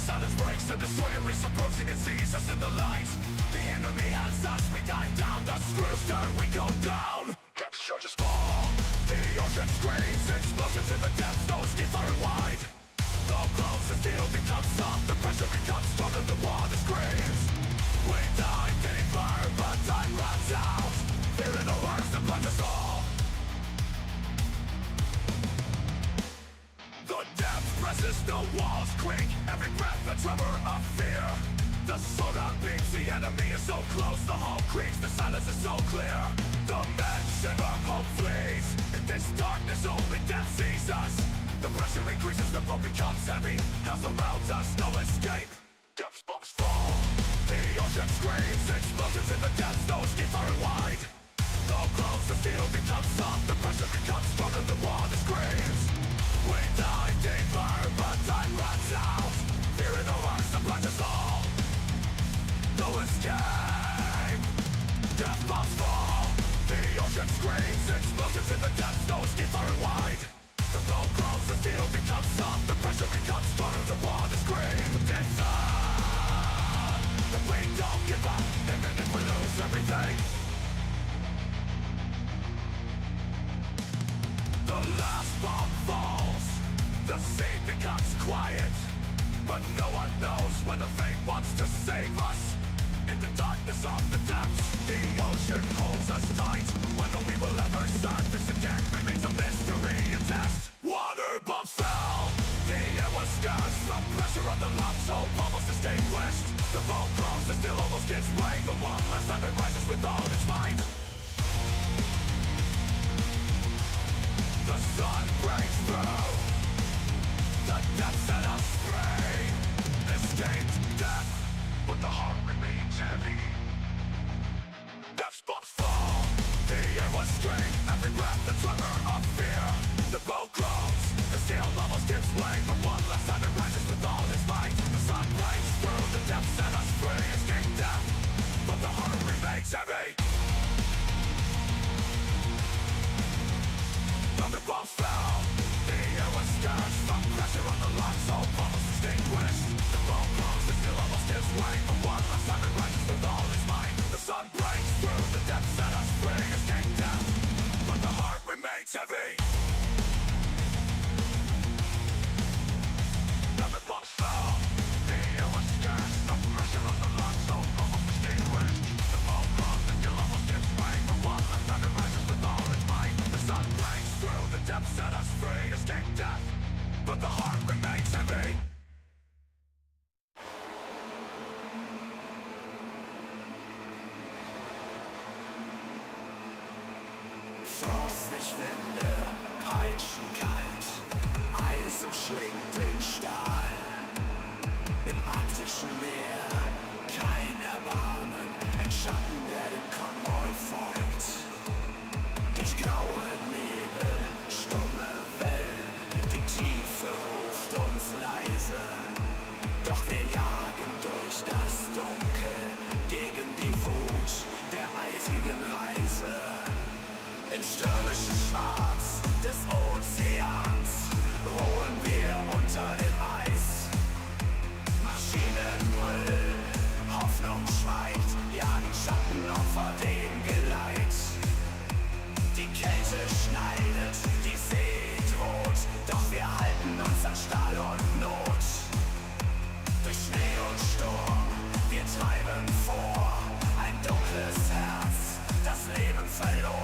silence breaks, the destroyer is approaching and sees us in the light. The enemy has us, we dive down, the screws turn, we go down. Depth charges fall, the ocean screams, explosions in the depths, those deep far and wide. The close, the steel becomes soft, the pressure becomes stronger, the water screams. We die, getting burned, but time runs out. Fear in the hearts that plunge us all. The depth presses, the walls creak, every breath a tremor of fear. The sonar beams, the enemy is so close, the hull creaks, the silence is so clear. The men shiver, hope flees, in this darkness only death sees us. The pressure increases, the boat becomes heavy, hell surrounds us, no escape. Depth bombs fall, the ocean screams, explosions in the depths, those deep far and wide. The close, the steel becomes soft, the pressure becomes stronger, the water screams. We die deeper, but time runs out. Fear in the hearts that blind us all. No escape. Death bombs fall, the ocean screams, explosions in the depths, those deep far and wide. The boat grows, the steel becomes soft, the pressure becomes stronger, the water screams. It's on, that we don't give up, even if we lose everything. The last bomb falls, the sea becomes quiet, but no one knows when the fate wants to save us. In the darkness of the depths, the ocean holds us tight. Whether we will ever surface again remains a mystery and test. Water bombs fell, the air was scarce, the pressure on the lungs, hope almost extinguished. The boat grows, the still almost gets way, but one last time it rises with all its might. The sun breaks through, the depths set us free. Escaped death, but the heart remains heavy. Death's bombs fall, the air was strained, every breath the tremor of fear. The boat grows, the steel almost gives way, but one last time it rises with all its might. The sun breaks through, the depths set us free. Escaped death, but the heart remains heavy. The bombs fell, the air was scarce, the pressure on the lungs, hope almost extinguished. The boat grows, the steel almost gives way, but one last time it rises with all its might. The sun breaks through, the depths set us free. Escape death, but the heart remains heavy. The bombs fell, the air was scarce, the pressure on the lungs, hope almost extinguished. The boat grows, the steel almost gives way, but one last time it rises with all its might. The sun breaks through, the depths set us free. Escape death, but the heart remains heavy. Frostig Winde, peitschenkalt, Eis umschlingt den Stahl. Im arktischen Meer kein Erbarmen, ein Schatten, der dem Konvoi folgt. Durch graue Nebel, stumme Wellen, die Tiefe ruft uns leise. Doch wir jagen durch das Dunkel, gegen die Wut der eisigen Reise. Im stürmischen Schwarz des Ozeans ruhen wir unter dem Eis. Maschinen brüllen, Hoffnung schweigt, jagen Schattenopfer dem Geleit. Die Kälte schneidet, die See droht, doch wir halten uns an Stahl und Not. Durch Schnee und Sturm, wir treiben vor, ein dunkles Herz, das Leben verlor.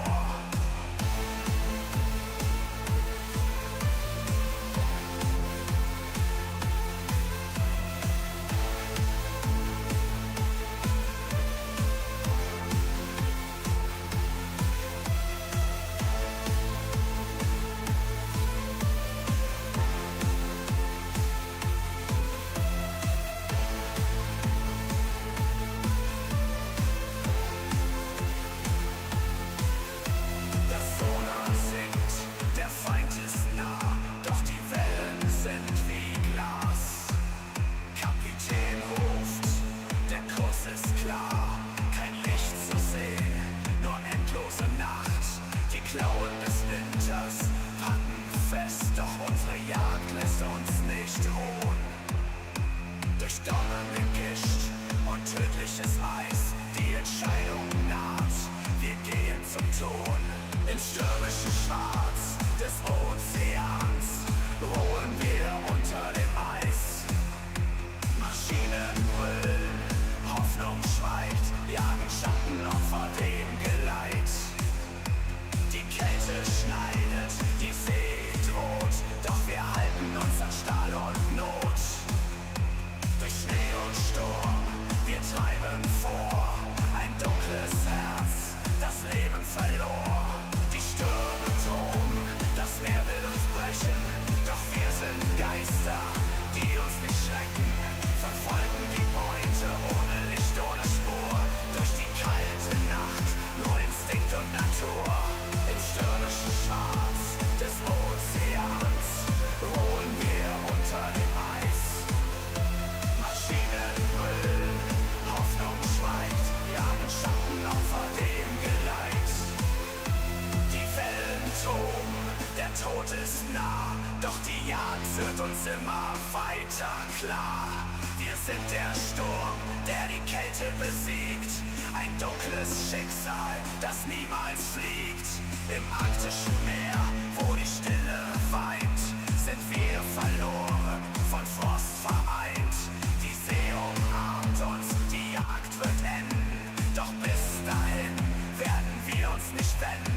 gefährliches Eis, die Entscheidung naht. Wir gehen zum Ton, im stürmischen Schwarz des Ozeans ruhen wir unter dem Eis. Maschinen brüllen, Hoffnung schweigt, jagen Schattenopfer dem Geleit. Die Kälte schneidet, die See droht, doch wir halten uns an Stahl und Not. Durch Schnee und Sturm, wir treiben vor, ein dunkles Herz, das Leben verlor. Die Stürme toben, das Meer will uns brechen, doch wir sind Geister, die uns nicht schrecken. Verfolgen die Beute ohne Licht, ohne Spur, durch die kalte Nacht, nur Instinkt und Natur. Im stürmischen Schwarz des Ozeans ruhen wir unter dem Eis. Maschinen brüllen, Hoffnung schweigt, jagen Schattenopfer dem Geleit. Die Wellen toben, der Tod ist nah, doch die Jagd führt uns immer weiter klar. Wir sind der Sturm, der die Kälte besiegt, ein dunkles Schicksal, das niemals fliegt. Im arktischen Meer, wo die Stille weint, sind wir verloren, von Frost vereint. Die See umarmt uns, die Jagd wird enden, doch bis dahin werden wir uns nicht wenden.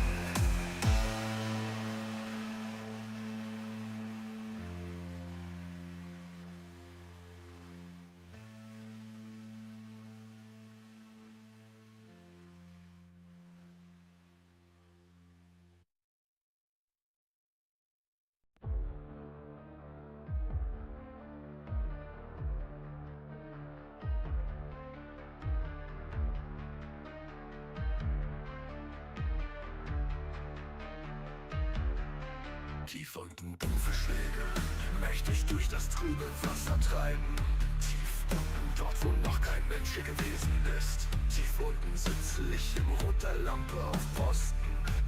Tief unten dumpfe Schläge, mächtig durch das trübe Wasser treiben. Tief unten, dort wo noch kein Mensch hier gewesen ist. Tief unten sitze ich im Rot der Lampe auf Posten.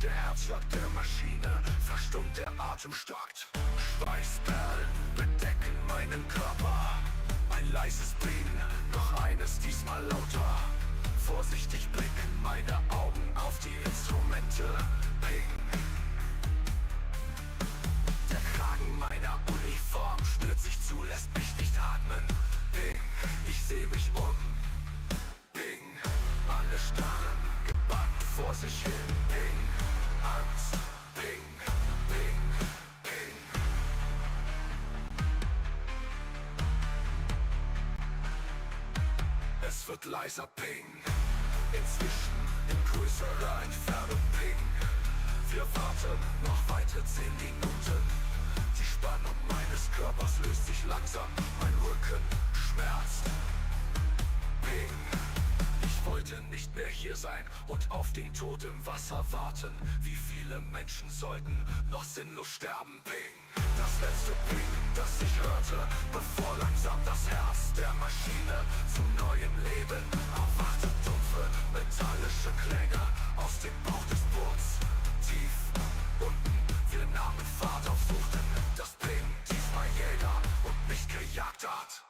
Der Herzschlag der Maschine verstummt, der Atem stockt. Schweißperlen bedecken meinen Körper. Ein leises Beben, noch eines diesmal lauter. Vorsichtig blicken meine Augen auf die Instrumente. Ping. Der Kragen meiner Uniform schnürt sich zu, lässt mich nicht atmen. Ping, ich seh mich um. Ping, alle starren, gebannt vor sich hin. Ping, Angst. Ping, ping, ping. Es wird leiser, Ping. Inzwischen in größerer Entfernung, Ping. Wir warten noch weitere 10 Minuten. Die Spannung meines Körpers löst sich langsam. Mein Rücken schmerzt. Ping. Ich wollte nicht mehr hier sein und auf den Tod im Wasser warten. Wie viele Menschen sollten noch sinnlos sterben? Ping. Das letzte Ping, das ich hörte, bevor langsam das Herz der Maschine zum neuen Leben erwachte. Dumpfe, metallische Klänge aus dem Bauch des Boots. Tief unten, wir nahmen Fahrt auf, suchten das Ping, diesmal Jäger und mich gejagt hat.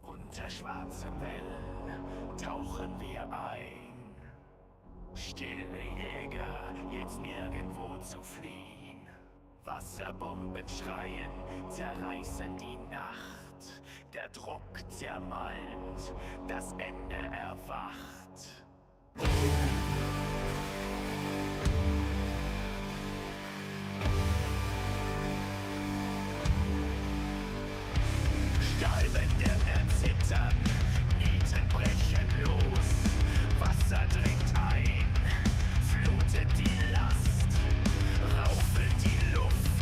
Unter schwarzen Wellen tauchen wir ein. Stille Jäger, jetzt nirgendwo zu fliehen. Wasserbomben schreien, zerreißen die Nacht. Der Druck zermalmt, das Ende erwacht. Stahlwände erzittern, Nieten brechen los. Wasser dringt ein, flutet die Last, raufelt die Luft.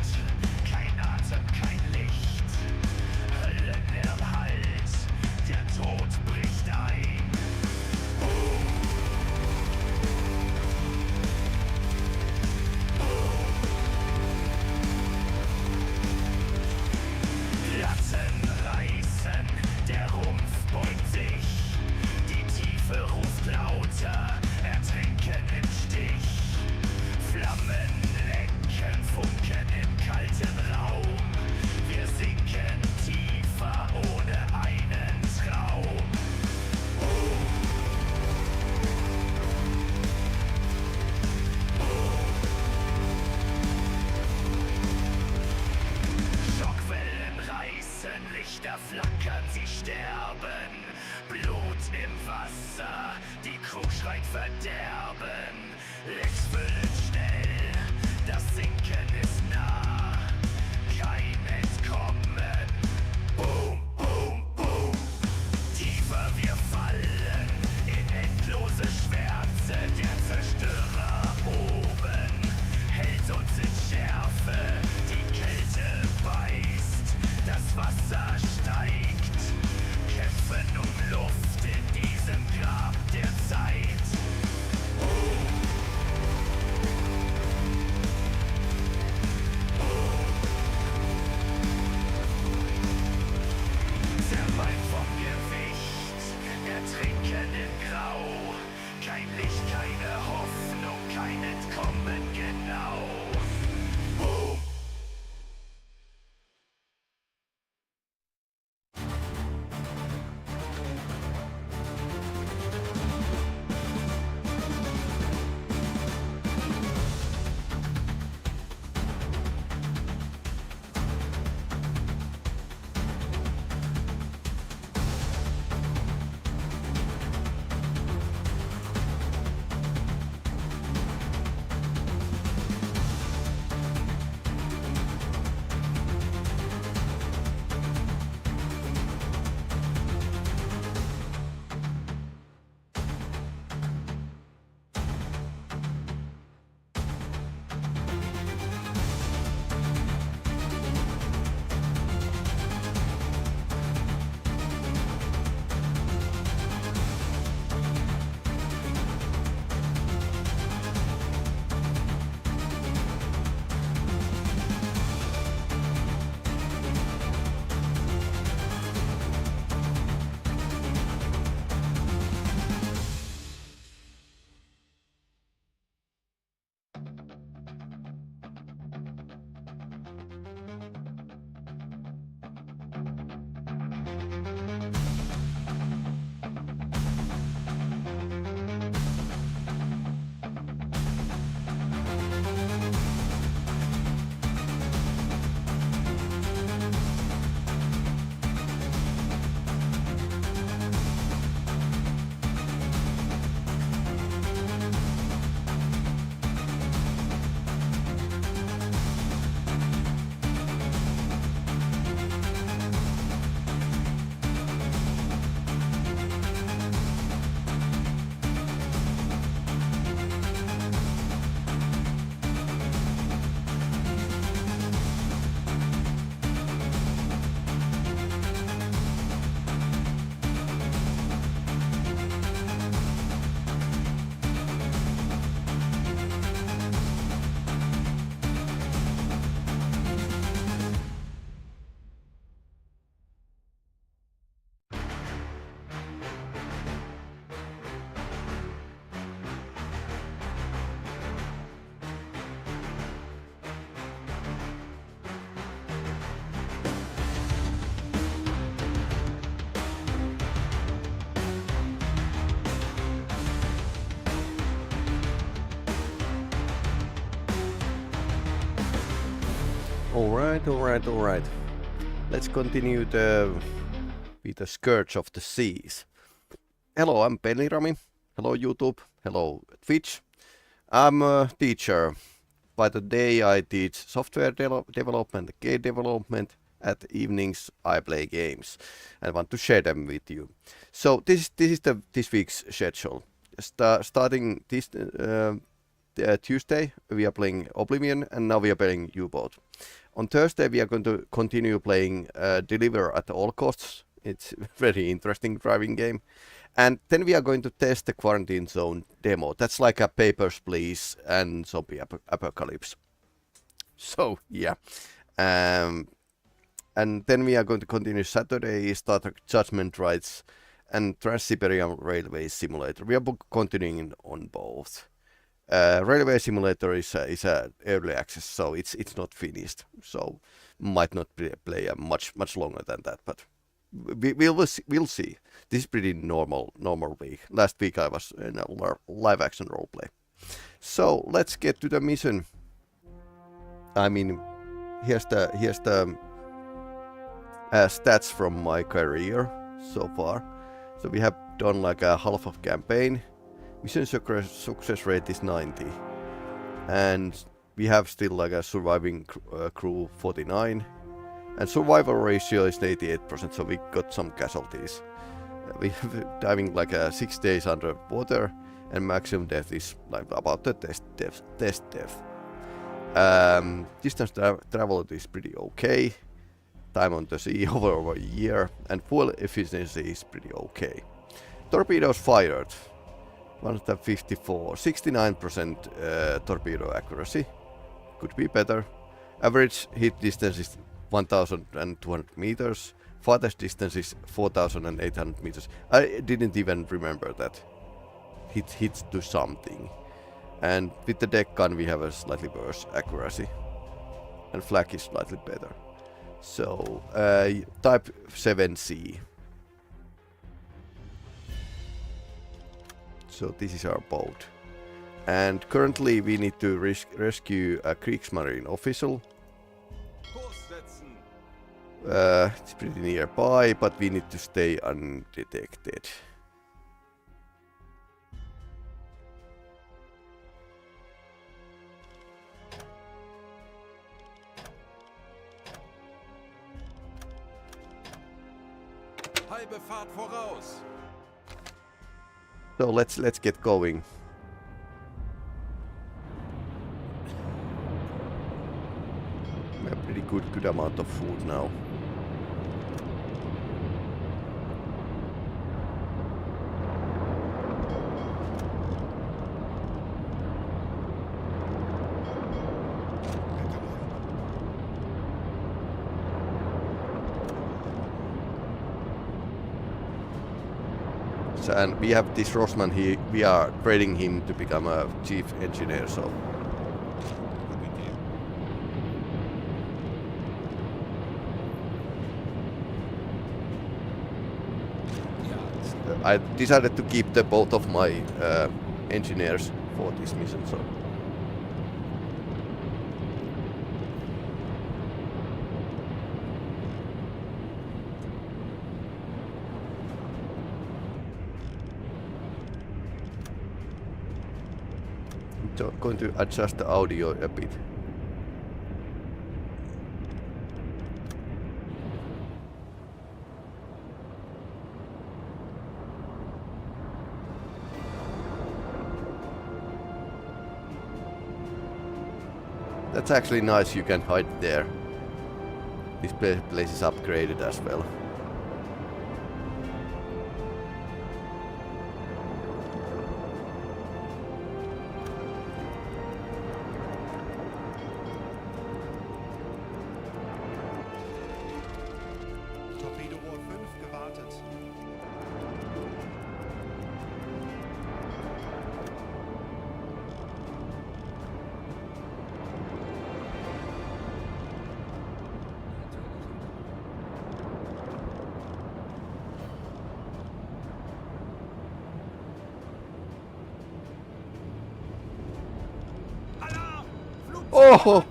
Alright. Let's continue with the Scourge of the Seas. Hello, I'm Peli-Rami. Hello YouTube. Hello Twitch. I'm a teacher. By the day I teach software development, game development. At evenings I play games and want to share them with you. So this is this week's schedule. Starting this Tuesday we are playing Oblivion, and now we are playing UBOAT. On Thursday we are going to continue playing Deliver at All Costs. It's a very interesting driving game. And then we are going to test the Quarantine Zone demo. That's like a Papers, Please and Zombie Apocalypse. So yeah. And then we are going to continue Saturday, Star Trek Judgment Rights and Trans-Siberian Railway Simulator. We are continuing on both. Railway Simulator is a early access, so it's not finished. So might not play much longer than that, but we'll see. This is pretty normal week. Last week I was in a live action roleplay. So let's get to the mission. I mean, here's the stats from my career so far. So we have done like a half of campaign. Mission success rate is 90. And we have still like a surviving crew 49. And survival ratio is 88%, so we got some casualties. We have diving like 6 days underwater, and maximum death is like about the test death. Distance traveled is pretty okay. Time on the sea over a year, and fuel efficiency is pretty okay. Torpedoes fired 154, 69% torpedo accuracy. Could be better. Average hit distance is 1,200 meters. Farthest distance is 4,800 meters. I didn't even remember that. Hits to something. And with the deck gun we have a slightly worse accuracy. And flak is slightly better. So, type 7C. So this is our boat. And currently we need to rescue a Kriegsmarine official. It's pretty nearby, but we need to stay undetected. So let's get going. We have pretty good amount of food now. And we have this Rossman, we are training him to become a chief engineer, so I decided to keep both of my engineers for this mission. So I'm going to adjust the audio a bit. That's actually nice, you can hide there. This place is upgraded as well. Oh!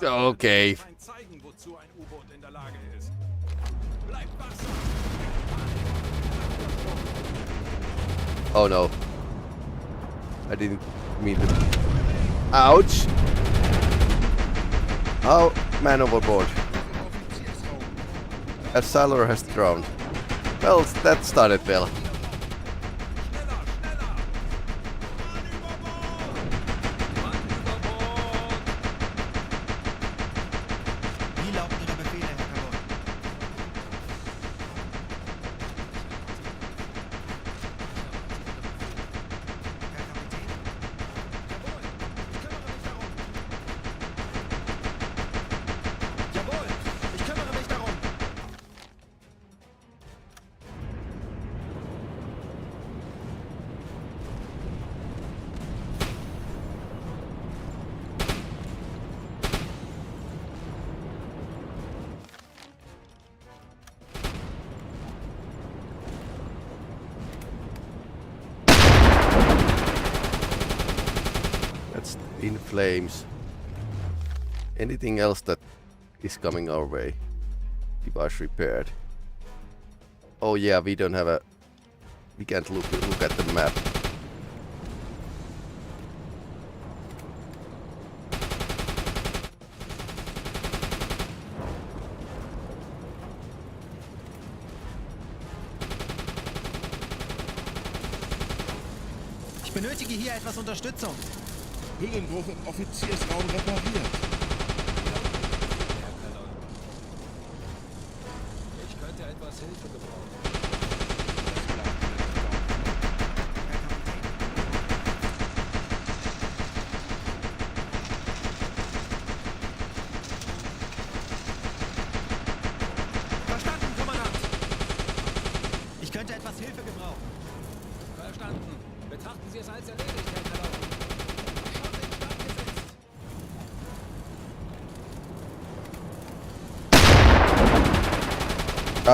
Okay. Zeigen, wozu ein U-Boot in der Lage ist. Bleibt wachsam. Oh no. I didn't mean to. Ouch! Oh, man overboard. A sailor has drowned. Well, that started well. Wie lauten Ihre Befehle, Herr Kalon? Herr Kapitän? Jawohl, ich kümmere mich darum. That's in flames. Anything else that is coming our way? Device repaired. Oh yeah, we don't have a. We can't look at the map. Ich benötige hier etwas Unterstützung. Hüllenbruch im Offiziersraum repariert. Ich könnte etwas Hilfe gebrauchen. Herr Kapitän. Verstanden, Kommandant. Ich könnte etwas Hilfe gebrauchen. Verstanden. Betrachten Sie es als erledigt, Herr Kalon. Schon instand gesetzt.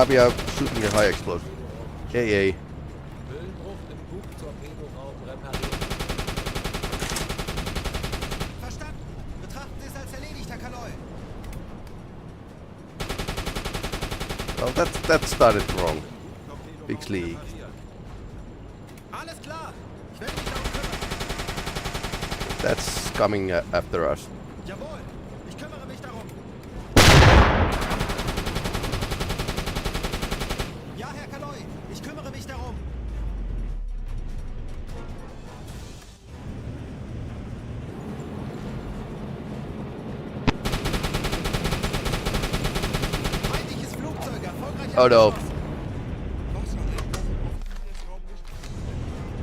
We are shooting a high explosion. AA. Hüllenbruch im Bug-Torpedoraum repariert. Verstanden. Betrachten Sie es als erledigt, Herr Kaloi. Well, that started wrong. Big league. Alles klar. Ich werde mich darum kümmern. That's coming after us. Jawohl. Ich kümmere mich darum. Ja, Herr Kaloi. Ich kümmere mich darum. Feindliches Flugzeug erfolgreich Oh no. abgeschossen.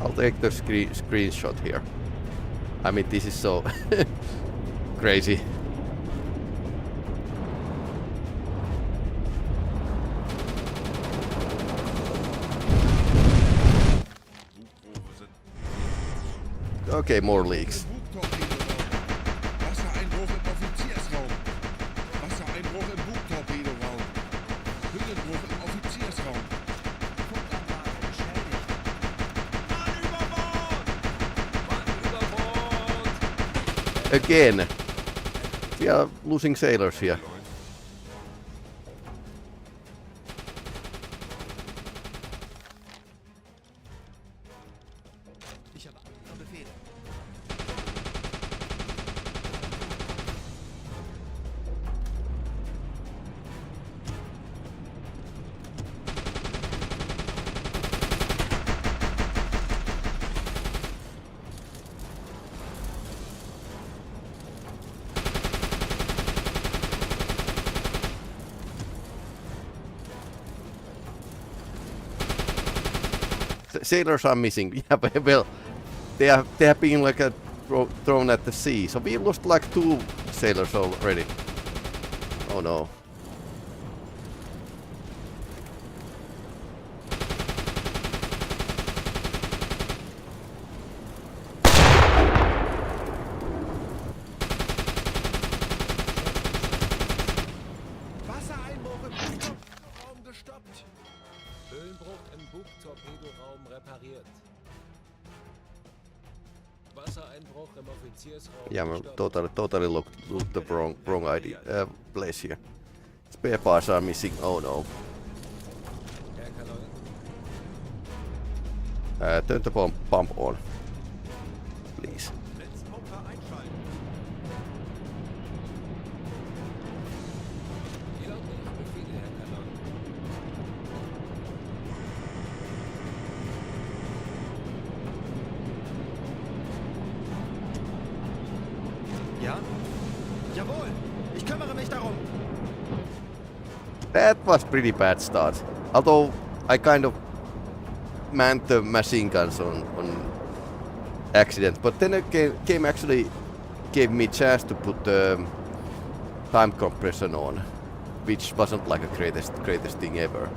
I'll take the screenshot here. I mean, this is so crazy. Okay, more leaks. Wassereinbruch im Offiziersraum. Wassereinbruch im Bugtorpedoraum. Hüllenbruch im Offiziersraum. Funkanlage beschädigt. Mann über Bord! Mann über Bord! Again. We are losing sailors here. Ich erwarte Ihre Befehle. Sailors are missing. Yeah, but well, they have been like thrown at the sea. So we lost like 2 sailors already. Oh no. Wassereinbruch im Bugtorpedoraum gestoppt. Hüllenbruch im Bug-Torpedoraum repariert. Yeah, I totally looked the wrong idea, place here. Spare parts are missing. Oh no. Turn the pump on, please. Netzpumper einschalten. Ja? Jawohl! Ich kümmere mich darum! That was pretty bad start. Although I kind of manned the machine guns on accident, but then again, game actually gave me a chance to put the time compression on, which wasn't like a greatest thing ever.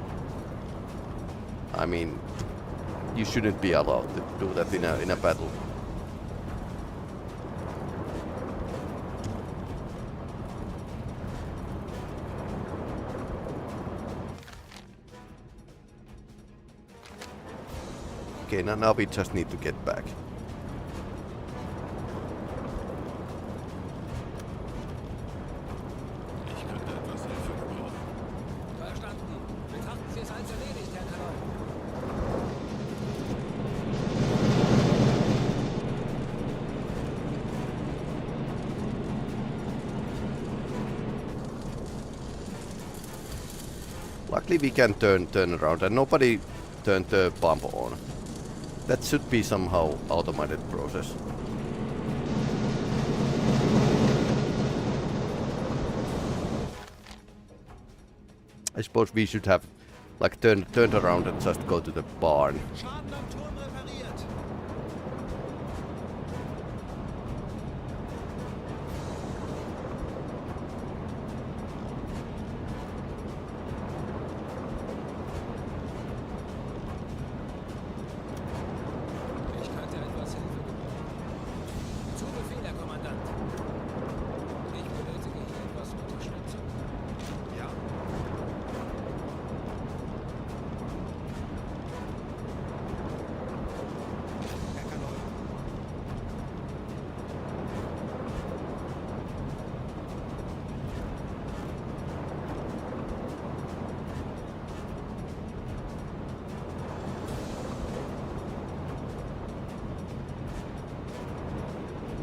I mean, you shouldn't be allowed to do that in a battle. Okay, now we just need to get back. Ich könnte etwas Hilfe gebrauchen. Verstanden. Betrachten Sie es als erledigt, Herr Kanal. Luckily we can turn around and nobody turned the pump on. That should be somehow automated process. I suppose we should have like turned around and just go to the barn. Schaden am Turm repariert! Ich könnte etwas Hilfe gebrauchen. Zu Befehl, Herr Kommandant. Ich benötige hier etwas Unterstützung. Ja? Herr Kanal.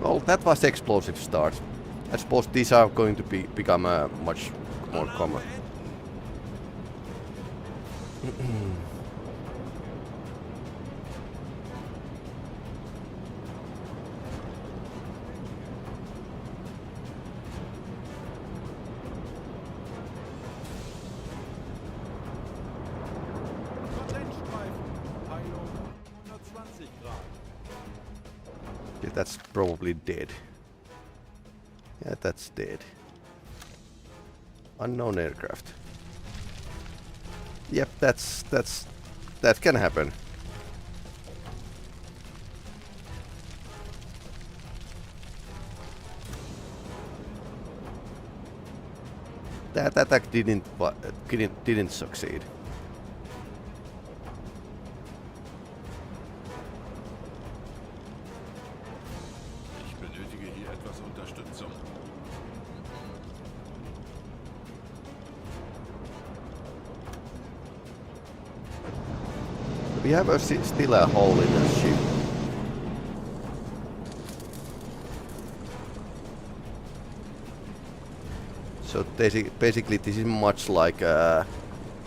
Well, that was explosive start. I suppose these are going to become much more common. Kondensstreifen. Peilung 120 Grad. Yeah, that's probably dead. Yeah, that's dead. Unknown aircraft. Yep, that can happen. That attack didn't succeed. Ich benötige hier etwas Unterstützung. We have still a hole in the ship. So basically this is much like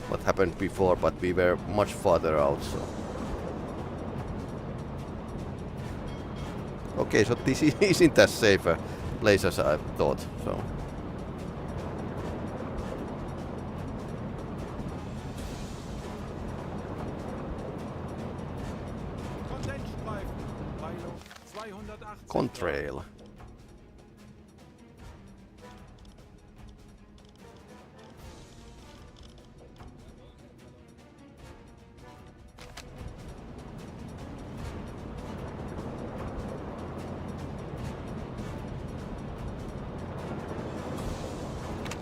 what happened before, but we were much farther out. So okay, so this isn't as safe a place as I thought. So Kondensstreifen. Peilung 280 contrail.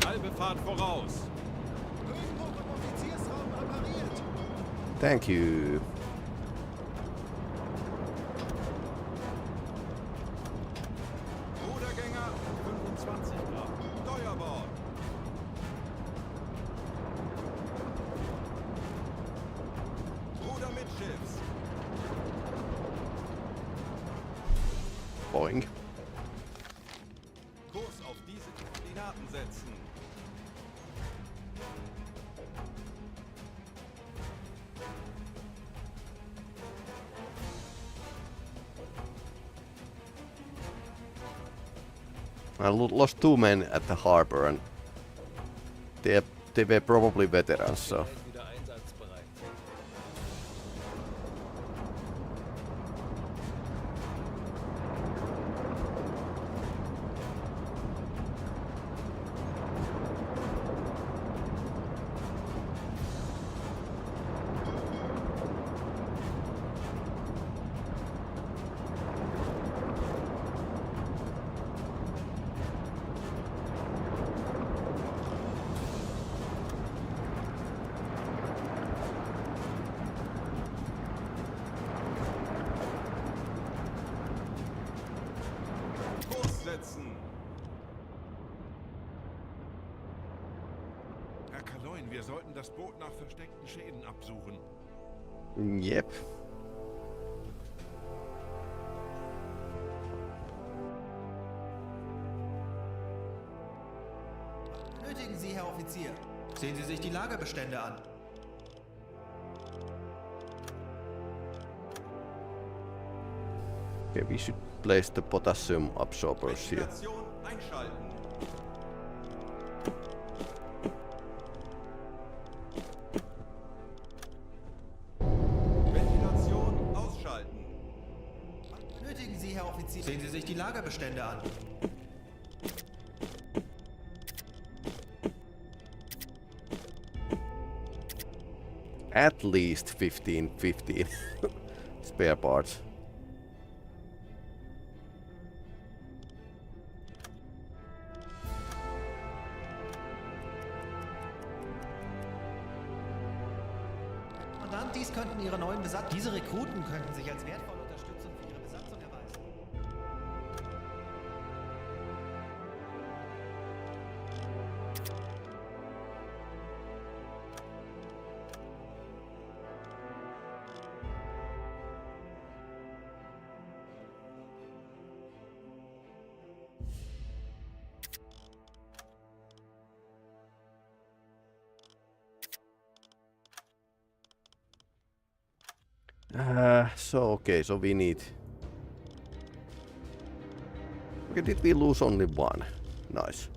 Halbe Fahrt voraus. Höhenbruch im Offiziersraum repariert. Thank you. Boing. Kurs auf diese Koordinaten setzen. I lost 2 men at the harbor and they were probably veterans, so... Wieder einsatzbereit. Kurs setzen. Herr Kaloin, wir sollten das Boot nach versteckten Schäden absuchen. Yep. Benötigen Sie, Herr Offizier. Sehen Sie sich die Lagerbestände an. Okay, we should place the potassium absorbers here. Ventilation einschalten. Ventilation ausschalten. Benötigen Sie, Herr Offizier. Sehen Sie sich die Lagerbestände an. At least 15 spare parts. Kommandant, dies könnten Ihre neuen Besatzungen. Diese Rekruten könnten sich als wertvolle Unterstützung für Ihre Besatzung erweisen. So we need... Okay, did we lose only one? Nice.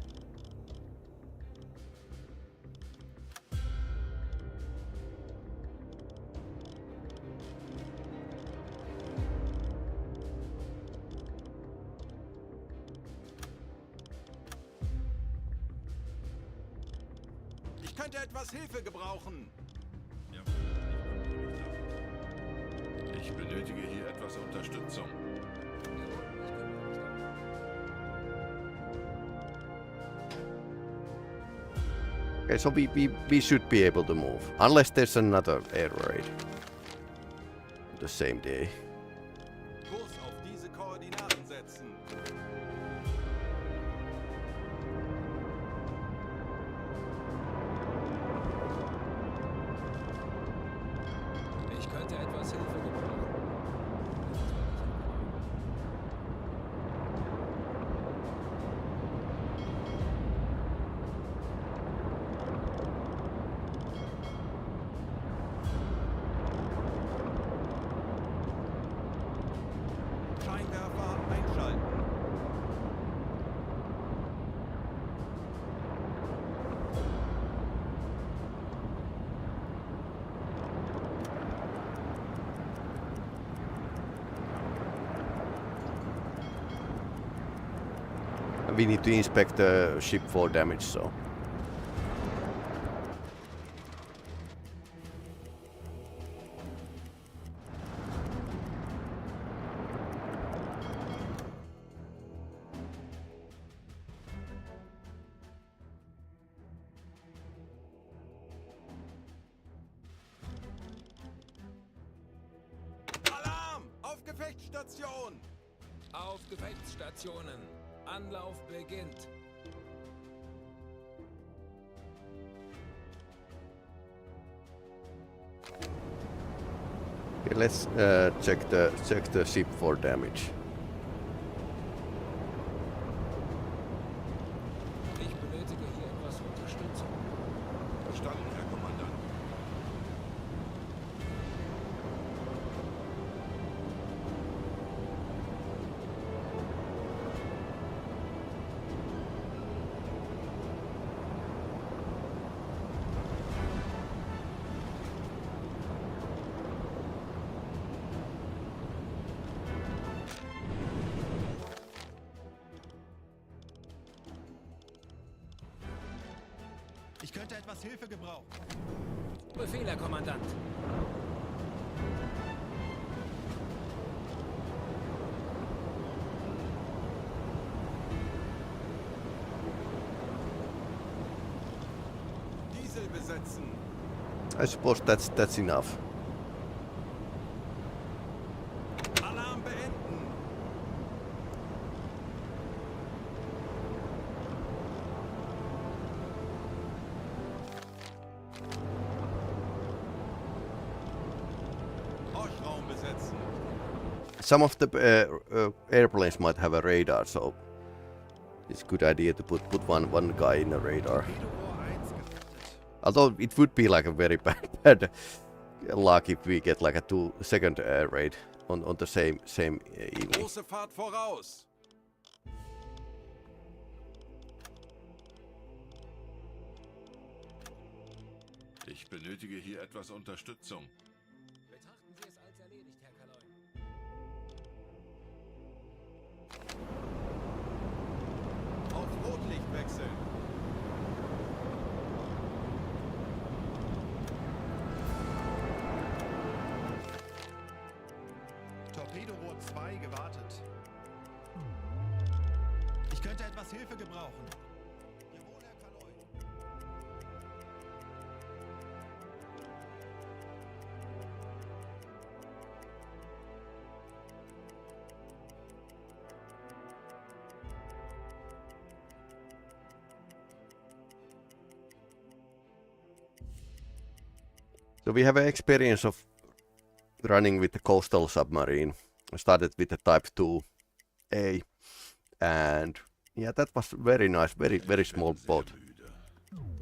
Ich könnte etwas Hilfe gebrauchen. Ich benötige hier etwas Unterstützung. Okay, so we should be able to move. Unless there's another air raid. The same day. Kurs auf diese Koordinaten setzen. Ich könnte etwas Hilfe gebrauchen. Scheinwerfer einschalten. We need to inspect the ship for damage, so... Alarm! Auf Gefechtsstation! Auf Gefechtsstationen. Anlauf beginnt. Okay, let's check the ship for damage. könnte etwas Hilfe gebrauchen. Befehl, Herr Kommandant. Diesel besetzen. I suppose that's enough. Alarm beenden. Horchraum besetzen. Some of the airplanes might have a radar, so it's a good idea to put one guy in a radar. Torpedo-Rohr 1 gewartet. Although it would be like a very bad luck if we get like a 2-second raid on the same evening. Große Fahrt voraus. Ich benötige hier etwas Unterstützung. Betrachten Sie es als erledigt, Herr Kaloy. Auf Rotlicht wechseln. Torpedo-Rohr 2 gewartet. Ich könnte etwas Hilfe gebrauchen. Jawohl, Herr Kaloy. So we have an experience of running with the coastal submarine. I started with the Type 2A, and yeah, that was very nice, very small boat.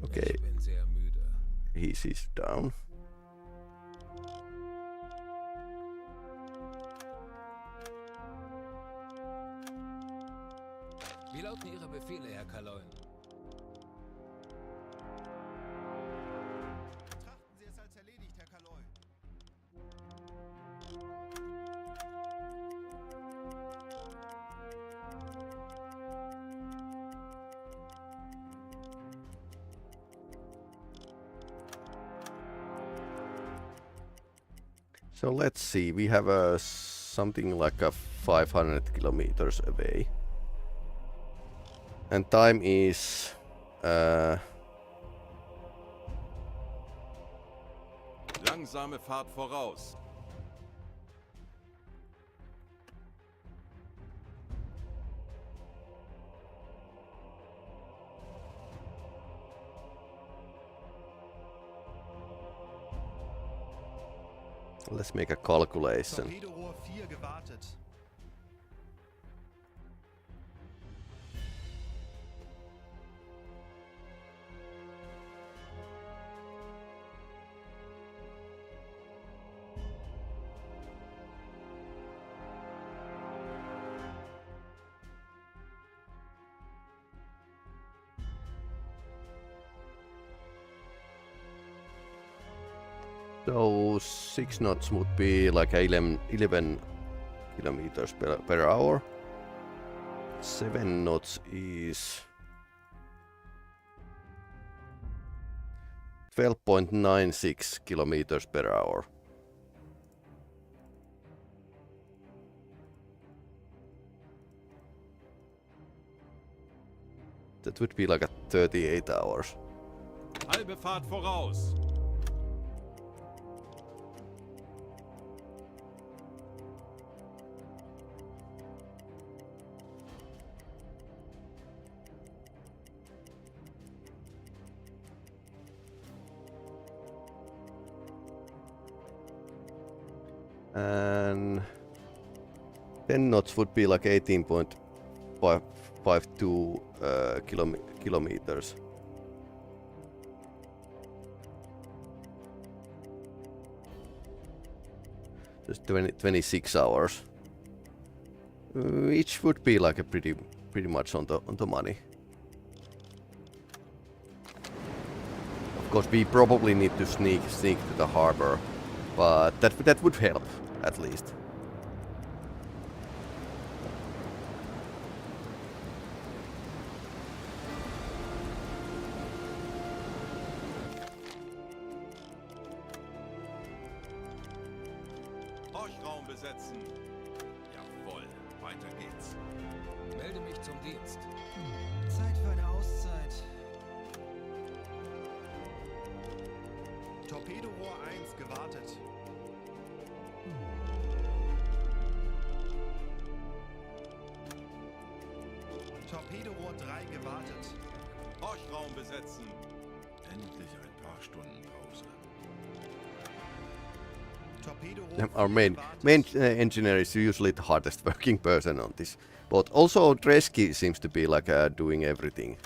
Okay, Ich bin sehr müde. he's down. Wie lauten Ihre Befehle, Herr Kaloy? Betrachten Sie es als erledigt, Herr Kaloy. So let's see, we have something like a 500 kilometers away. And time is Langsame Fahrt voraus. let's make a calculation. Torpedo-Rohr 4 gewartet. So 6 knots would be like 11 kilometers per hour. 7 knots is 12.96 kilometers per hour. That would be like a 38 hours. Halbe Fahrt voraus. And 10 knots would be like 18.52 kilometers. Just 26 hours. Which would be like a pretty much on the money. Of course, we probably need to sneak to the harbor, but that would help at least. besetzen. Jawohl, weiter geht's. Melde mich zum Dienst. Zeit für eine Auszeit. Torpedorohr 1 gewartet. Torpedorohr 3 gewartet. Horchraum besetzen. Endlich ein paar Stunden Pause. Torpedorohr Our 4 main gewartet. engineer is usually the hardest working person on this, but also Rescue seems to be like doing everything.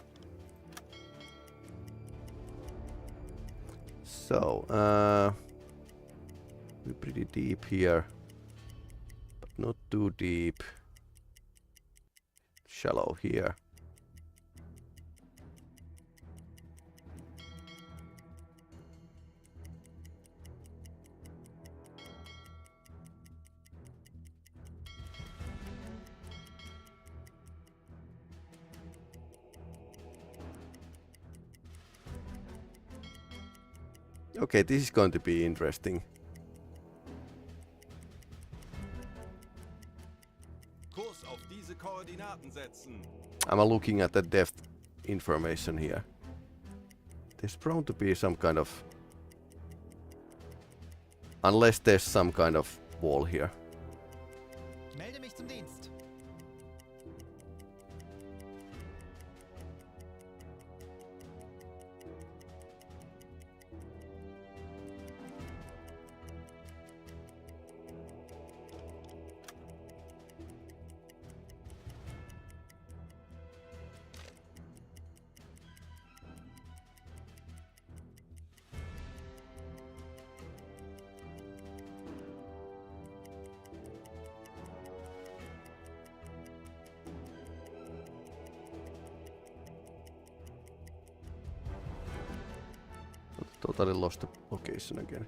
So we're pretty deep here, but not too deep. Shallow here. Okay, this is going to be interesting. Kurs auf diese Koordinaten setzen. I'm looking at the depth information here. There's prone to be some kind of... Unless there's some kind of wall here. Melde mich zum Dienst. Totally lost the location again.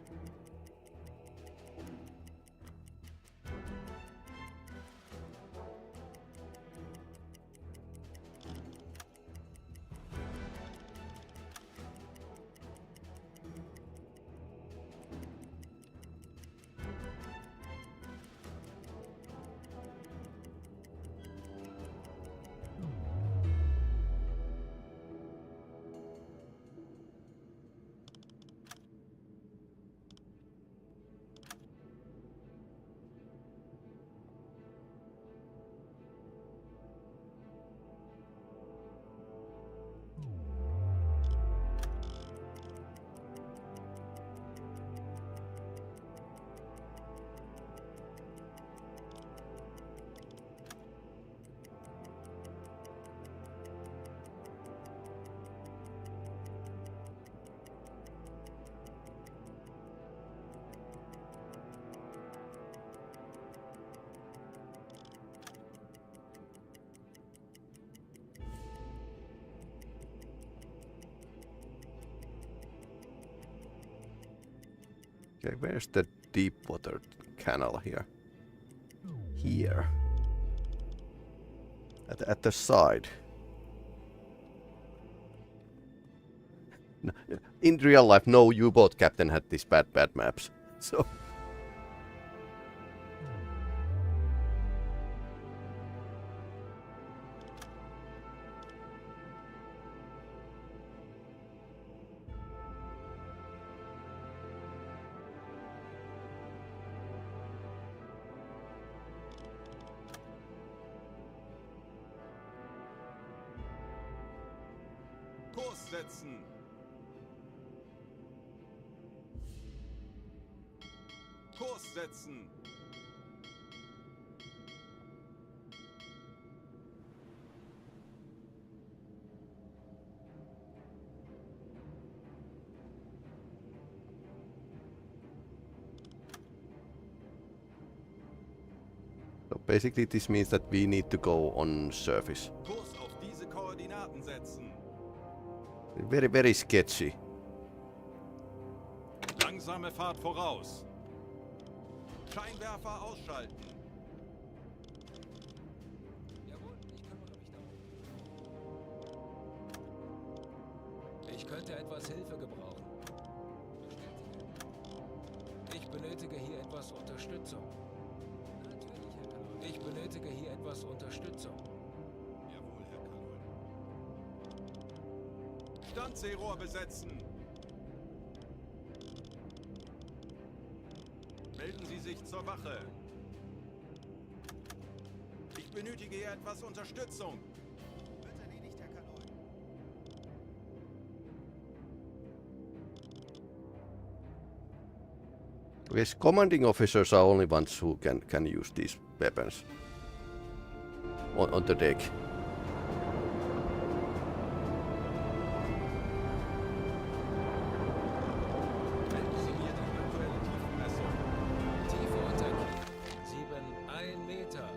Okay, where's the deep water canal here? Here. At the side. No, in real life, no U-boat captain had these bad maps. So... Kurs setzen. Kurs setzen. So basically this means that we need to go on surface. Kurs auf diese Koordinaten setzen. Very sketchy. Langsame Fahrt voraus. Scheinwerfer ausschalten. Jawohl, ich kümmere mich darum. Ich könnte etwas Hilfe gebrauchen. Bestätige. Ich benötige hier etwas Unterstützung. benötige hier etwas Unterstützung. Jawohl, Herr Kanol. Standseerohr besetzen. Melden Sie sich zur Wache. Ich benötige hier etwas Unterstützung. Wird erledigt, Herr Kanol. Yes, commanding officers are only ones who can use these weapons on the deck. Melden Sie mir die aktuelle Tiefenmessung. Tiefe Unterknie. 1 Meter.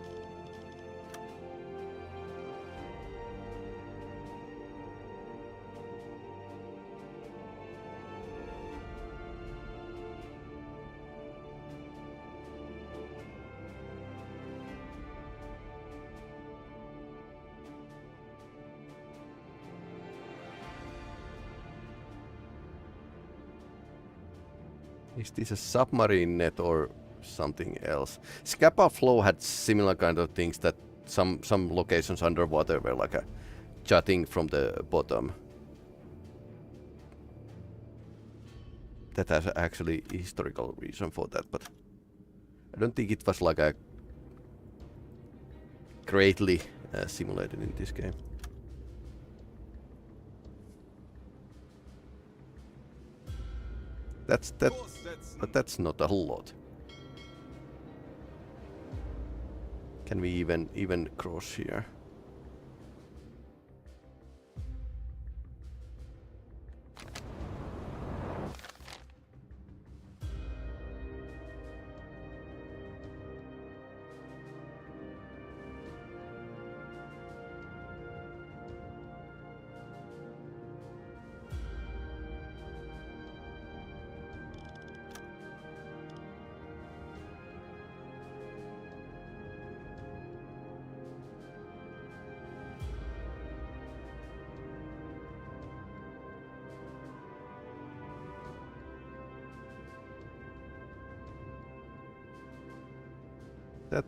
Is this a submarine net or something else? Scapa Flow had similar kind of things, that some locations underwater were like a jutting from the bottom. That has actually a historical reason for that, but I don't think it was like a greatly simulated in this game. That, Kurs setzen. but that's not a lot. Can we even cross here?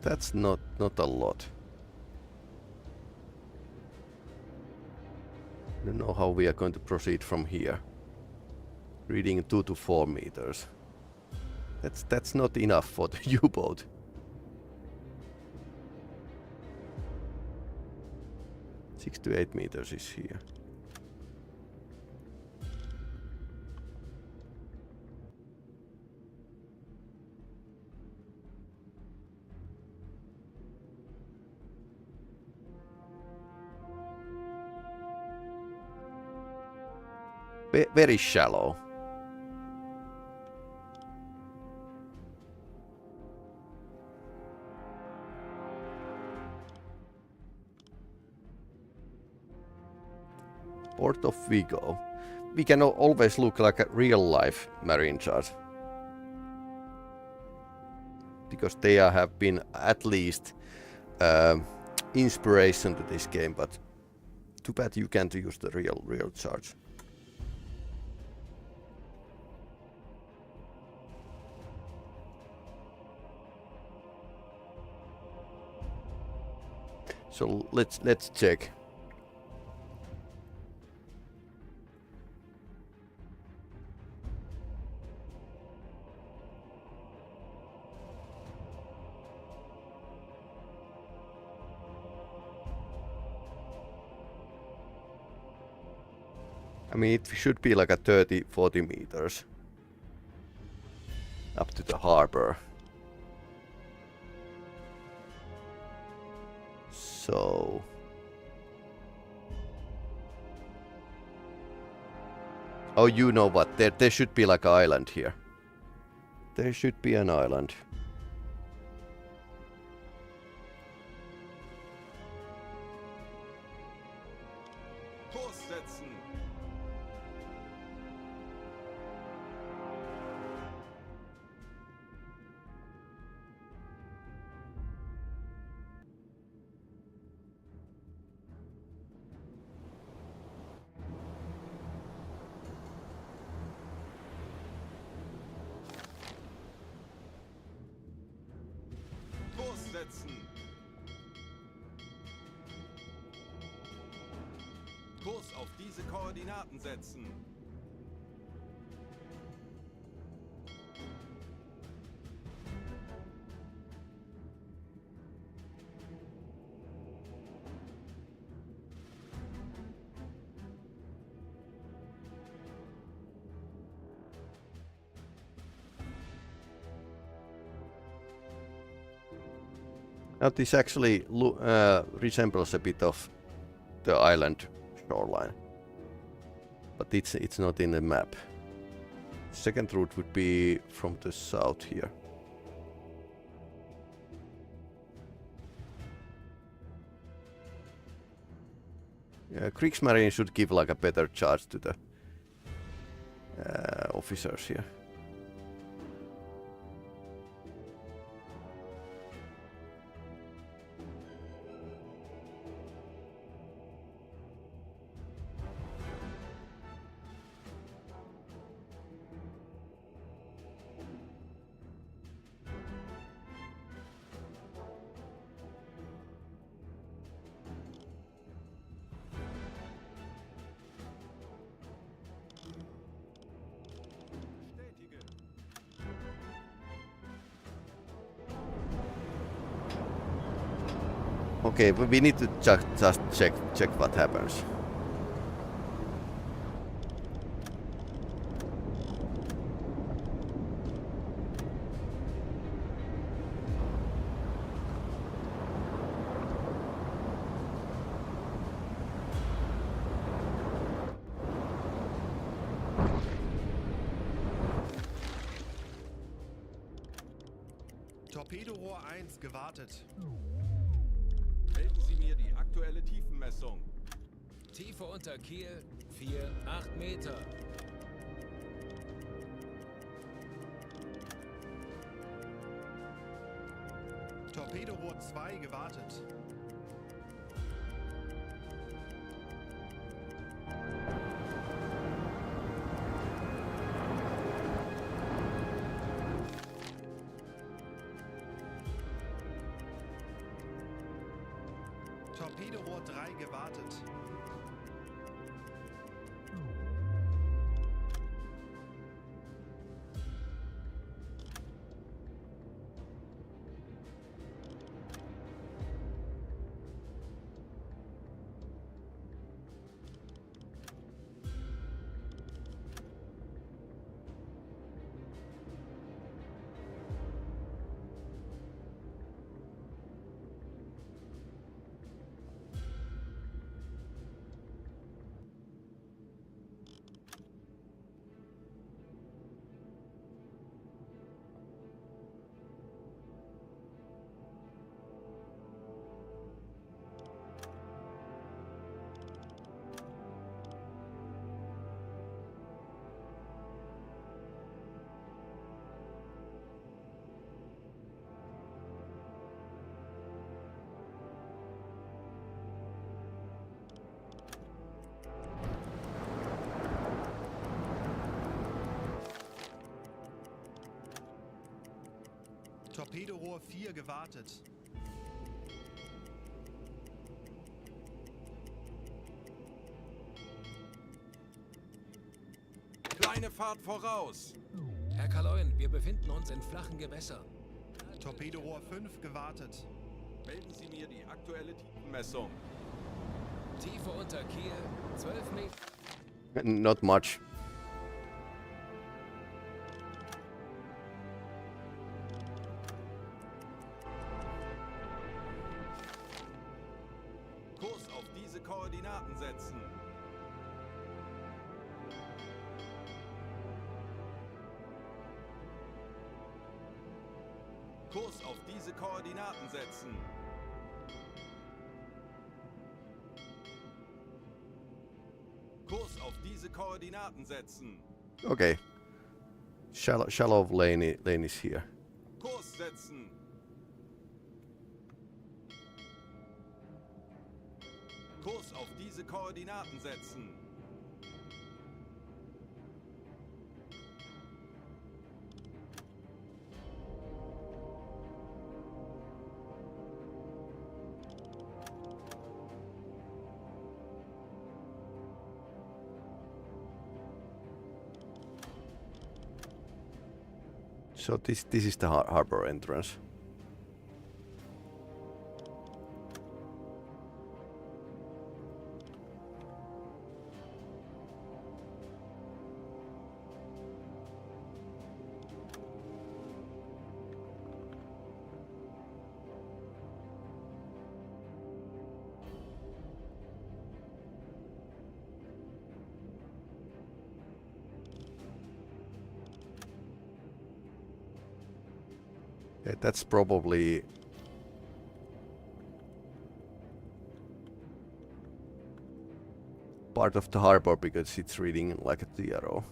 That's not a lot. I don't know how we are going to proceed from here. Reading 2 to 4 meters. That's not enough for the U-boat. Six to 8 meters is here. Very shallow. Port of Vigo. We can always look like a real-life marine chart, because they have been at least inspiration to this game. But too bad you can't use the real charts. So let's check. I mean, it should be like a 30-40 meters up to the harbor. So oh, you know what? There should be like an island here. There should be an island. Kurs setzen. Kurs setzen. Kurs auf diese Koordinaten setzen. Now this actually resembles a bit of the island shoreline, but it's not in the map. Second route would be from the south here. Yeah, Kriegsmarine should give like a better charge to the officers here. Okay, but we need to just check what happens. Torpedorohr 1 gewartet. Melden Sie mir die aktuelle Tiefenmessung. Tiefe unter Kiel 4-8 Meter. Torpedorohr 2 gewartet. Torpedorohr 3 gewartet. Torpedorohr 4 gewartet. Kleine Fahrt voraus. Herr Kaloin, wir befinden uns in flachen Gewässern. Torpedorohr 5 gewartet. Melden Sie mir die aktuelle Tiefenmessung. Tiefe unter Kiel 12 Meter. Not much. Kurs auf diese Koordinaten setzen. Kurs auf diese Koordinaten setzen. Kurs auf diese Koordinaten setzen. Okay. Shallow lane is here. Kurs setzen. Kurs auf diese Koordinaten setzen. So this is the harbor entrance. Yeah, that's probably part of the harbor because it's reading like a TRO.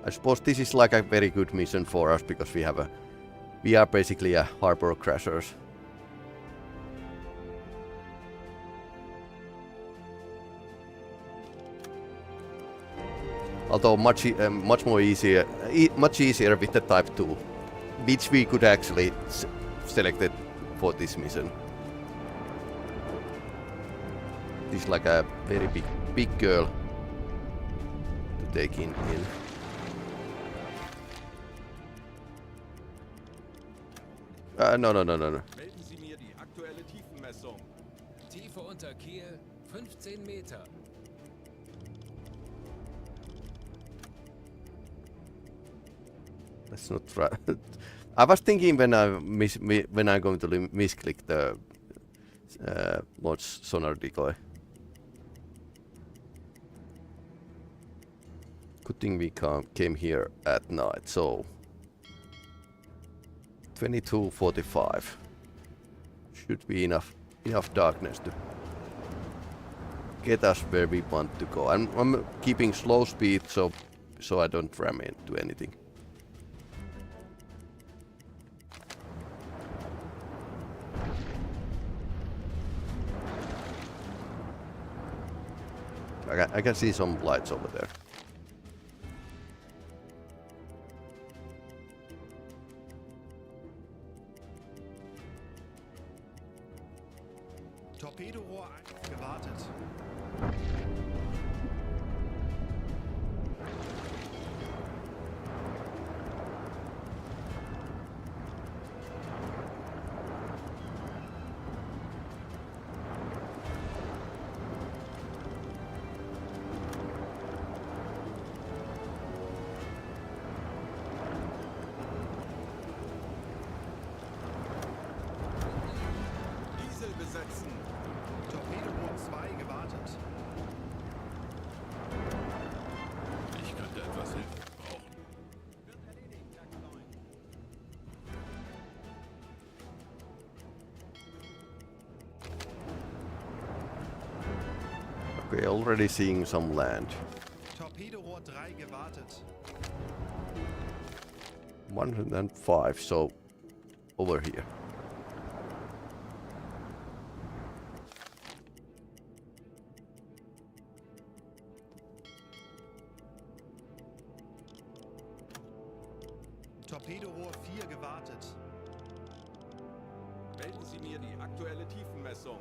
I suppose this is like a very good mission for us because we are basically a harbor crashers. Although much easier with the Type 2, which we could actually select it for this mission. This is like a very big girl to take in. No. Melden Sie mir die aktuelle Tiefenmessung. Tiefe unter Kiel 15 Meter. That's not right. I was thinking when I'm going to misclick the launch sonar decoy. Good thing we came here at night. So 22:45 should be enough darkness to get us where we want to go. I'm keeping slow speed so I don't ram into anything. I can see some lights over there. Torpedorohr gewartet. Diesel besetzen. Torpedorohr 2 gewartet. Ich könnte etwas Hilfe brauchen. Okay, already seeing some land. Torpedorohr 3 gewartet. 105, so over here. Torpedorohr 4 gewartet. Melden Sie mir die aktuelle Tiefenmessung.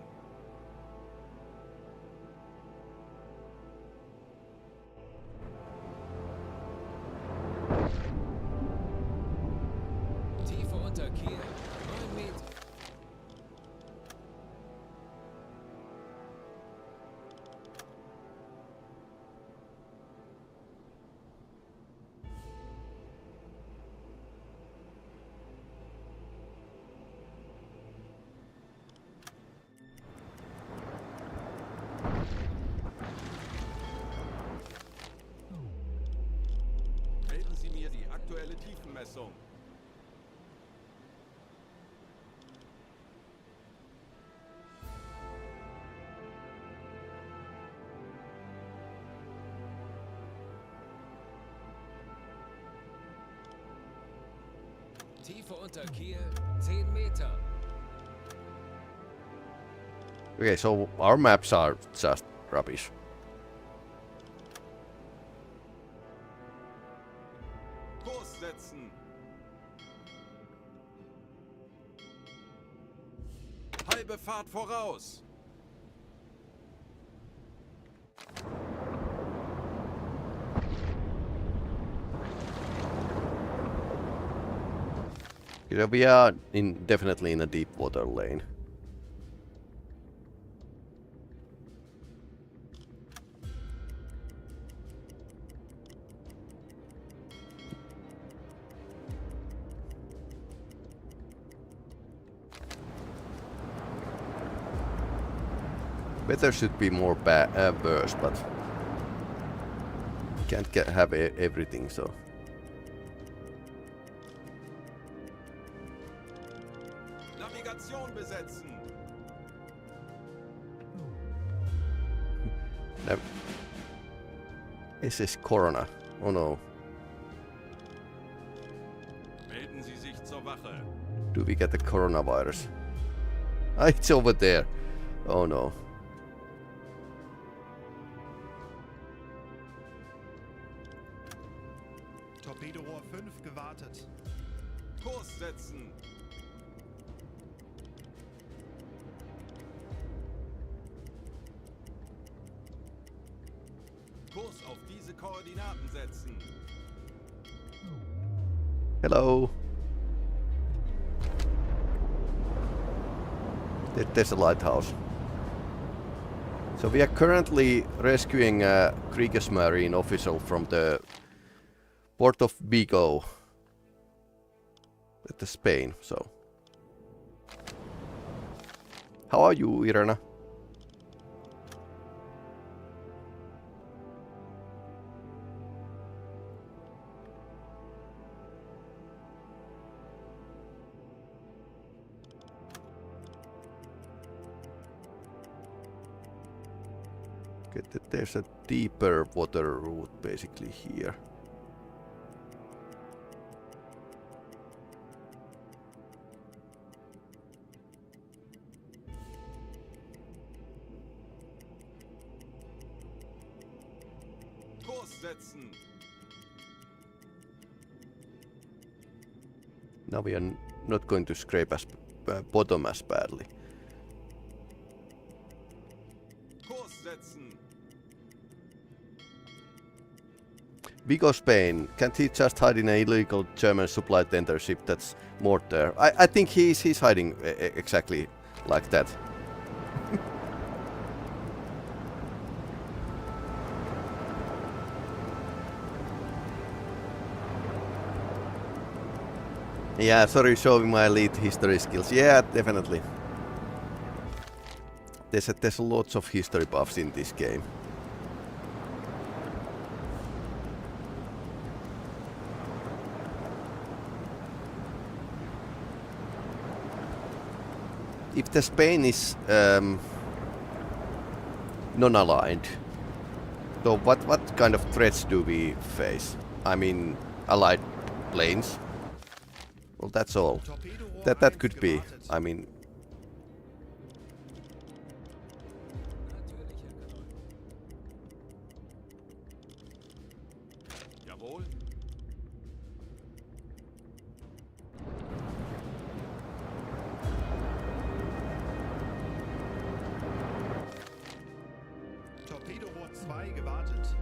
Tiefe unter Kiel 9 Meter. Melden Sie mir die aktuelle Tiefenmessung. Tiefe unter Kiel 10 Meter. Okay, so our maps are just rubbish. Kurs setzen. Halbe Fahrt voraus. Yeah, we are definitely in a deep water lane. Weather should be more worse, but can't have everything, so. Navigation besetzen. SS Corona. Oh no. Melden Sie sich zur Wache. Do we get the coronavirus? Ah, it's over there. Oh no. Torpedorohr 5 gewartet. Kurs setzen. Kurs auf diese Koordinaten setzen. Hello. There's a lighthouse. So we are currently rescuing a Kriegsmarine official from the port of Vigo at the Spain, so. How are you, Irena? There's a deeper water route basically here. Kurs setzen. Now we are not going to scrape as bottom as badly. Kurs setzen. Vigo, Spain. Can't he just hide in an illegal German supply tender ship that's moored there? I think he's hiding exactly like that. Yeah, sorry, showing my elite history skills. Yeah, definitely. There's lots of history buffs in this game. If the Spain is non-aligned, so what kind of threats do we face? I mean, allied planes? Well, that's all. That could be. I mean, Jawohl. Torpedorohr 2 gewartet.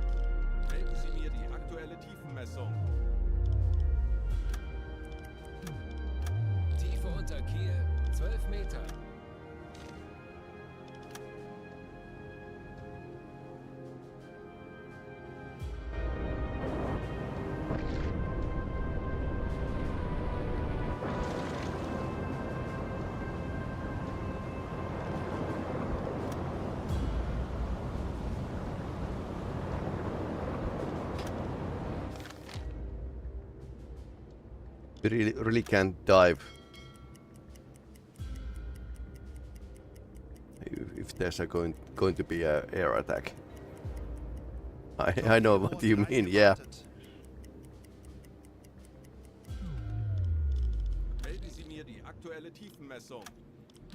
Melden Sie mir die aktuelle Tiefenmessung. Tiefe unter Kiel 12 Meter. we really can't dive. If there's going to be an air attack. I know what you mean, yeah. Melden Sie mir die aktuelle Tiefenmessung.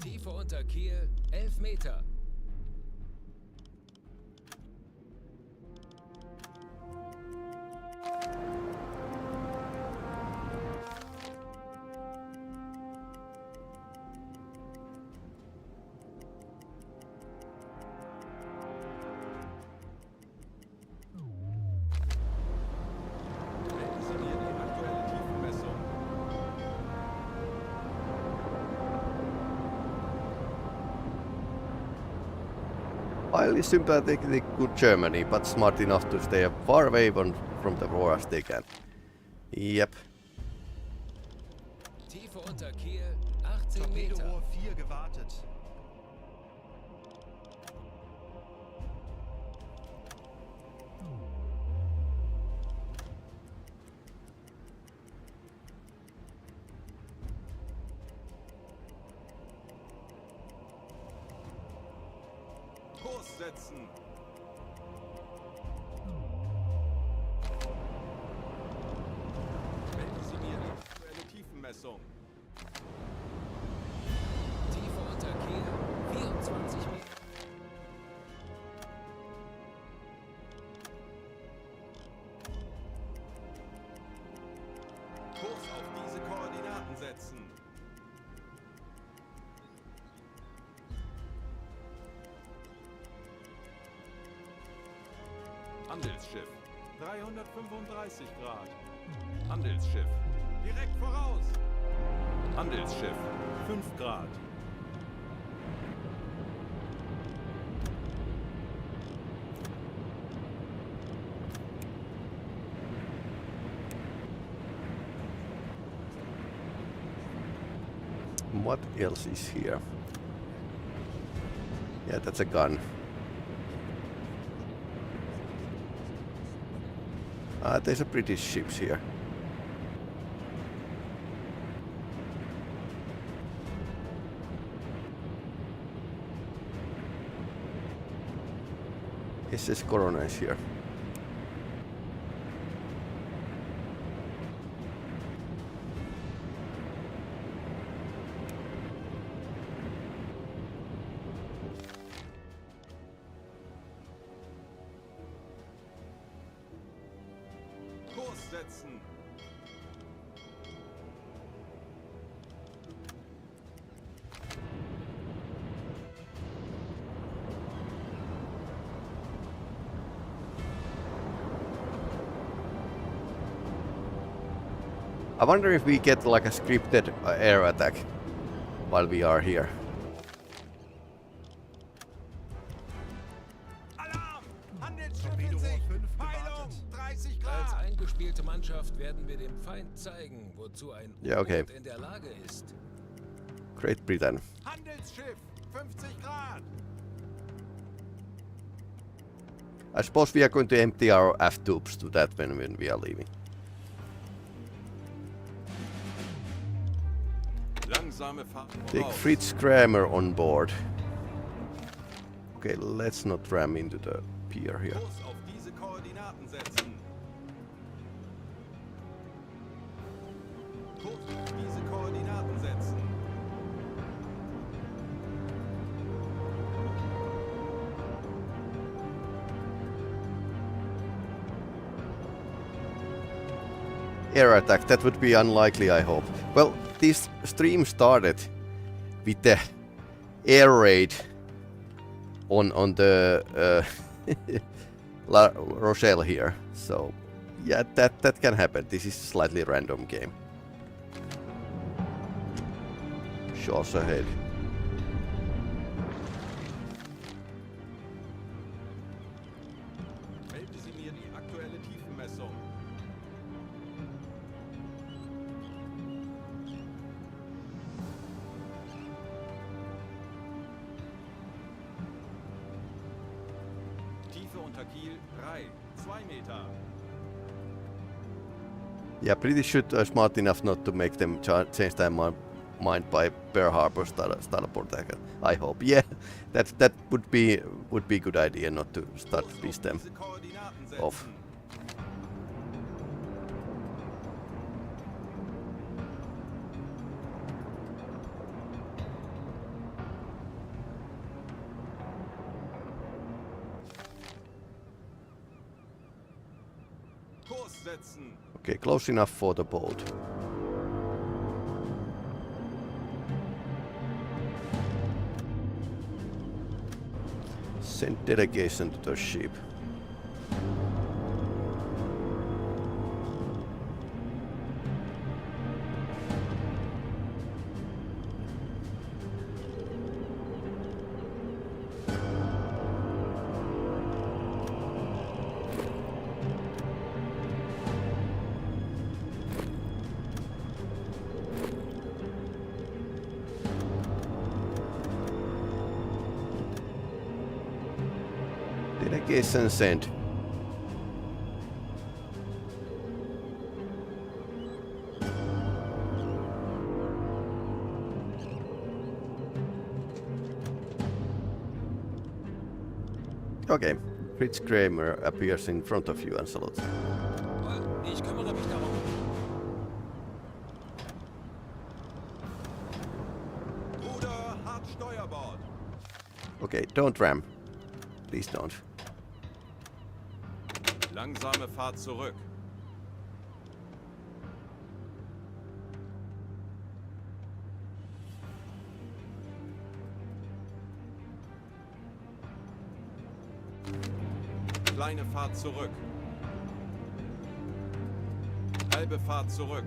Tiefe unter Kiel 11 Meter. Melden Sie mir die aktuelle Tiefenmessung. highly sympathetically good Germany, but smart enough to stay as far away from the war as they can. Yep. Tiefe unter Kiel, 18 Meter. Torpedorohr 4 gewartet. Kurs setzen. Melden Sie mir die aktuelle Tiefenmessung. Tiefe unter Kiel, 24 Meter. Kurs auf diese Koordinaten setzen. Handelsschiff. 335 Grad. Handelsschiff. Direkt voraus. Handelsschiff. 5 Grad. What else is here? Yeah, that's a gun. There's a British ships here. SS Corona is here. Kurs setzen. I wonder if we get like a scripted air attack while we are here. Alarm! Handelsschiff in Sicht! Peilung! 30 Als Grad! eingespielte Mannschaft werden wir dem Feind zeigen, wozu ein Ja, okay. U-Boot in der Lage ist. Great Britain. Handelsschiff! 50 Grad! I suppose we are going to empty our F-tubes to that when we are leaving. Langsame Fahrt Take voraus. Fritz Kramer on board. Okay, let's not ram into the pier here. Kurs auf diese Koordinaten setzen. Kurs auf diese Koordinaten setzen. Air attack, that would be unlikely, I hope. Well, this stream started with the air raid on the La Rochelle here. So yeah, that can happen. This is a slightly random game. Shows ahead. Melden Sie mir die aktuelle Tiefenmessung. Tiefe unter Kiel 3, 2 Meter. Yeah, British should smart enough not to make them change their mind by Pearl Harbor starboard attack. I hope. Yeah, that would be good idea not to start Kurs piss auf them diese Koordinaten setzen. off. Kurs setzen. Okay, close enough for the boat. Send delegation to the ship. Delegation sent. Okay, Fritz Kramer appears in front of you and salutes. Ich kümmere mich darum. Bruder, hart Steuerbord. Okay, don't ram. Please don't. Langsame Fahrt zurück. Kleine Fahrt zurück. Halbe Fahrt zurück.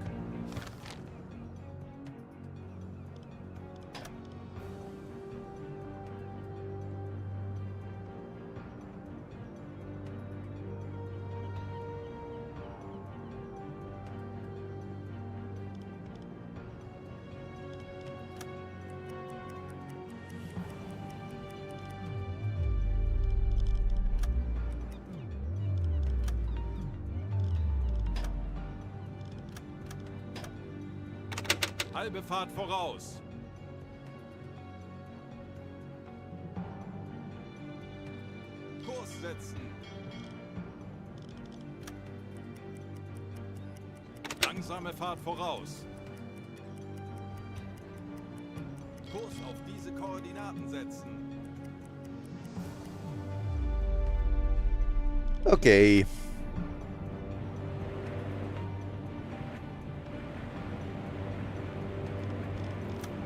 Halbe Fahrt voraus. Kurs setzen. Langsame Fahrt voraus. Kurs auf diese Koordinaten setzen. Okay.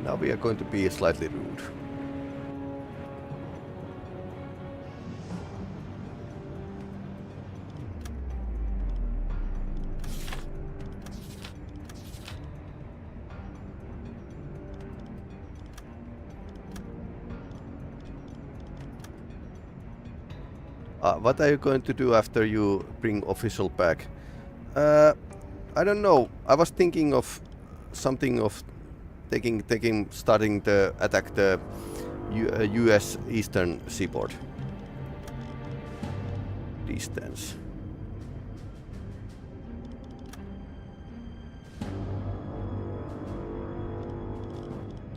Now we are going to be slightly rude. What are you going to do after you bring official back? I don't know. I was thinking of something of starting to attack the U.S. Eastern Seaboard. Distance.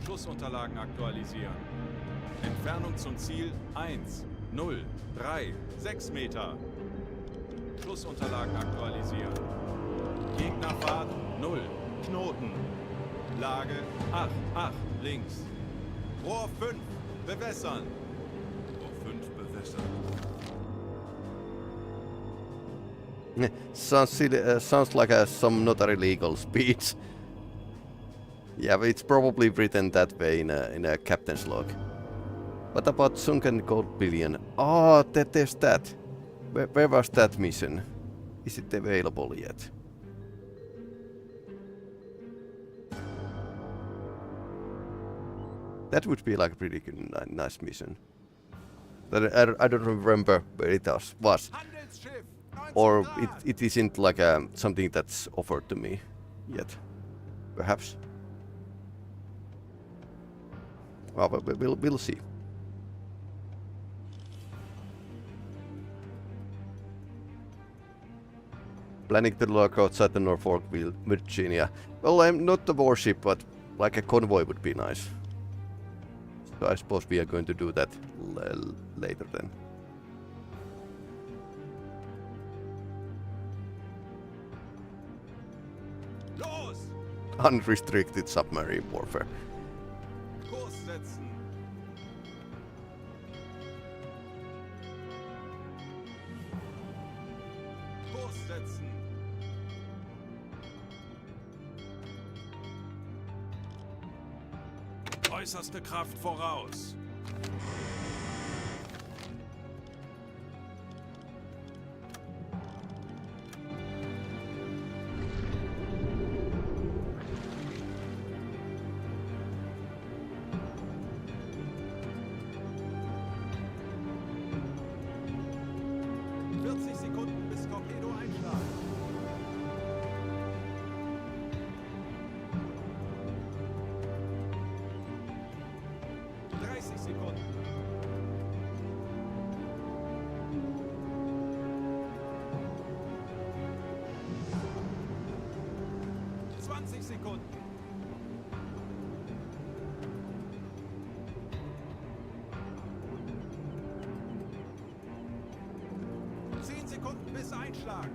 Schussunterlagen aktualisieren. Entfernung zum Ziel 1, 0, 3, 6 Meter. Schussunterlagen aktualisieren. Gegnerfahrt 0, Knoten. Lage 8, 8, links. Rohr 5, bewässern. Rohr 5, bewässern. Sounds like some not a legal speech. Yeah, but it's probably written that way in a captain's log. What about sunken gold billion? Oh, there's that. Where was that mission? Is it available yet? That would be like a pretty good, nice mission. But I don't remember where it was. Or it isn't like something that's offered to me yet. Perhaps. Well, we'll see. Planning to look outside the Norfolk, Virginia. Well, I'm not the warship, but like a convoy would be nice. So I suppose we are going to do that later then. Los! Unrestricted submarine warfare. Kurs setzen. Kurs setzen. Äußerste Kraft voraus. 20 Sekunden. Sekunden bis Einschlag.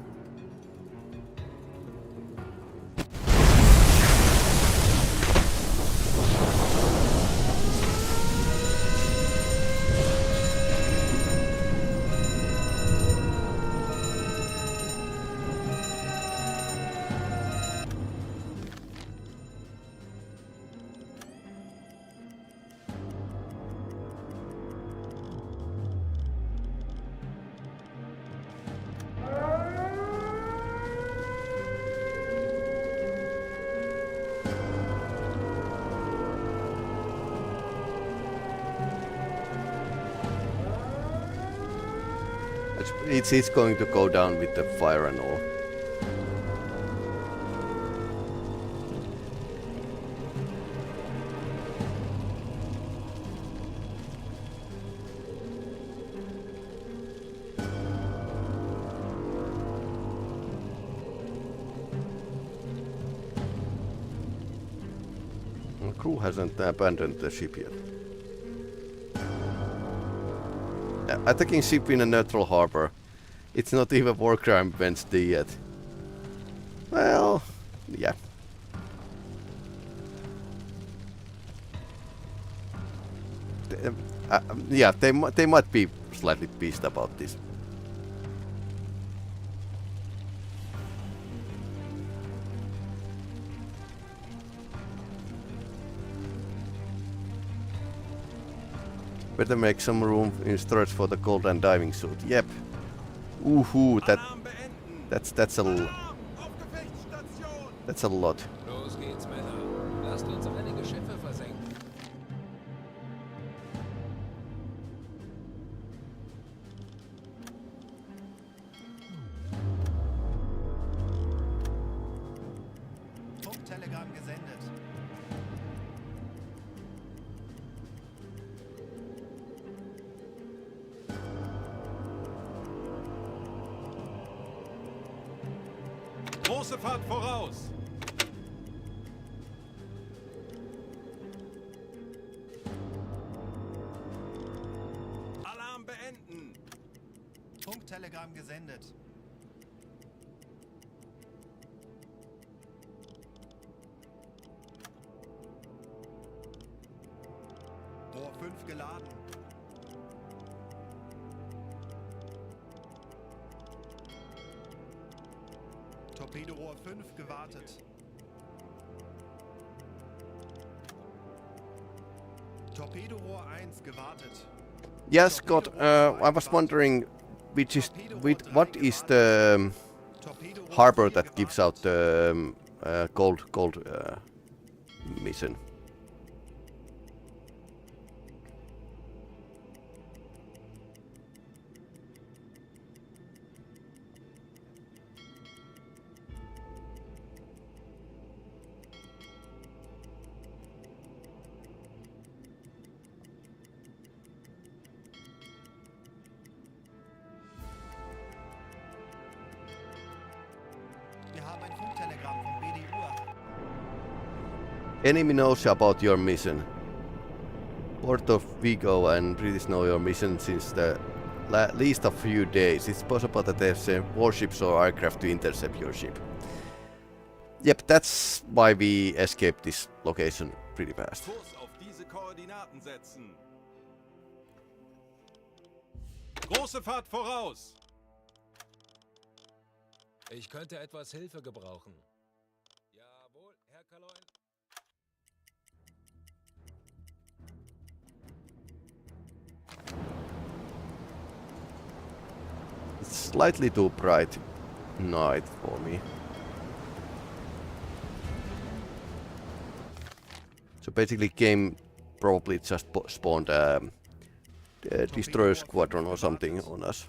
It's going to go down with the fire and all. The crew hasn't abandoned the ship yet. Attacking ship in a neutral harbor. It's not even war crime Wednesday yet. Well, yeah. Yeah, they might be slightly pissed about this. Better make some room in storage for the cold and diving suit. Yep. Ooh, that's a lot. Los geht's, Männer. Lasst uns einige Schiffe versenken. Funktelegramm gesendet. Große Fahrt voraus. Alarm beenden. Funktelegramm gesendet. Rohr 5 geladen. Torpedorohr 5 gewartet. Torpedorohr 1 gewartet. Yes, Scott. I was wondering, what is the harbor that gives out the gold mission? Wir haben ein Funktelegramm vom WWII. Enemy knows about your mission. Port of Vigo and British know your mission since the least a few days. It's possible that they've sent warships or aircraft to intercept your ship. Yep, that's why we escaped this location pretty fast. Kurs auf diese Koordinaten setzen. Große Fahrt voraus. Ich könnte etwas Hilfe gebrauchen. Jawohl, Herr Kaloin. It's slightly too bright night for me. So basically game probably just spawned a destroyer squadron or something on us.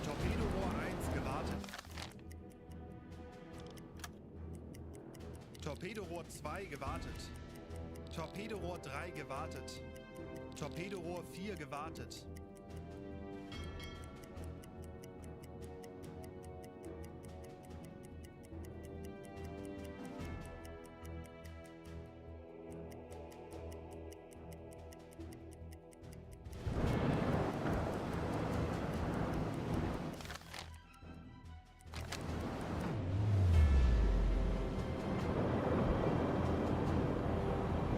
Torpedorohr 1 gewartet. Torpedorohr 2 gewartet. Torpedorohr 3 gewartet. Torpedorohr 4 gewartet.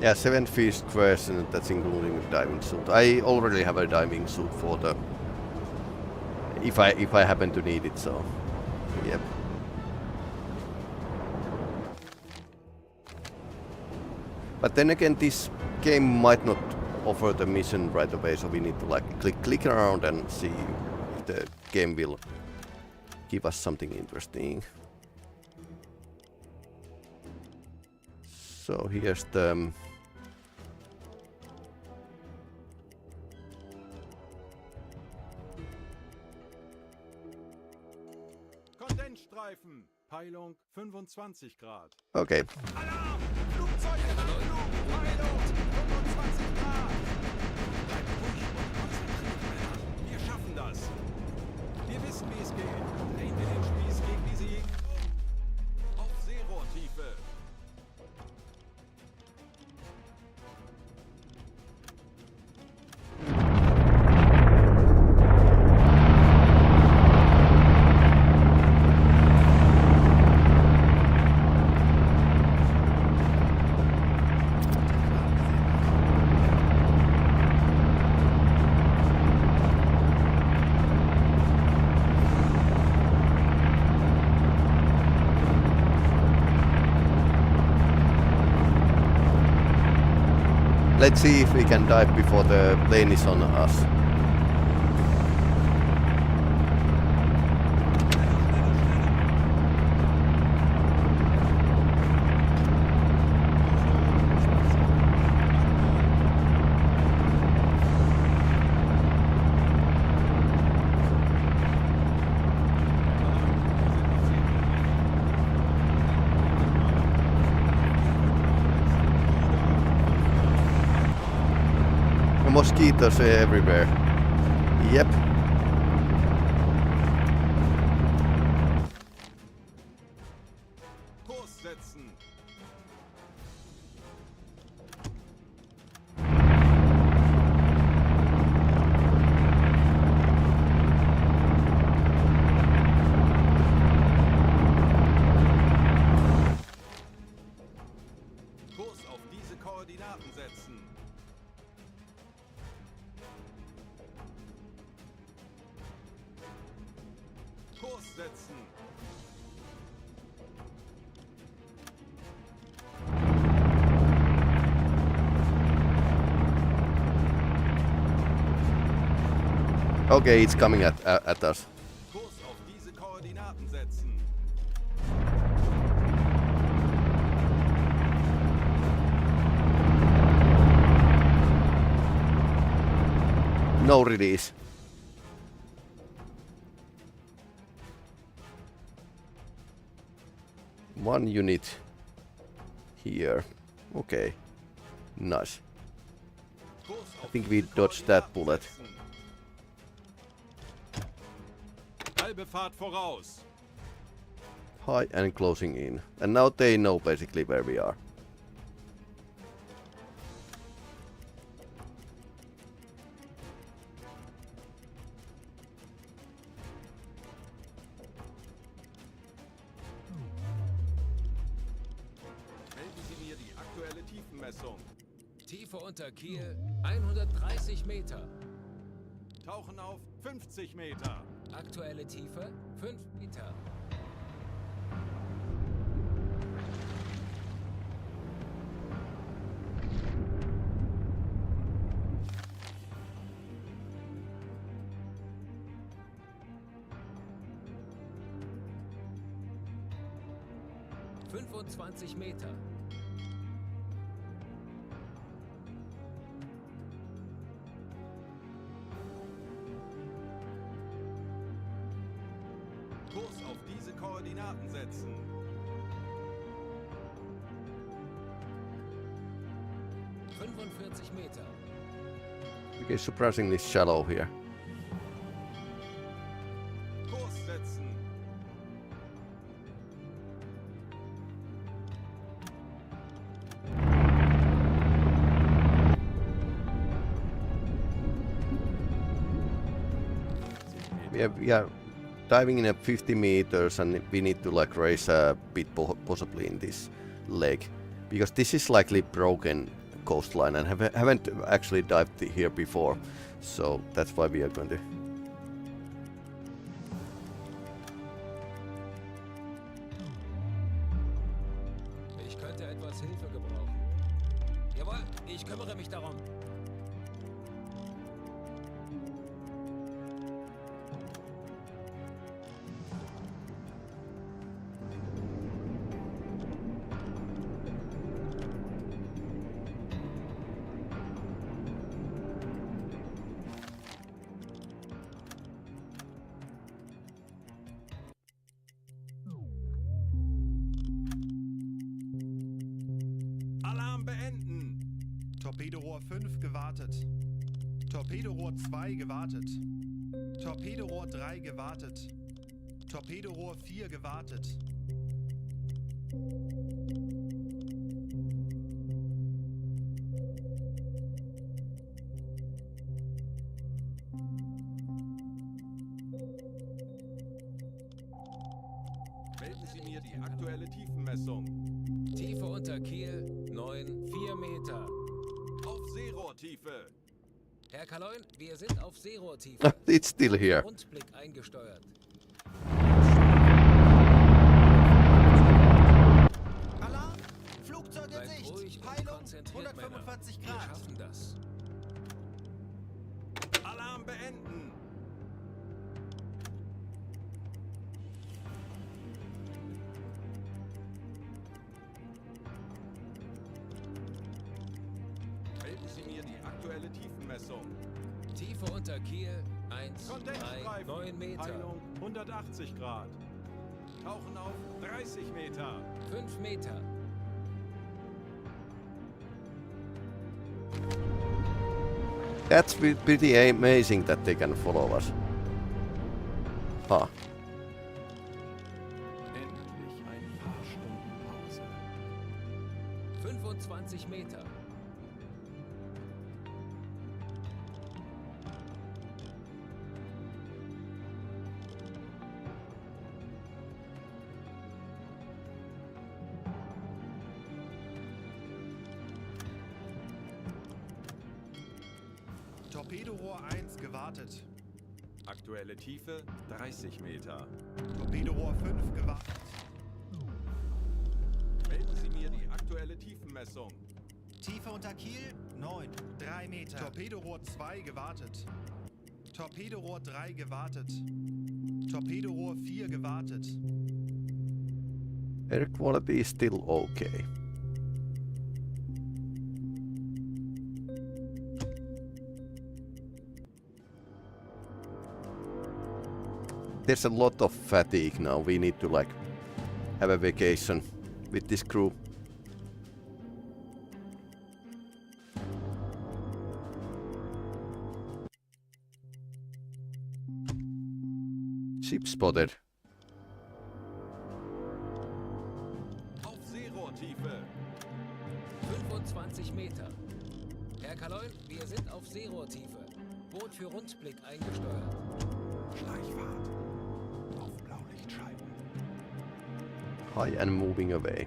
Yeah, 7 feet squares, and that's including diving suit. I already have a diving suit for the if I happen to need it, so yep. But then again, this game might not offer the mission right away, so we need to like click around and see if the game will give us something interesting. So here's the Kondensstreifen. Peilung 25 Grad. okay. Alarm! Flugzeug im Anflug! Peilung 25 Grad! Bleibt ruhig und konzentriert, Männer. Wir schaffen das. Wir wissen, wie es geht. Drehen wir den Spieß gegen die Sieg. Auf Seerohrtiefe. Let's see if we can dive before the plane is on us. Mosquitoes everywhere. Yep. Kurs setzen. Kurs auf diese Koordinaten setzen. Kurs setzen. Okay, it's coming at us. Kurs auf diese Koordinaten setzen. No release. One unit here. Okay. Nice. Kurs I auf think we diese dodged that Koordinaten bullet. setzen. Halbe Fahrt voraus. High and closing in. And now they know basically where we are. Melden Sie mir die aktuelle Tiefenmessung. Tiefe unter Kiel 130 Meter. Tauchen auf 50 Meter. Aktuelle Tiefe 5 Meter. Meter. Kurs auf diese Koordinaten setzen. Meter. Okay, surprisingly shallow here. Kurs setzen. We are diving in at 50 meters and we need to like raise a bit possibly in this lake. Because this is likely broken coastline and haven't actually dived here before. So that's why we are going to... Ich könnte etwas Hilfe gebrauchen. Jawohl, ich kümmere mich darum. Alarm beenden. Torpedorohr 5 gewartet. Torpedorohr 2 gewartet. Torpedorohr 3 gewartet. Torpedorohr 4 gewartet. Melden Sie mir die aktuelle Tiefenmessung. Tiefe unter Kiel 4 Meter. Auf Seerohrtiefe. Herr Kaloin, wir sind auf Seerohrtiefe. It's still here. Rundblick eingesteuert. Alarm! Flugzeug in Bleibt Sicht! ruhig und Peilung konzentriert, Männer. 145 Wir Grad. schaffen das. Alarm beenden. Melden Sie mir die aktuelle Tiefenmessung. Tiefe unter Kiel 9 Kondensstreifen. Meter. Peilung 180 Grad. Tauchen auf 30 Meter. 5 Meter. That's pretty amazing that they can follow us. Ah, Endlich ein paar Stunden Pause. 25 Meter. Torpedorohr 1 gewartet. Aktuelle Tiefe 30 Meter. Torpedorohr 5 gewartet. Melden Sie mir die aktuelle Tiefenmessung. Tiefe unter Kiel 3 Meter. Torpedorohr 2 gewartet. Torpedorohr 3 gewartet. Torpedorohr 4 gewartet. air quality is still okay. There's a lot of fatigue now. We need to like have a vacation with this crew. Ship spotted. Auf Seerohrtiefe. 25 Meter. Herr Kaloin, wir sind auf Seerohrtiefe. Boot für Rundblick eingesteuert. Schleichfahrt. Auf Blaulichtscheiben. High and moving away.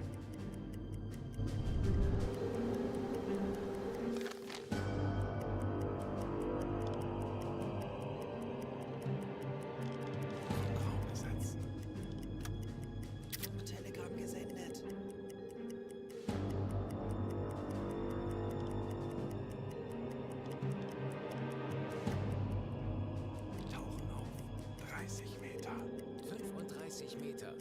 Raum setzen. Telegramm gesendet. Tauchen auf 30 Meter. 35 Meter.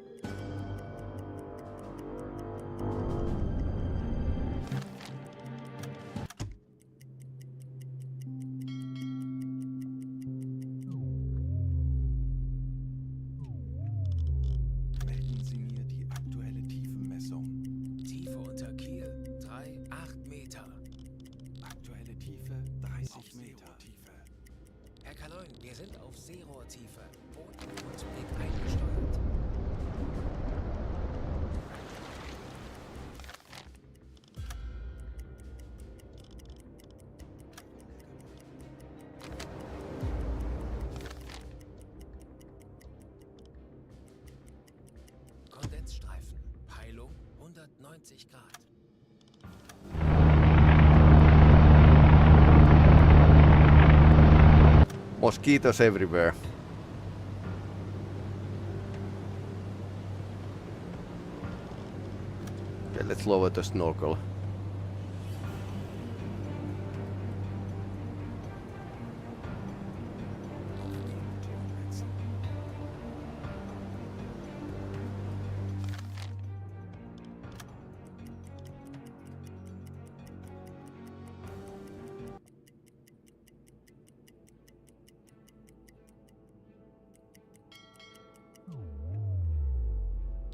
Aktuelle Tiefe 30 Meter. Herr Kaloin, wir sind auf Seerohrtiefe. Boot für Rundblick eingesteuert. Kondensstreifen. Peilung 190 Grad. Mosquitoes everywhere. Okay, let's lower the snorkel.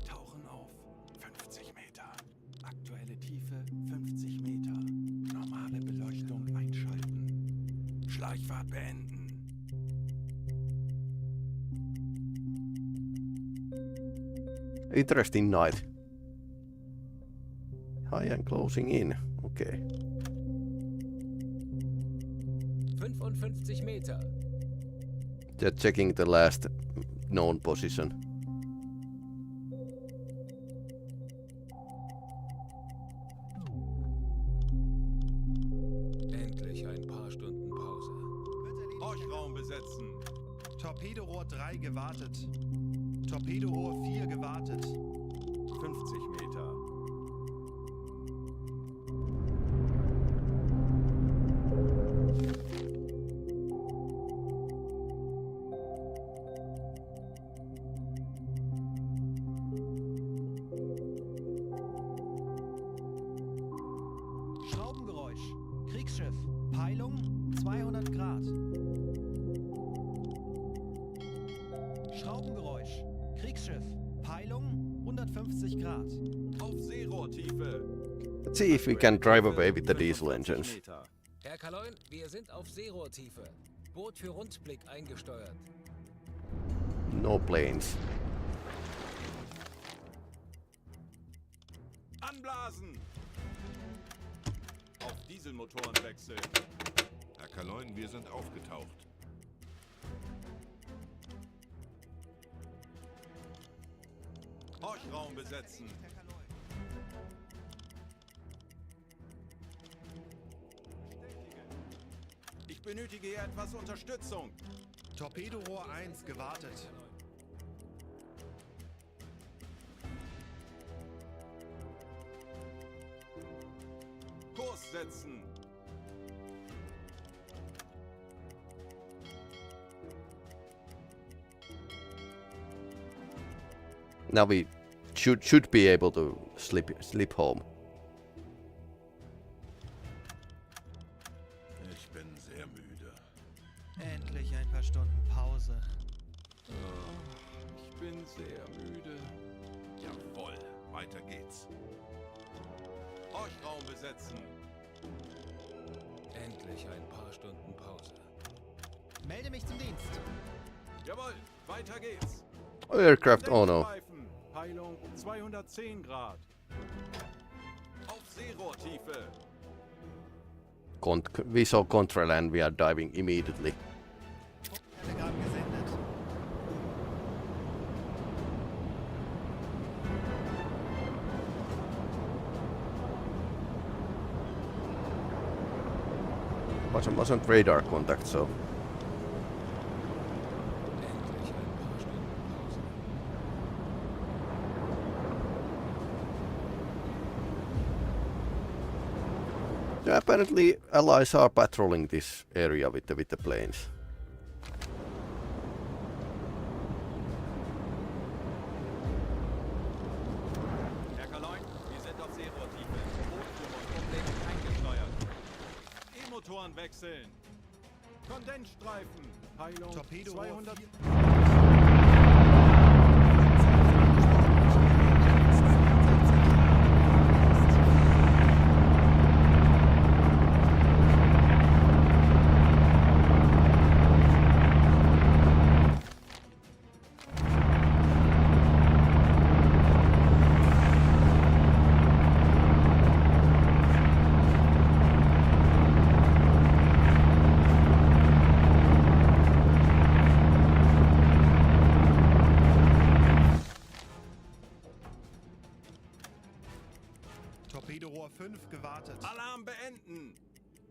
Tauchen auf 50 Meter. Aktuelle Tiefe 50 Meter. Normale Beleuchtung einschalten. Schleichfahrt beenden. Interesting night. I am closing in. Okay. 55 Meter. They're checking the last known position. Endlich ein paar Stunden Pause. Horchraum besetzen. Torpedorohr 3 gewartet. Torpedorohr 4 gewartet. 50 Meter. Schraubengeräusch. Kriegsschiff. Peilung 200 Grad. Schraubengeräusch. Kriegsschiff. Peilung 150 Grad. Auf Seerohrtiefe. Let's see if we can drive away with the diesel 45 engines. Meter. Herr Kaloin, wir sind auf Seerohrtiefe. Boot für Rundblick eingesteuert. No planes. Anblasen. Auf Dieselmotoren wechseln. Herr Kaloin, wir sind aufgetaucht. Horchraum besetzen. Ich benötige hier etwas Unterstützung. Torpedorohr 1 gewartet. Kurs setzen. Now we should be able to sleep home. Ich bin sehr müde. Endlich ein paar Stunden Pause. Ich bin sehr müde. Jawohl, weiter geht's. Horchraum besetzen. Endlich ein paar Stunden Pause. Melde mich zum Dienst. Jawohl, weiter geht's. Aircraft, oh no. Kondensstreifen. Peilung 210 Grad. Auf Seerohrtiefe. We saw Contrail and we are diving immediately. Telegramm gesendet. Wasn't radar contact, so Endlich ein paar Stunden Pause. yeah, apparently allies are patrolling this area with the planes. Herr Kaloin, wir sind auf Seerohrtiefe. Boot für Rundblick eingesteuert. E-Motoren wechseln. Kondensstreifen. Peilung Torpedorohr 200. 4. gewartet. Alarm beenden!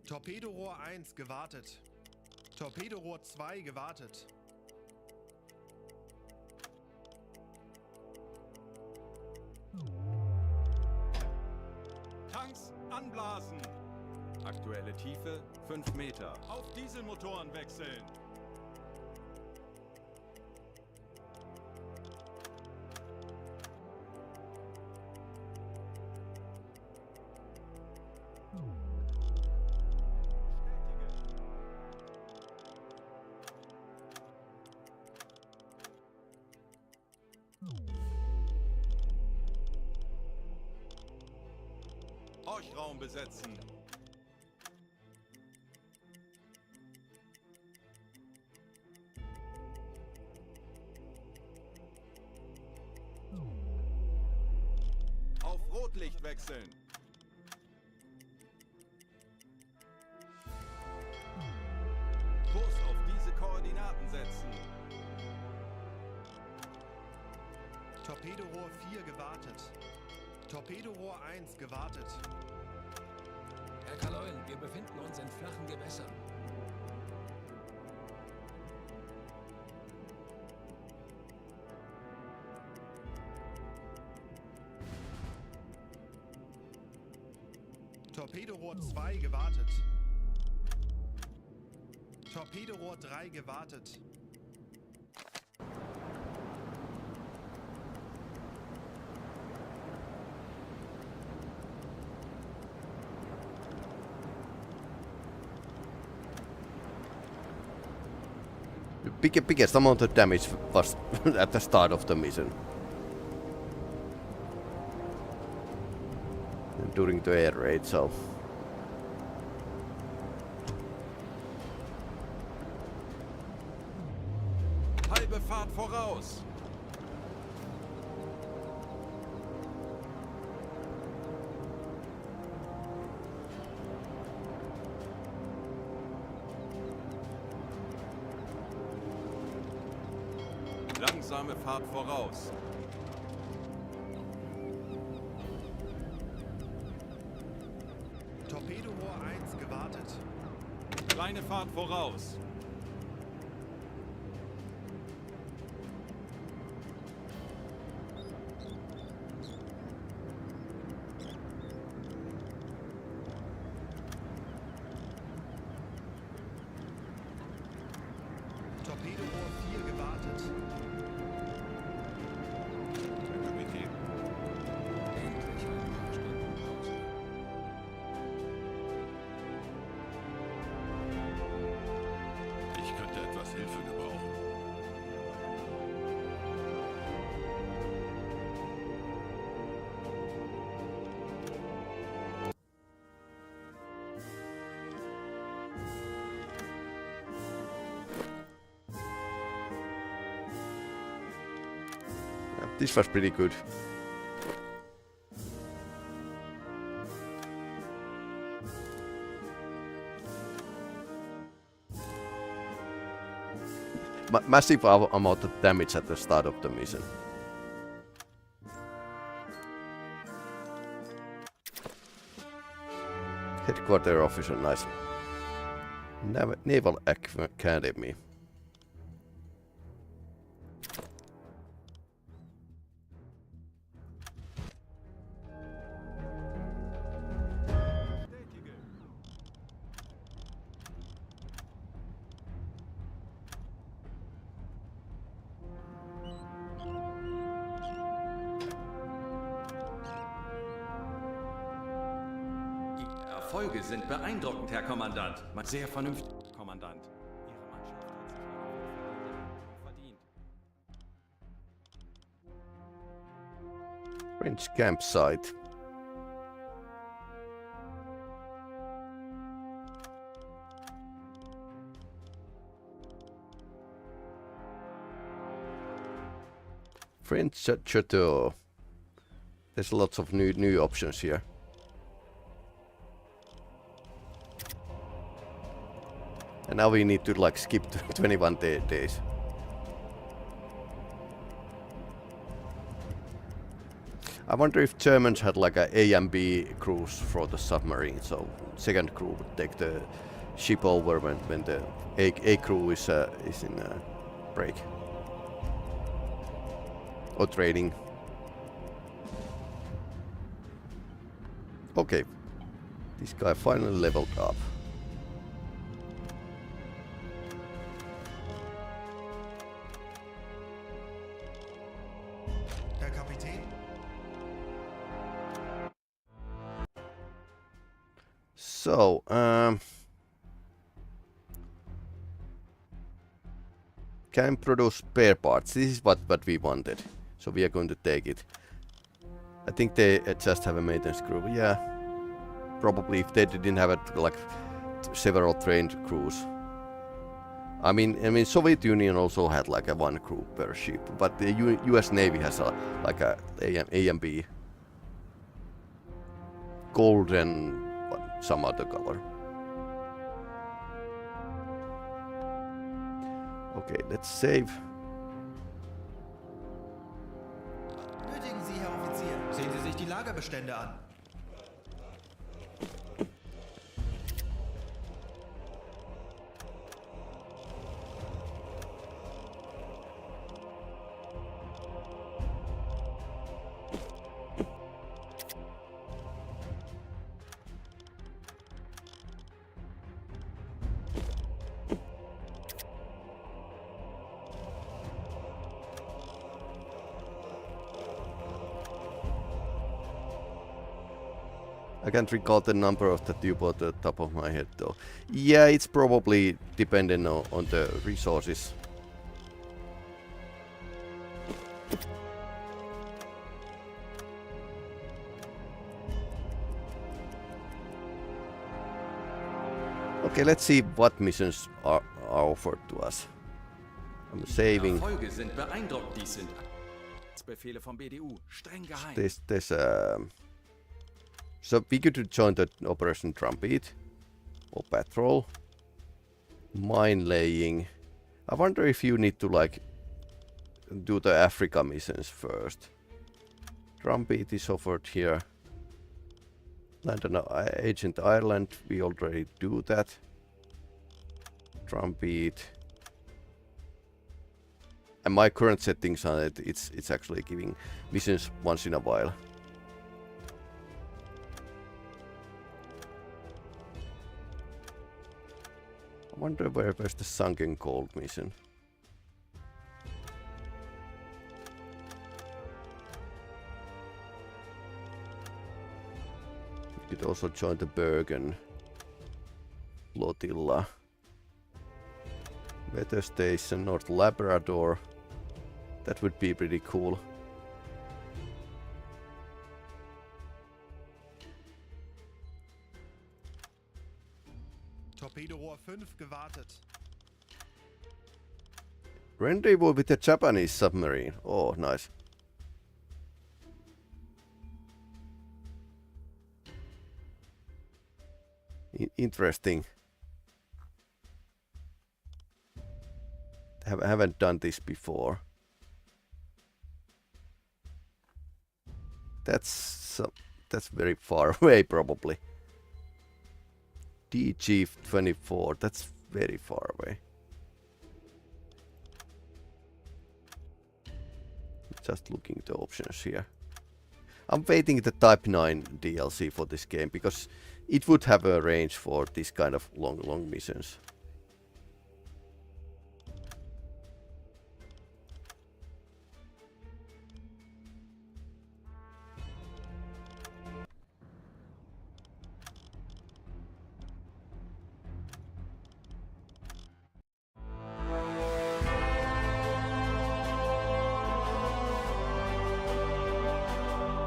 Torpedorohr 1 gewartet. Torpedorohr 2 gewartet. Tanks anblasen! Aktuelle Tiefe 5 Meter. Auf Dieselmotoren wechseln! Horchraum besetzen. Auf Rotlicht wechseln. Kurs auf diese Koordinaten setzen. Torpedorohr 4 gewartet. Torpedorohr 1 gewartet. Herr Kaloin, wir befinden uns in flachen Gewässern. Torpedorohr 2 gewartet. Torpedorohr 3 gewartet. The biggest amount of damage was at the start of the mission. During the air raid, so... Halbe Fahrt voraus! Langsame Fahrt voraus. Torpedorohr 1 gewartet. Kleine Fahrt voraus. Torpedorohr 4 gewartet. Herr Kapitän, Endlich ein paar Stunden Pause. ich könnte etwas Hilfe gebrauchen. This was pretty good. Massive amount of damage at the start of the mission. Headquarter officer, nice. Naval Academy. Die Erfolge sind beeindruckend, Herr Kommandant. Sehr vernünftig, Kommandant. Ihre Mannschaft hat sich verdient. French campsite. French chateau. There's lots of new options here. And now we need to like skip 21 days. I wonder if Germans had like A and B crews for the submarine, so second crew would take the ship over when the A crew is in break or training. Okay, this guy finally leveled up. Herr Kapitän? So, can produce spare parts. This is what we wanted. So we are going to take it. I think they just have a maintenance crew. Yeah, probably if they didn't have like several trained crews. I mean, Soviet Union also had like a one crew per ship, but the U.S. Navy has like a and B, gold and some other color. Okay, let's save. Nötigen Sie, Herr Offizier. Sehen Sie sich die Lagerbestände an. I can't recall the number of the U-boat at the top of my head though. Yeah, it's probably dependent on the resources. Okay, let's see what missions are offered to us. I'm saving. Erfolge sind beeindruckend. Dies sind Befehle vom BDU. Streng geheim. There's so we could join the Operation Trumpet or Patrol. Mine laying. I wonder if you need to like do the Africa missions first. Trumpet is offered here. Land on Agent Ireland, we already do that. Trumpet. And my current settings on it, it's actually giving missions once in a while. I wonder where's the sunken gold mission. You could also join the Bergen Flotilla. Weather Station, North Labrador. That would be pretty cool. Torpedorohr 5 gewartet. Rendezvous with a Japanese submarine. Oh, nice. Interesting. Haven't done this before. That's very far away, probably. DG-24, that's very far away. Just looking at the options here. I'm waiting the Type 9 DLC for this game because it would have a range for this kind of long missions.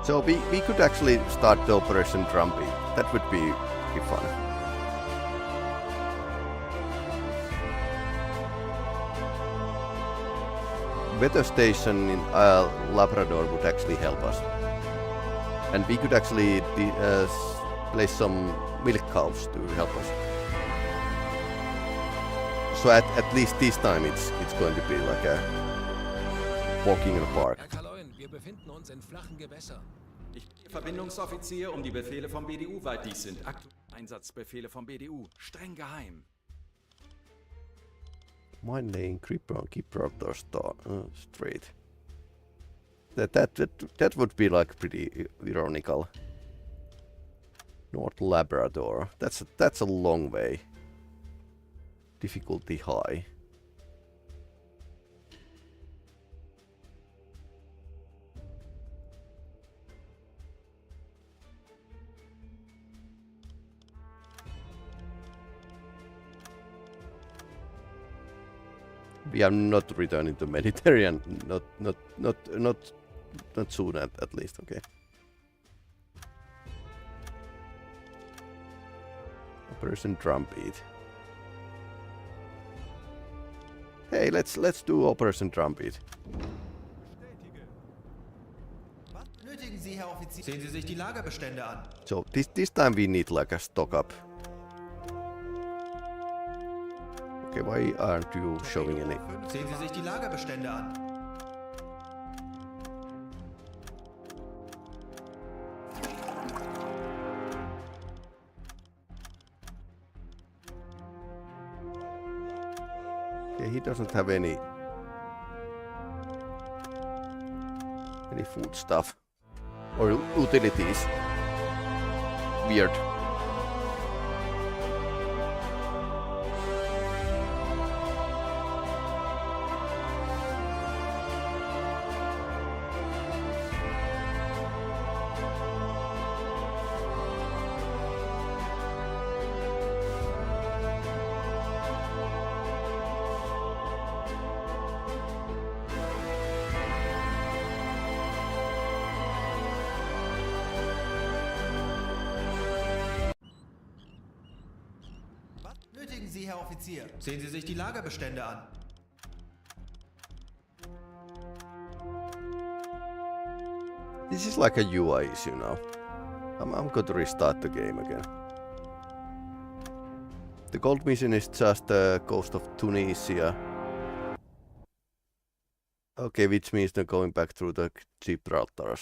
So we could actually start the Operation Trumpet. That would be fun. Weather station in Labrador would actually help us. And we could actually place some milk cows to help us. So at least this time it's going to be like a walking in a park. Wir befinden uns in flachen Gewässern. Ich bin Verbindungsoffizier, um die Befehle vom BDU weit. Dies sind aktuelle Einsatzbefehle vom BDU. Streng geheim. Mine lane Gibraltar Strait. That would be like pretty ironical. North Labrador. That's a long way. Difficulty high. We are not returning to Mediterranean. Not soon at least. Okay. Operation Drumbeat. Hey, let's do Operation Drumbeat. Was benötigen Sie, Herr Offizier? Sehen Sie sich die Lagerbestände an. So this time we need like a stock up. Okay, why aren't you showing any? Sehen Sie sich die Lagerbestände an. Okay, he doesn't have any food stuff or utilities. Weird. Benötigen Sie, Herr Offizier? Sehen Sie sich die Lagerbestände an. This is like a UI issue now. I'm going to restart the game again. The gold mission is just the coast of Tunisia. Okay, which means they're going back through the Gibraltar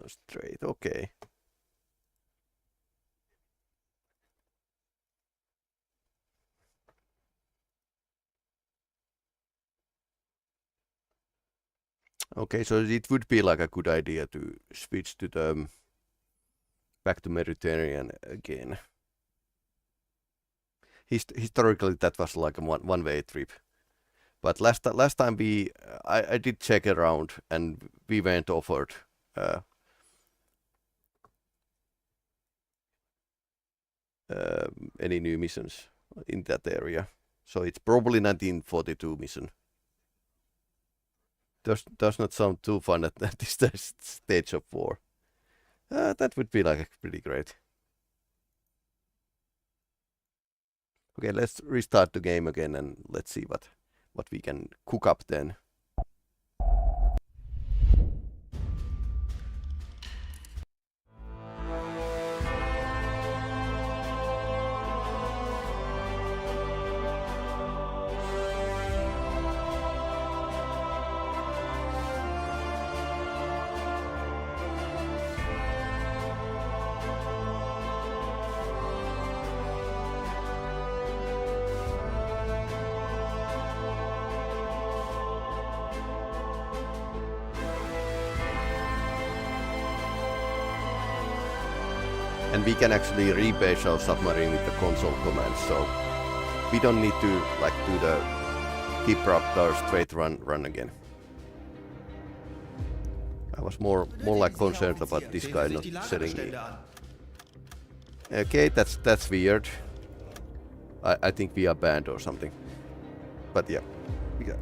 Strait. Okay. Okay, so it would be like a good idea to switch to the back to Mediterranean again. Historically, that was like a one-way trip. But last time I did check around and we weren't offered any new missions in that area. So it's probably 1942 mission. Does not sound too fun at this stage of war. That would be like pretty great. Okay, let's restart the game again and let's see what we can cook up then. And we can actually rebase our submarine with the console commands, so we don't need to like do the Gibraltar Strait run again. I was more like concerned about this guy not setting me. Okay, that's weird. I think we are banned or something. But yeah, we got.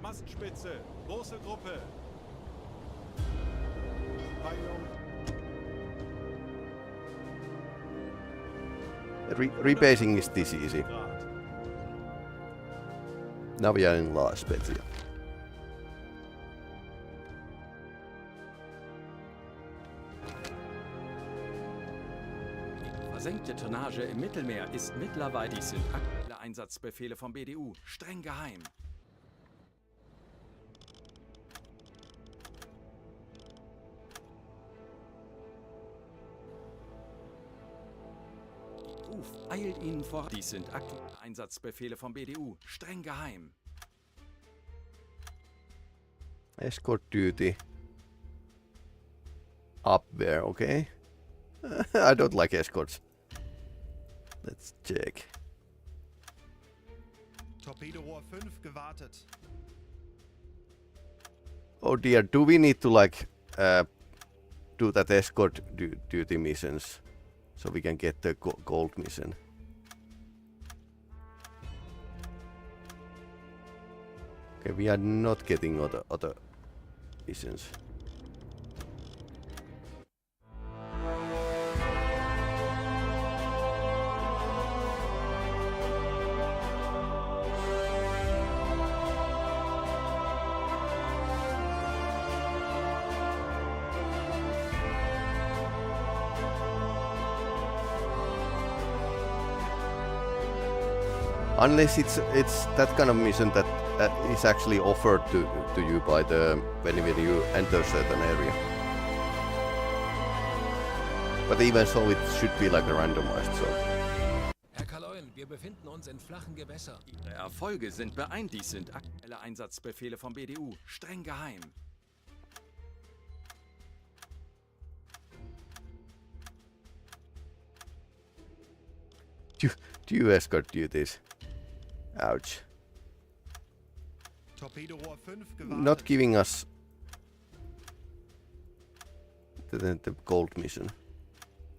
Mastspitze, große Gruppe. Peilung. Rebasing is this easy. Now we are in La Spezia. Versenkte Tonnage im Mittelmeer ist mittlerweile. Dies sind aktuelle Einsatzbefehle vom BDU. Streng geheim. Ruf eilt Ihnen vor. Dies sind aktuelle Einsatzbefehle vom BDU. Streng geheim. Escort duty. Up there, okay. I don't like escorts. Let's check. Torpedorohr 5 gewartet. Oh dear, do we need to like do that escort duty missions so we can get the gold mission? Okay, we are not getting other missions. Unless it's that kind of mission that is actually offered to you by the when you enter a certain area. But even so, it should be like a randomized. So. Herr Kaloin, wir befinden uns in flachen Gewässern. Ihre Erfolge sind beeindruckend. Dies sind aktuelle Einsatzbefehle vom BDU. Streng geheim. Do you escort duties? Ouch. Torpedorohr 5 gewartet. Not giving us the gold mission.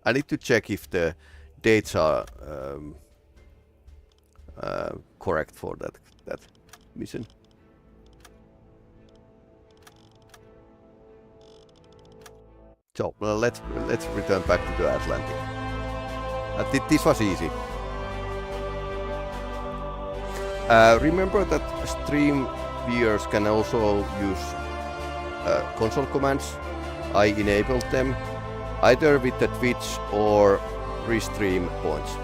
I need to check if the dates are correct for that mission. So let's return back to the Atlantic. This was easy. Remember that stream viewers can also use console commands. I enabled them either with the Twitch or restream points.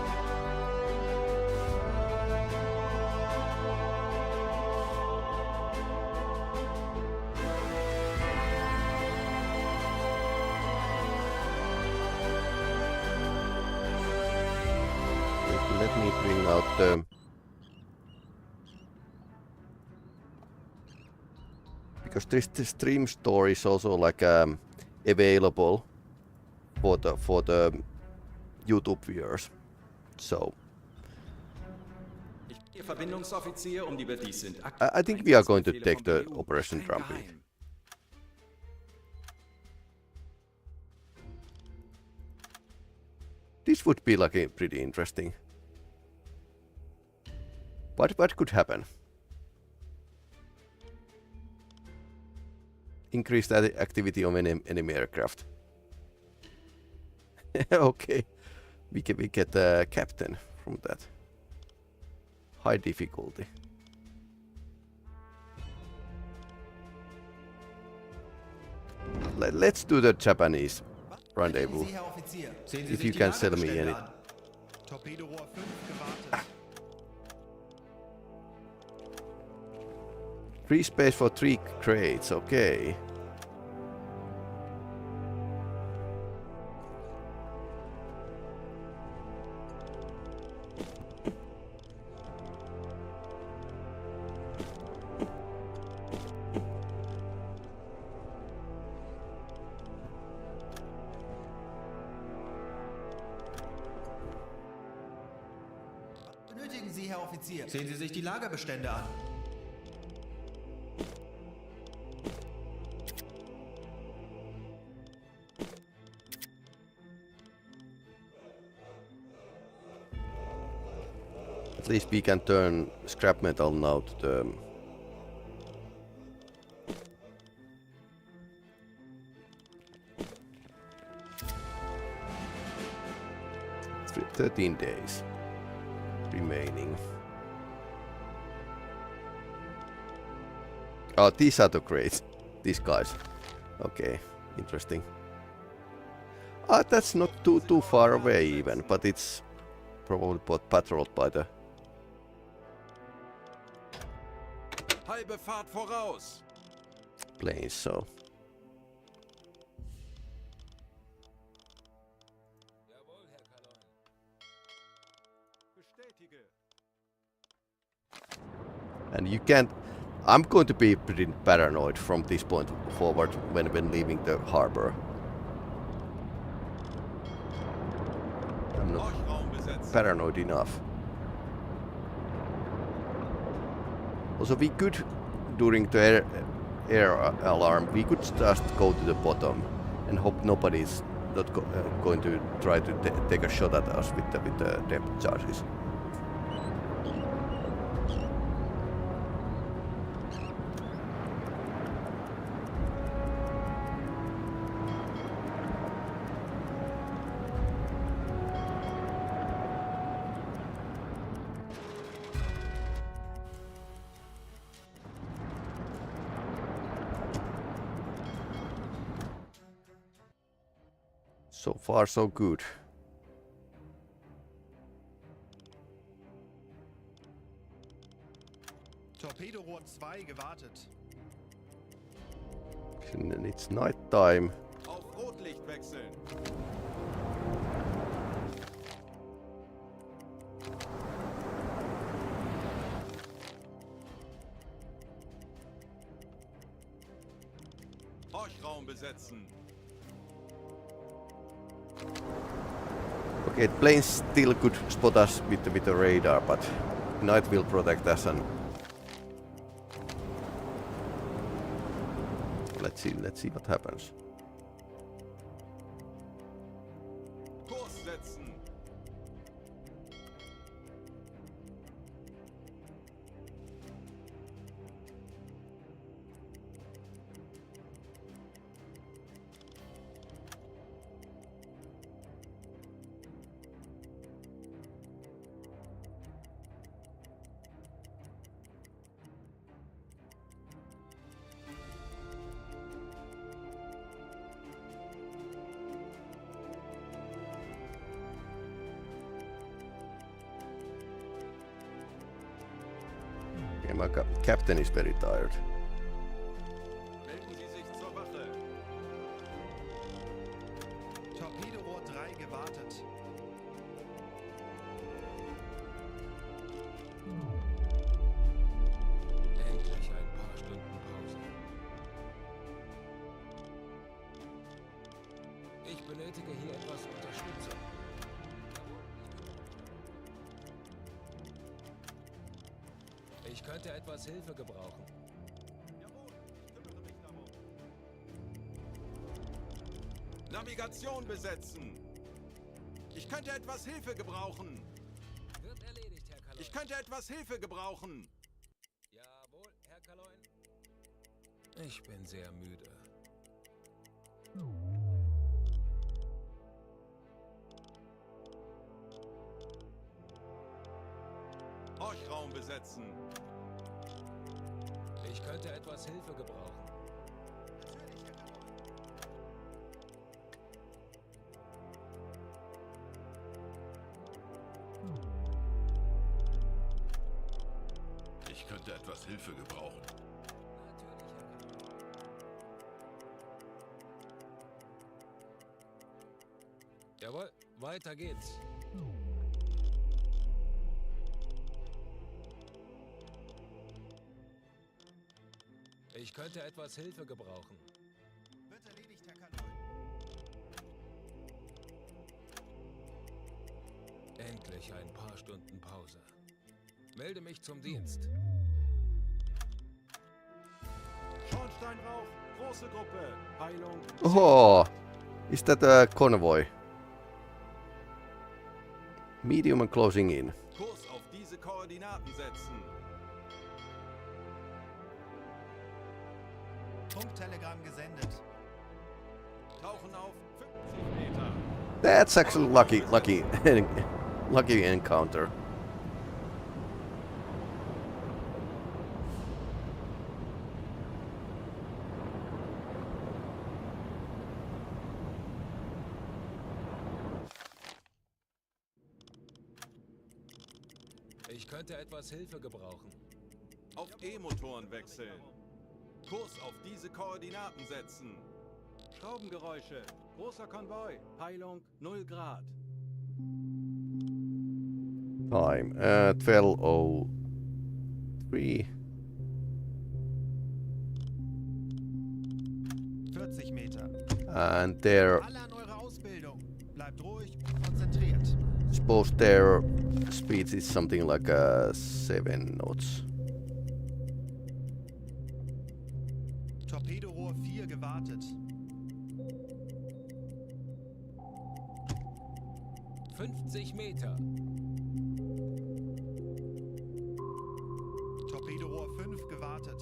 Let me bring out the because this stream store is also like available for the YouTube viewers. So I think we are going to take the Operation Trumpet. This would be like a pretty interesting. What could happen? Increase the activity of enemy aircraft. Okay, we get a captain from that. High difficulty. Let's do the Japanese rendezvous. If you can sell me any. Torpedorohr 5 gewartet. Free space for 3 crates, okay. Benötigen Sie, Herr Offizier? Sehen Sie sich die Lagerbestände an. At least we can turn scrap metal now to the 13 days remaining. Oh, these are the crates. These guys. Okay, interesting. That's not too far away even, but it's probably patrolled by the Halbe Fahrt voraus. planes, so... Jawohl, Herr Kaloin. Bestätige. And you can't... I'm going to be pretty paranoid from this point forward when leaving the harbor. I'm not Leuchtraum besetzen. paranoid enough. Also, we could, during the air alarm, we could just go to the bottom and hope nobody's not going to try to take a shot at us with the depth charges. So far, so good. Torpedorohr 2 gewartet. And it's night time. Auf Rotlicht wechseln. Leuchtraum besetzen. Okay, planes still could spot us with the radar, but night will protect us, and let's see what happens. Kurs setzen. Okay, my captain is very tired. Melden Sie sich zur Wache. Torpedorohr 3 gewartet. Endlich ein paar Stunden Pause. Ich benötige hier etwas Unterstützung. Ich könnte etwas Hilfe gebrauchen. Jawohl, ich kümmere mich darum. Navigation besetzen. Ich könnte etwas Hilfe gebrauchen. Wird erledigt, Herr Kaloin. Ich könnte etwas Hilfe gebrauchen. Jawohl, Herr Kaloin. Ich bin sehr müde. Leuchtraum besetzen. Ich könnte etwas Hilfe gebrauchen. Ich könnte etwas Hilfe gebrauchen. Jawohl, weiter geht's. Ich könnte etwas Hilfe gebrauchen. Wird erledigt, Herr Kaloin. Endlich ein paar Stunden Pause. Melde mich zum Dienst. Schornsteinrauch, große Gruppe. Heilung. Oh, is that a convoy? Medium and closing in. Kurs auf diese Koordinaten setzen. Funktelegramm gesendet. Tauchen auf 50 Meter. That's actually lucky encounter. Ich könnte etwas Hilfe gebrauchen. Auf E-Motoren wechseln. Kurs auf diese Koordinaten setzen. Schraubengeräusche. Großer Konvoi. Peilung 0 Grad. Time 12:03. 40 Meter. And their Alle an eure Ausbildung. Bleibt ruhig und konzentriert. suppose their speed is something like 7 knots. Torpedorohr 4 gewartet. 50 Meter. Torpedorohr 5 gewartet.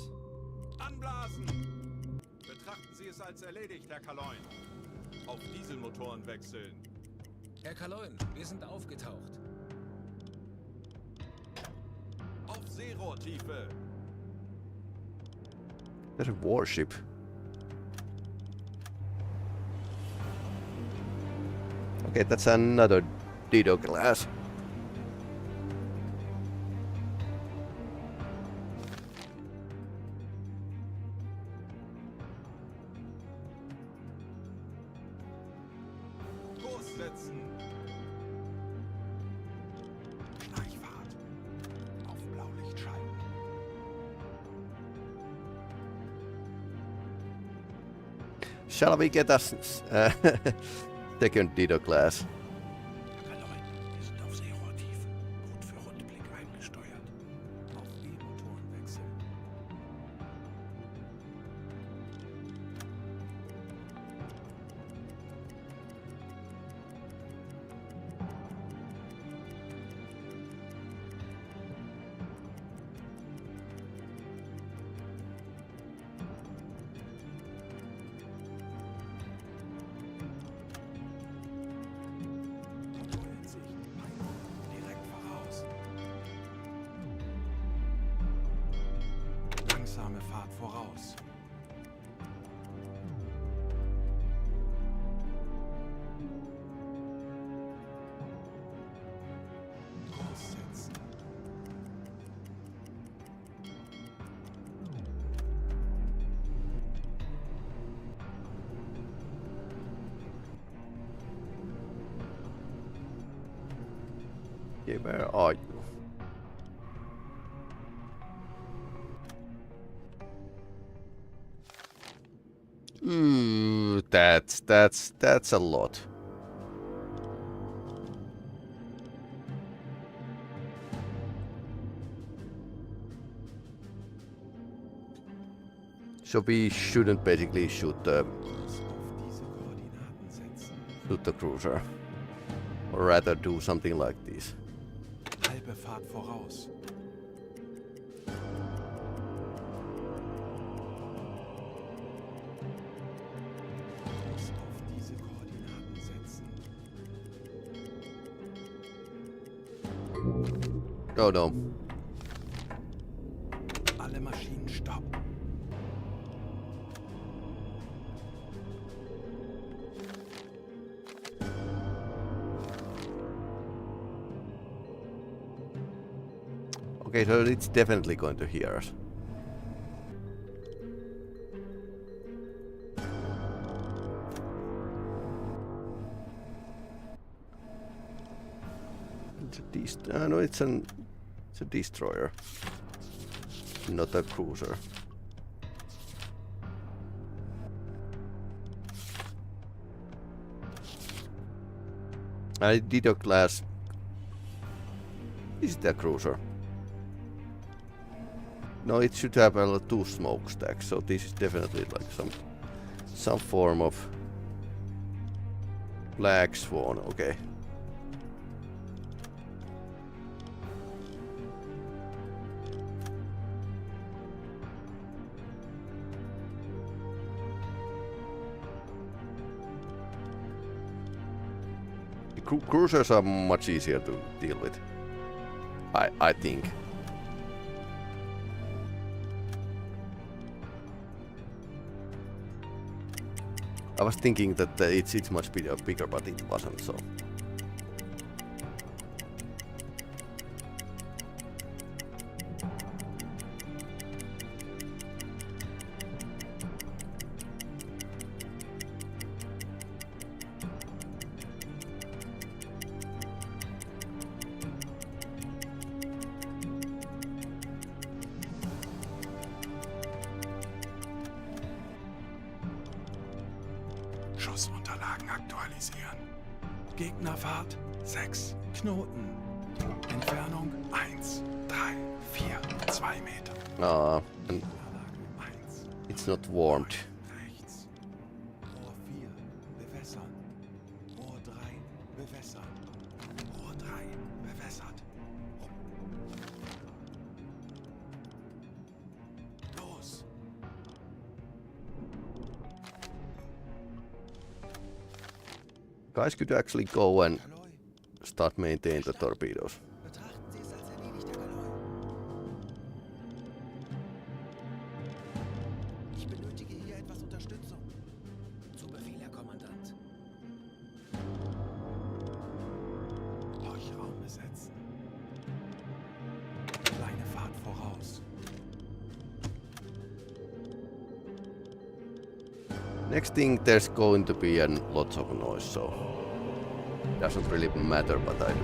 Anblasen! Betrachten Sie es als erledigt, Herr Kaloin. Auf Dieselmotoren wechseln. Herr Kaloin, wir sind aufgetaucht. Auf Seerohrtiefe. There's a warship. Okay, that's another Dido class. Kurs setzen. Schleichfahrt. Auf Blaulicht schalten. Shall we get us second Dido class? Kaloin, wir sind auf Seerohrtiefe. Boot für Rundblick eingesteuert. Auf E-Motoren wechseln. Direkt voraus. Langsame Fahrt voraus. Kurs setzen. Okay, where are you? Ooh, that's a lot. So we shouldn't basically shoot the Kurs auf diese Koordinaten setzen. cruiser, or rather do something like this. Halbe Fahrt voraus. Kurs auf diese Koordinaten setzen. Oh no. Alle Maschinen stopp. Okay, so it's definitely going to hear us. No, it's a destroyer, not a cruiser. I did a class. Is it a cruiser? No, it should have 2 smokestacks, so this is definitely like some form of Black Swan. Okay. Cruisers are much easier to deal with, I think. I was thinking that it's much bigger, but it wasn't, so. Schussunterlagen aktualisieren. Gegnerfahrt 6 Knoten. Entfernung 1, 3, 4, 2 Meter. And Unterlagen 1. it's not warmed. Rechts. Rohr 4 bewässern. Rohr 3 bewässern. Rohr 3 bewässert. Los! Guys could actually go and start maintaining the torpedoes. Betrachten Sie es als erledigt, Herr Kaloi. Ich benötige hier etwas Unterstützung. Zu Befehl, Herr Kommandant. Leuchtraum besetzen. Kleine Fahrt voraus. Next thing, there's going to be a lot of noise, so doesn't really matter what I do.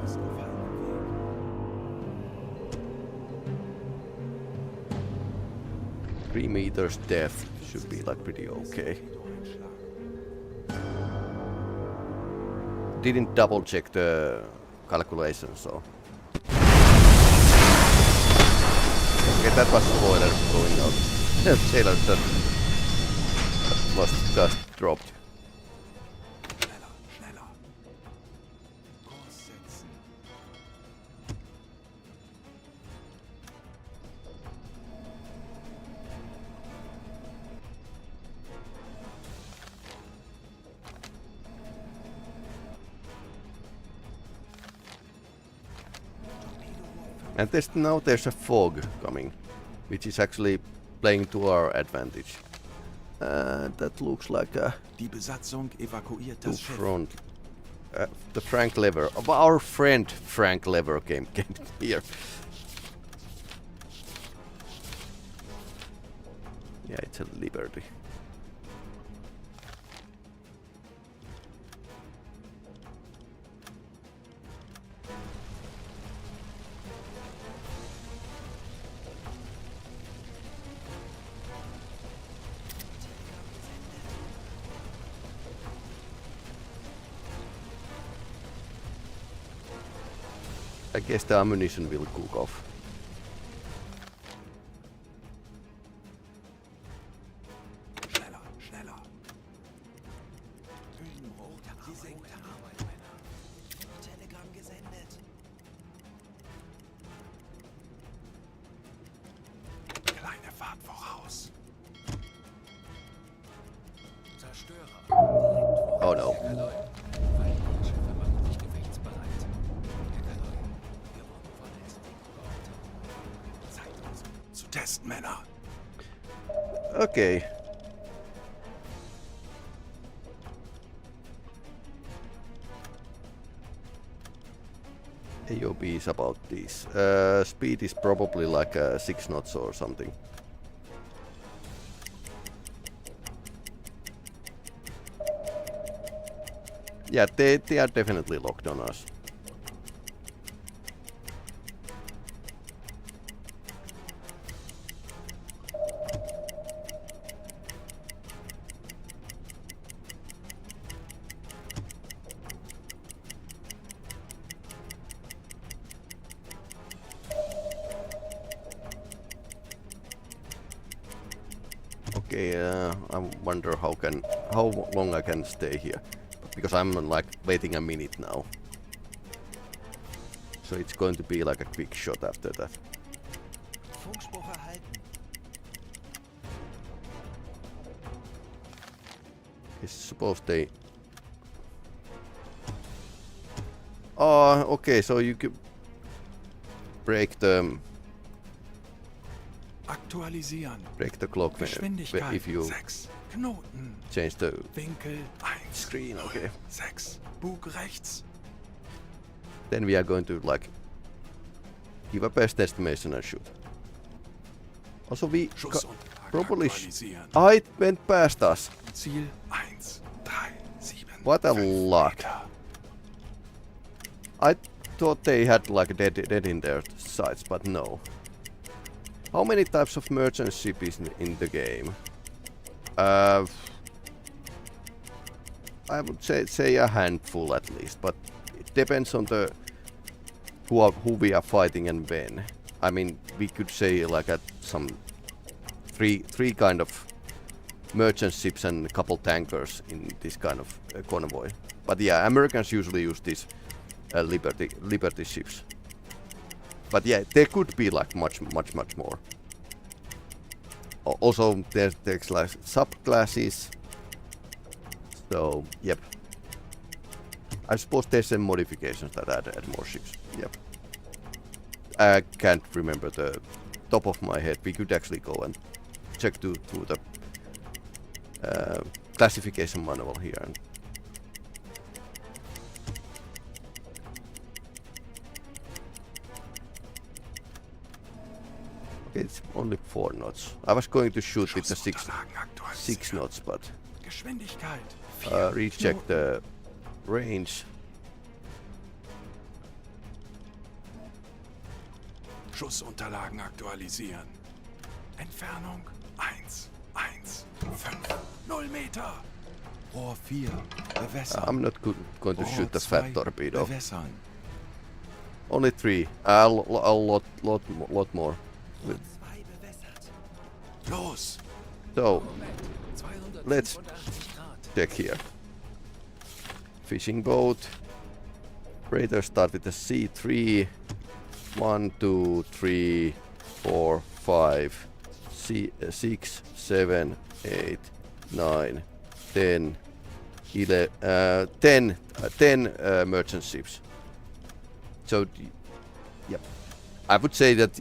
Ausgefallenen Weg. 3 meters depth should be like pretty okay. Didn't double check the calculation, so. Okay, that was spoiler going out. Sailor that was just dropped. Schneller, schneller. Kurs setzen. And now there's a fog coming, which is actually playing to our advantage. That looks like a Die Besatzung evakuiert two das Schiff. front. The Frank Lever, our friend Frank Lever came here. Yeah, it's a Liberty. I guess the ammunition will cook off. Schneller, schneller. Hüllenbruch. Sie sinken. Telegramm gesendet. Kleine Fahrt voraus. Zerstörer. Oh no. Herr Kaloi. Feindliche Schiffe machen sich gefechtsbereit. Herr Kaloi, wir wurden verletzt. Zeit uns zu testen, Männer. Okay. AOB is about this. Speed is probably like 6 knots or something. Yeah, they are definitely locked on us. Okay, I wonder how long I can stay here, because I'm like waiting a minute now. So it's going to be like a quick shot after that. Funkspruch erhalten. It's supposed they. Oh, okay. So you could break the Aktualisieren. clock Geschwindigkeit if you 6 Knoten. change the Winkel 1. screen. Okay. 6. Bug rechts. Then we are going to like give a best estimation and shoot. Also, we Schussunterlagen Probably aktualisieren. it went past us. Ziel 137. What a luck. I thought they had like dead in their sights, but no. How many types of merchant ship is in the game? I would say a handful at least, but it depends on the who we are fighting and when. I mean, we could say like some three kind of merchant ships and a couple tankers in this kind of convoy. But yeah, Americans usually use these Liberty ships. But yeah, there could be like much more. Also, there's like subclasses. So, yep. I suppose there's some modifications that add more ships. Yep. I can't remember the top of my head. We could actually go and check through the classification manual here. And okay, it's only 4 knots. I was going to shoot with the 6 knots, but recheck the range. Schussunterlagen aktualisieren. Entfernung 1, 1, 5, 0 Meter. Rohr 4, bewässern. I'm not going to shoot the fat torpedo. Bewässern. Only 3. A lot more. Los! So, let's check here. Fishing boat. Freighter start with the C3. 1, 2, 3, 4, 5, 6, 7, 8, 9, 10, 10 merchant ships. So, yep. I would say that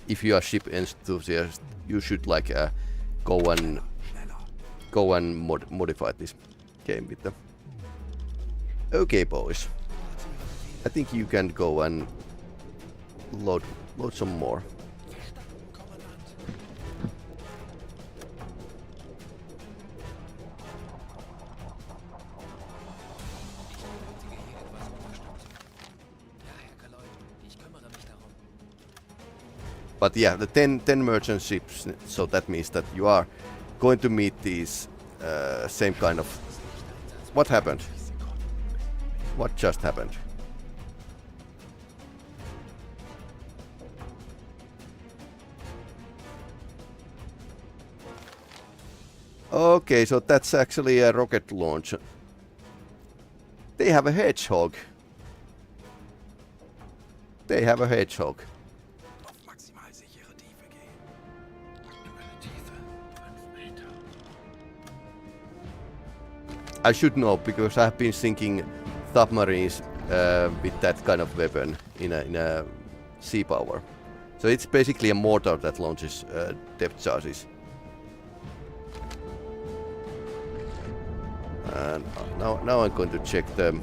if you are ship enthusiast, you should like go and modify this game with them. Okay, boys. I think you can go and load some more. But yeah, the 10 merchant ships, so that means that you are going to meet these same kind of... What happened? What just happened? Okay, so that's actually a rocket launch. They have a hedgehog. They have a hedgehog. I should know because I've been sinking submarines with that kind of weapon in a sea power. So it's basically a mortar that launches depth charges. And now I'm going to check the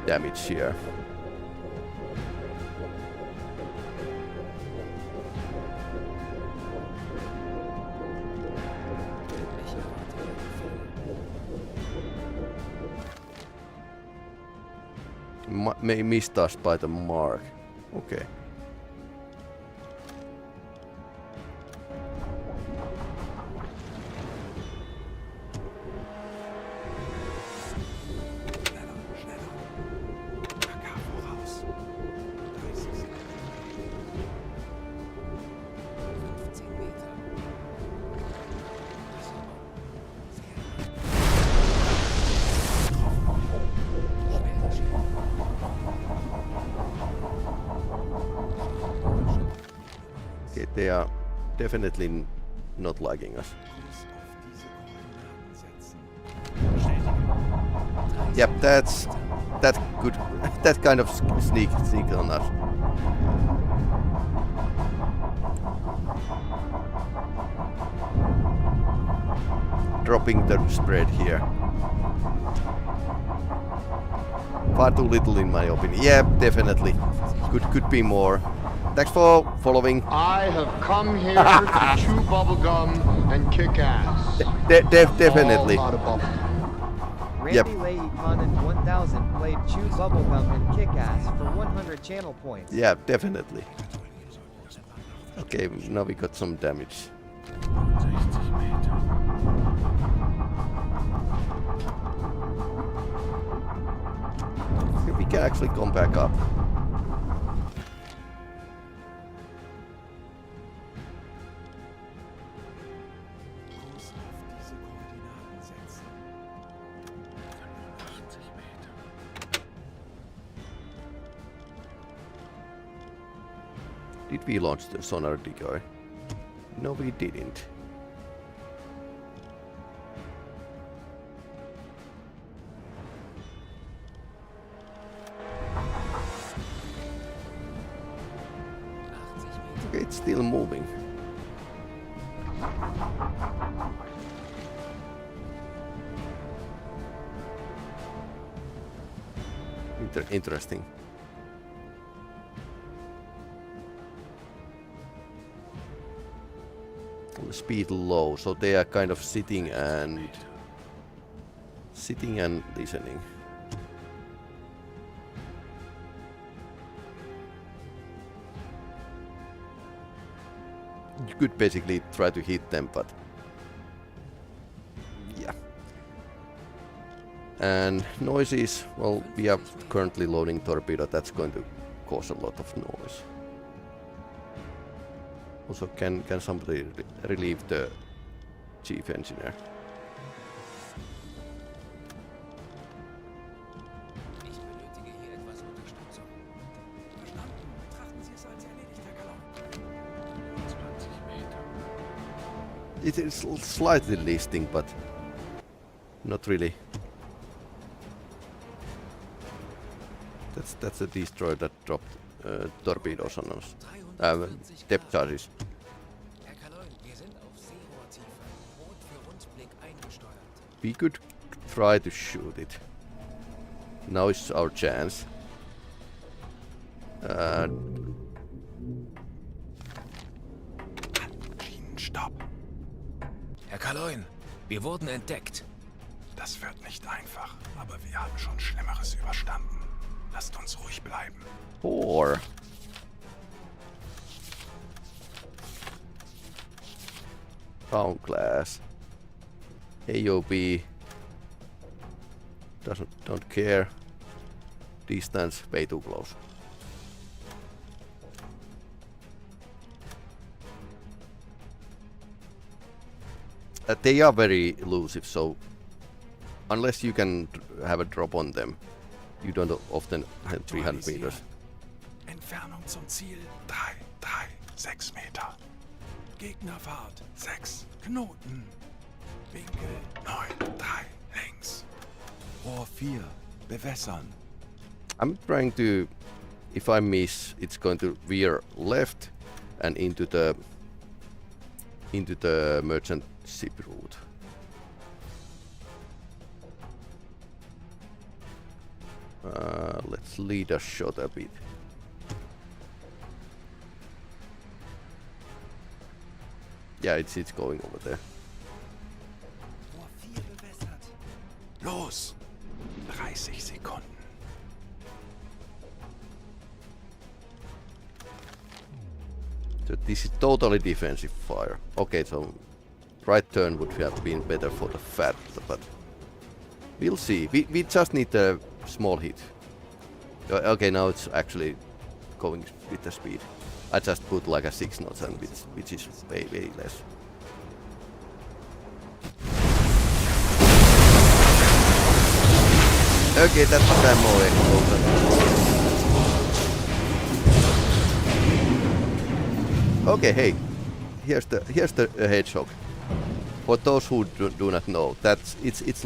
damage here. May missed us by the mark. Okay. They are definitely not liking us. Yep, that's good. That kind of sneak on us. Dropping the spread here. Far too little in my opinion. Yeah, definitely. Could be more. Thanks for following. I have come here to chew bubblegum and kick ass. Definitely. All out of bubblegum. Yep. Randy Leigh-Con and 1000 played Chew Bubblegum and Kick Ass for 100 channel points. Yeah, definitely. Okay, now we got some damage. Here we can actually come back up. Did we launch the sonar decoy? No, we didn't. Okay, it's still moving. Interesting. Speed low, so they are kind of sitting and listening. You could basically try to hit them, but yeah. And noises, well, we are currently loading torpedo, that's going to cause a lot of noise. Also, can somebody relieve the chief engineer? Ich benötige hier etwas Unterstützung. Verstanden. Betrachten Sie es als erledigt, Herr Kalon. 20 Meter. It is slightly listing, but not really. That's a destroyer that dropped torpedoes on us. Depth charges. Herr Kalon, wir sind auf Seerohrtiefe. Boot für Rundblick eingesteuert. We could try to shoot it. Now is our chance. Stopp. Herr Kalon, wir wurden entdeckt. Das wird nicht einfach, aber wir haben schon Schlimmeres überstanden. Lasst uns ruhig bleiben. Or Town class. AOB don't care. Distance way too close. They are very elusive, so unless you can have a drop on them, you don't often have 300 meters. Entfernung zum Ziel 6 Meter. Gegnerfahrt 6 Knoten. Winkel 9, 3 links. Rohr 4 bewässern. I'm trying to, if I miss, it's going to veer left and into the merchant ship route. Let's lead a shot a bit. Yeah, it's going over there. Rohr 4 bewässert. Los! 30 Sekunden. So this is totally defensive fire. Okay, so right turn would have been better for the fat, but we'll see. We just need a small hit. Okay, now it's actually going with the speed. I just put like a 6 knots, and which is way less. Okay, that was ammo exposure. Okay, hey, here's the hedgehog. For those who do not know, it's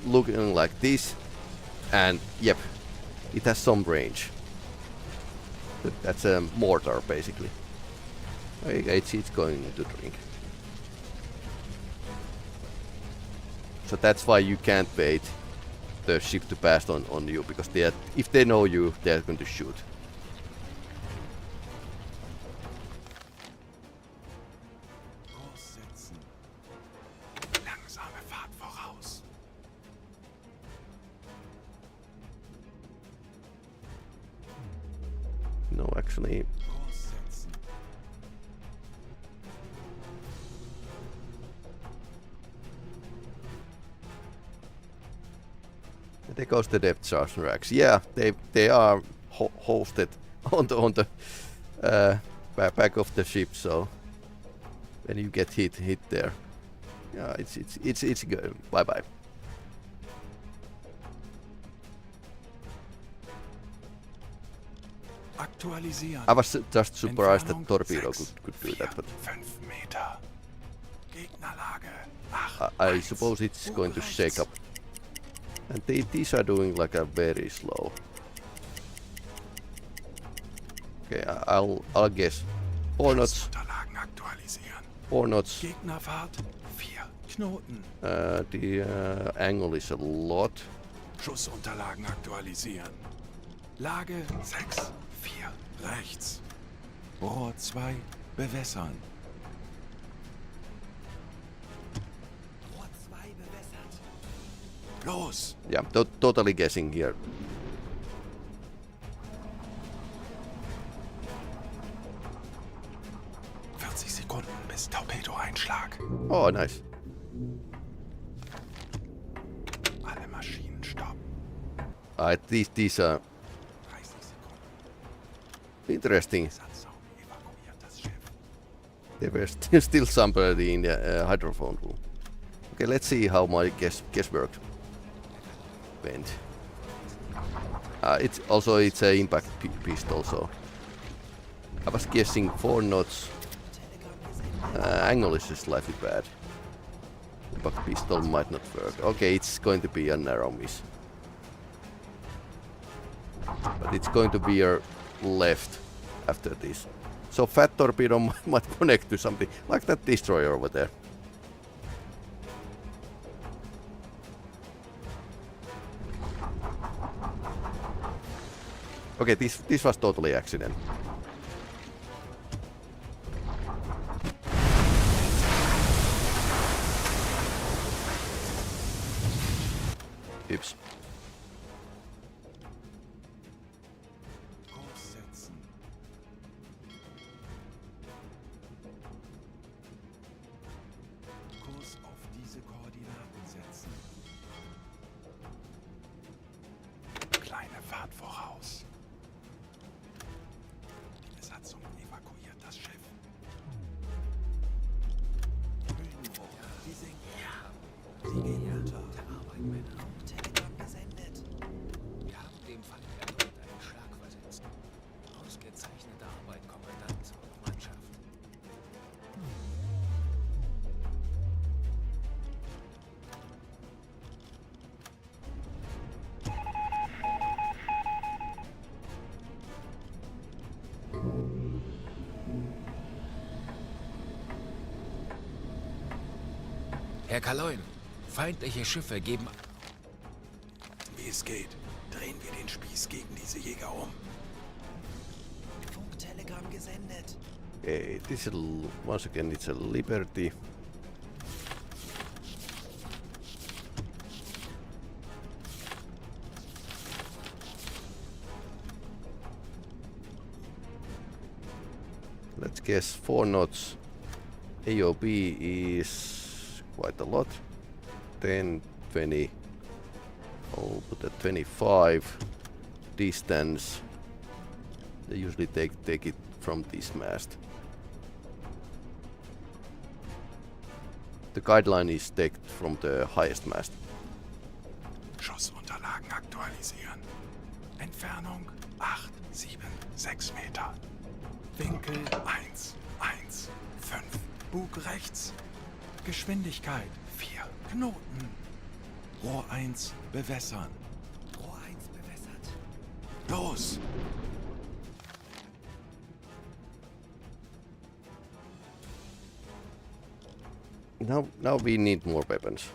looking like this, and yep, it has some range. That's a mortar basically. Okay, it's going to drink. So that's why you can't wait the ship to pass on you, because if they know you, they are going to shoot. actually. Kurs setzen. There goes the depth charge racks. Yeah, they are hosted on the back of the ship. So when you get hit there, yeah, it's good. Bye bye. Aktualisieren. I was just surprised that torpedo could do that, but 5 Meter. Gegnerlage. I suppose it's going to shake up. And these are doing like a very slow. Okay, I'll guess 4 knots. Unterlagen aktualisieren. 4 knots. Gegnerfahrt 4 Knoten. The angle is a lot. Schussunterlagen aktualisieren. Lage 6 4 rechts. Rohr 2 bewässern. Rohr 2 bewässert. Los! Yeah, totally guessing here. Sekunden bis Torpedoeinschlag. Oh, nice. Alle Maschinen stoppen. These are 30 Sekunden. interesting. Besatzung evakuiert das Schiff. There were still somebody in the hydrophone room. Okay, let's see how my guesswork went. It's a impact pistol, so I was guessing 4 knots. Angle is just slightly bad. Impact pistol might not work. Okay, it's going to be a narrow miss. But it's going to be a left after this. So fat torpedo might connect to something like that destroyer over there. Okay, this was totally accident. Oops. Kurs setzen. Kurs auf diese Koordinaten setzen. Kleine Fahrt voraus. Die Besatzung evakuiert das Schiff. Höhenbruch. Die sinken. Sie gehen unter. Telegram gesendet. Wir haben dem Feind erneut einen Schlag versetzt. Ausgezeichnete Arbeit, Kommandant und Mannschaft. Herr Kaloin, feindliche Schiffe geben... Wie es geht, drehen wir den Spieß gegen diese Jäger um. Funktelegramm gesendet. Okay, this is once again it's a Liberty. Let's guess 4 knots. AOB is quite a lot. 10, 20. I'll put a 25 distance. They usually take it from this mast. The guideline is taken from the highest mast. Schussunterlagen aktualisieren. Entfernung 8, 7, 6 Meter. Winkel 1, 1, 5. Bug rechts. Geschwindigkeit 4 Knoten. Rohr 1 bewässern. Rohr 1 bewässert. Los! Now we need more weapons.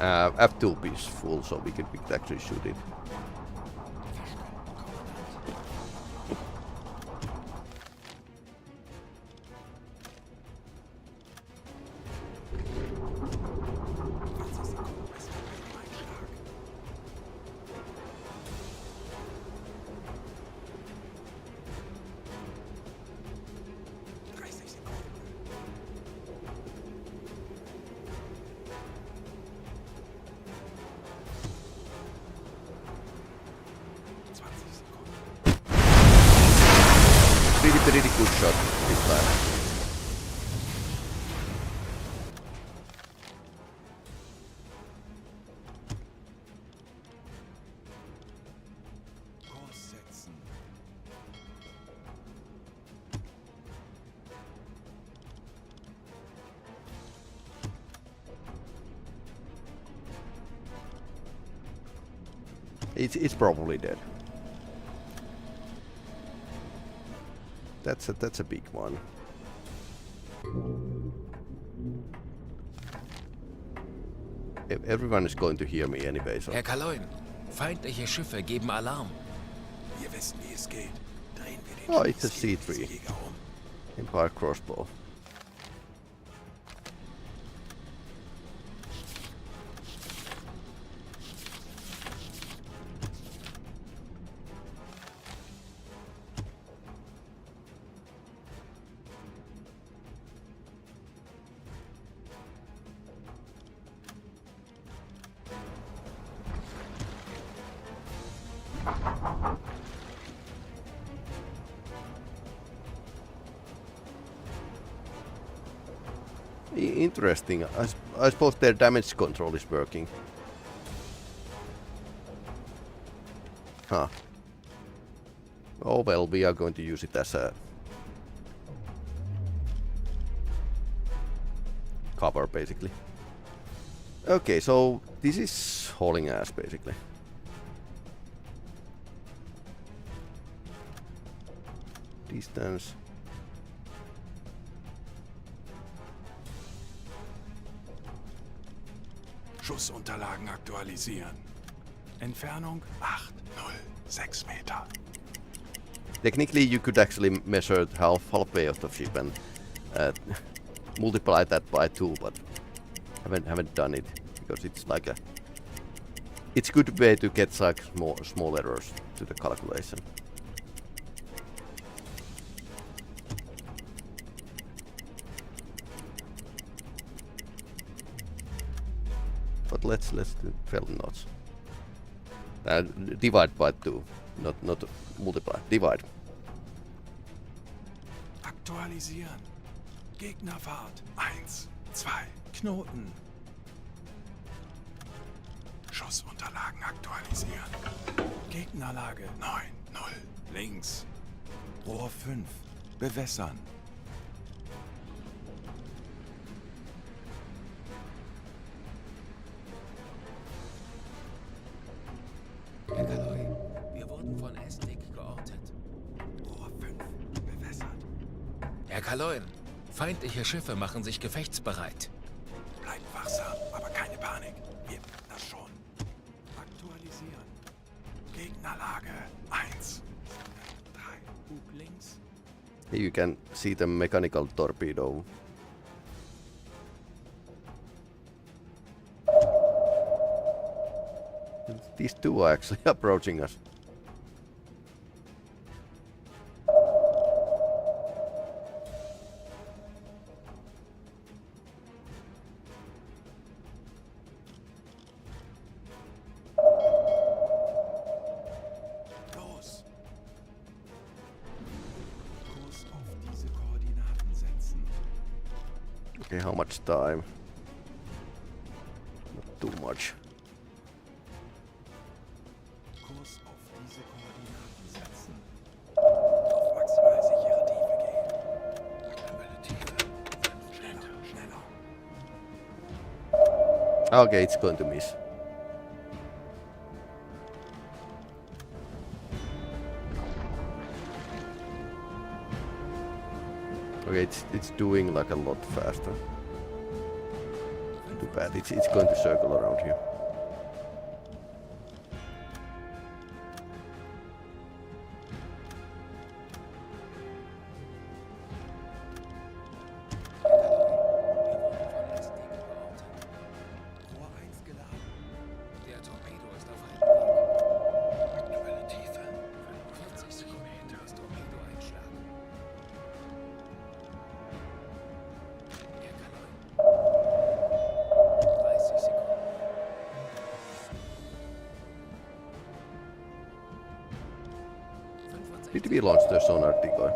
F2 is full, so we can actually shoot it. pretty good shot this time. Kurs setzen. It's probably dead. That's a big one. Everyone is going to hear me anyway, so. Herr Kaloin, feindliche Schiffe geben Alarm. Wir wissen, wie es geht. Drehen wir den Oh, it's a Schießjäger C3. um. Empire crossbow. Interesting. I suppose their damage control is working. Huh. Oh well, we are going to use it as a cover, basically. Okay, so this is hauling ass, basically. Distance. Schussunterlagen aktualisieren. Entfernung 806 Meter. Technically, you could actually measure halfway of the ship and multiply that by 2, but haven't done it because it's like a. It's a good way to get like small errors to the calculation. But let's do 12 knots. Divide by 2, not multiply. Divide. Aktualisieren. Gegnerfahrt 1, 2 Knoten. Schussunterlagen aktualisieren. Gegnerlage 9-0 links. Rohr 5 bewässern. Herr Kaloin, wir wurden von Estik geortet. Rohr 5 bewässert. Herr Kaloin, feindliche Schiffe machen sich gefechtsbereit. Bleibt wachsam, aber keine Panik. Wir das schon. Aktualisieren. Gegnerlage 1, 3 Bug links. Here you can see the mechanical torpedo. These two are actually approaching us. Los. Kurs auf diese Koordinaten setzen. Okay, how much time? Not too much. Kurs auf diese Koordinaten setzen. Auf maximal sichere Tiefe gehen. Aktuelle Tiefe. Schneller, schneller. Okay, it's going to miss. Okay, it's doing like a lot faster. Too bad. It's going to circle around here. Rohr 1 geladen. Der Torpedo ist auf einem Weg. Aktuelle Tiefe. 40 Sekunden das Torpedo einschlagen. Herr Kaloin. 30 Sekunden. Did we launch the sonar decoy?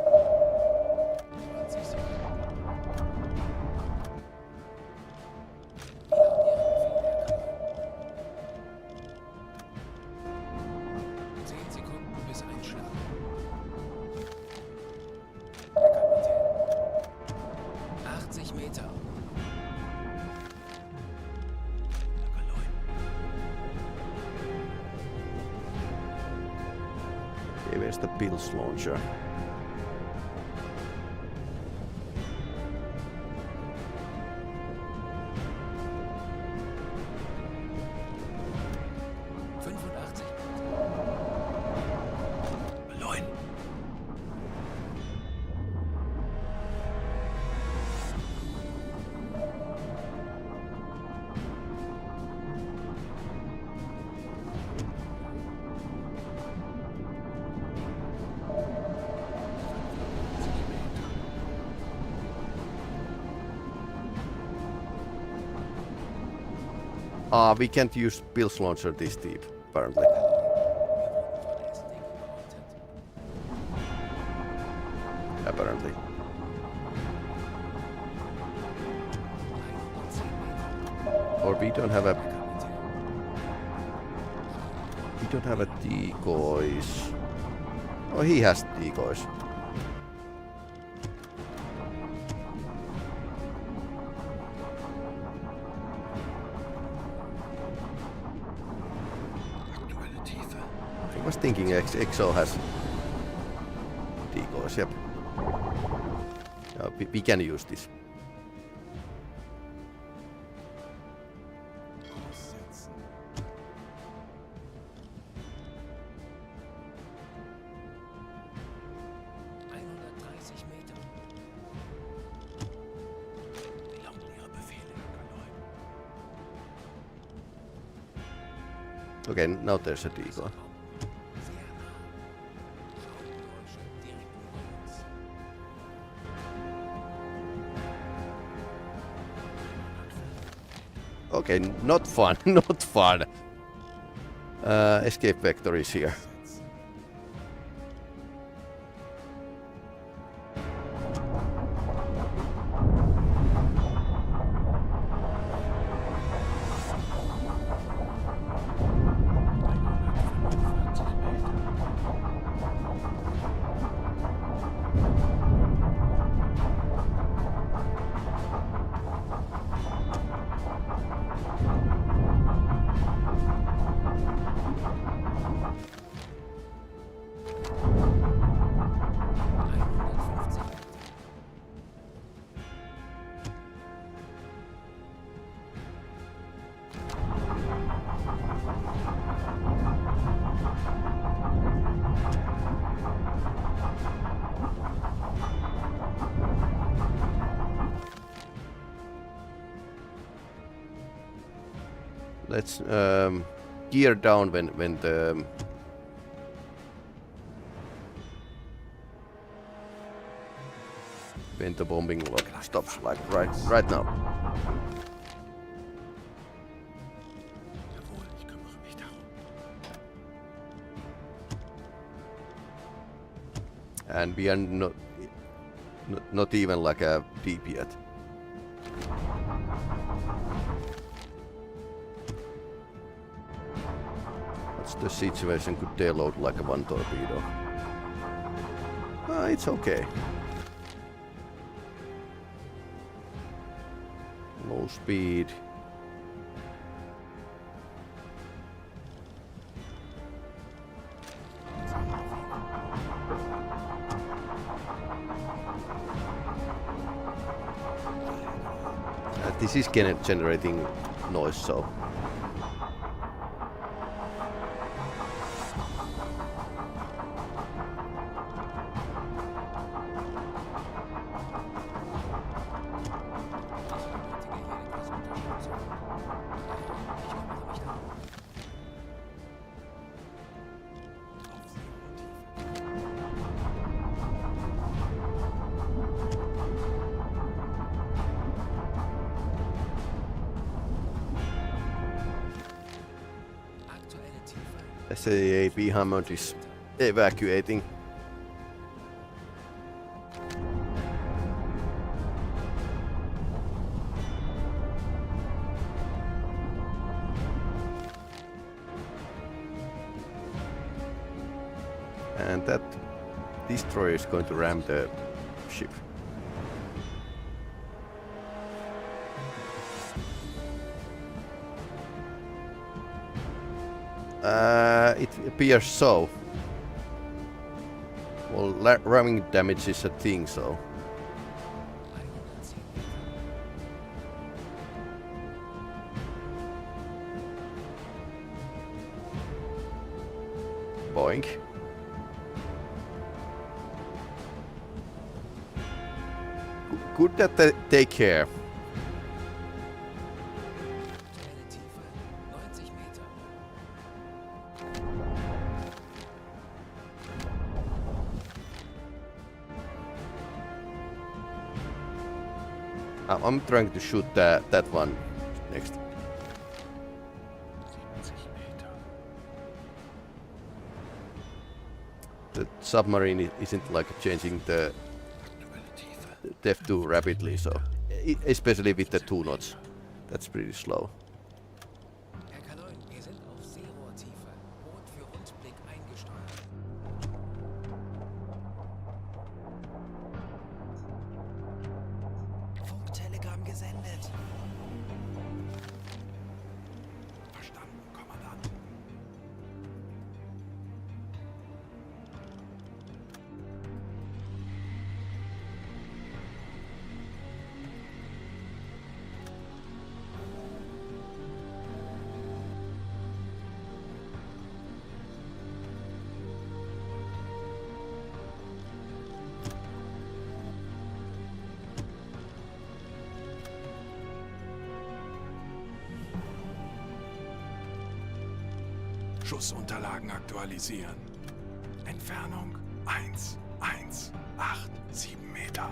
the Pils launcher? We can't use Pils launcher this deep, apparently. Apparently. Or we don't have a decoys. Oh, he has decoys. I was thinking XO has decoys, yep. We can use this. Okay, now there's a decoy. Okay, not fun, not fun. Escape vector is here. Let's gear down when the bombing lock stops, like right now. And we are not even like a deep yet. What's the situation? Could they load like a one torpedo? It's okay. Low speed. This is generating noise, so. SAAB Hammond is evacuating. And that destroyer is going to ram the ship. It appears so. ramming damage is a thing, so. Boink. Good that they take care. Aktuelle Tiefe 90 Meter. I'm trying to shoot that one next. 70 Meter. The submarine isn't like changing the depth too rapidly, so especially with the 2 knots, that's pretty slow. Herr Kaloin, wir sind auf Seerohrtiefe. Boot für Rundblick eingesteuert. Funktelegramm gesendet. Verstanden, Kommandant. Schussunterlagen aktualisieren. Entfernung 1,187 Meter.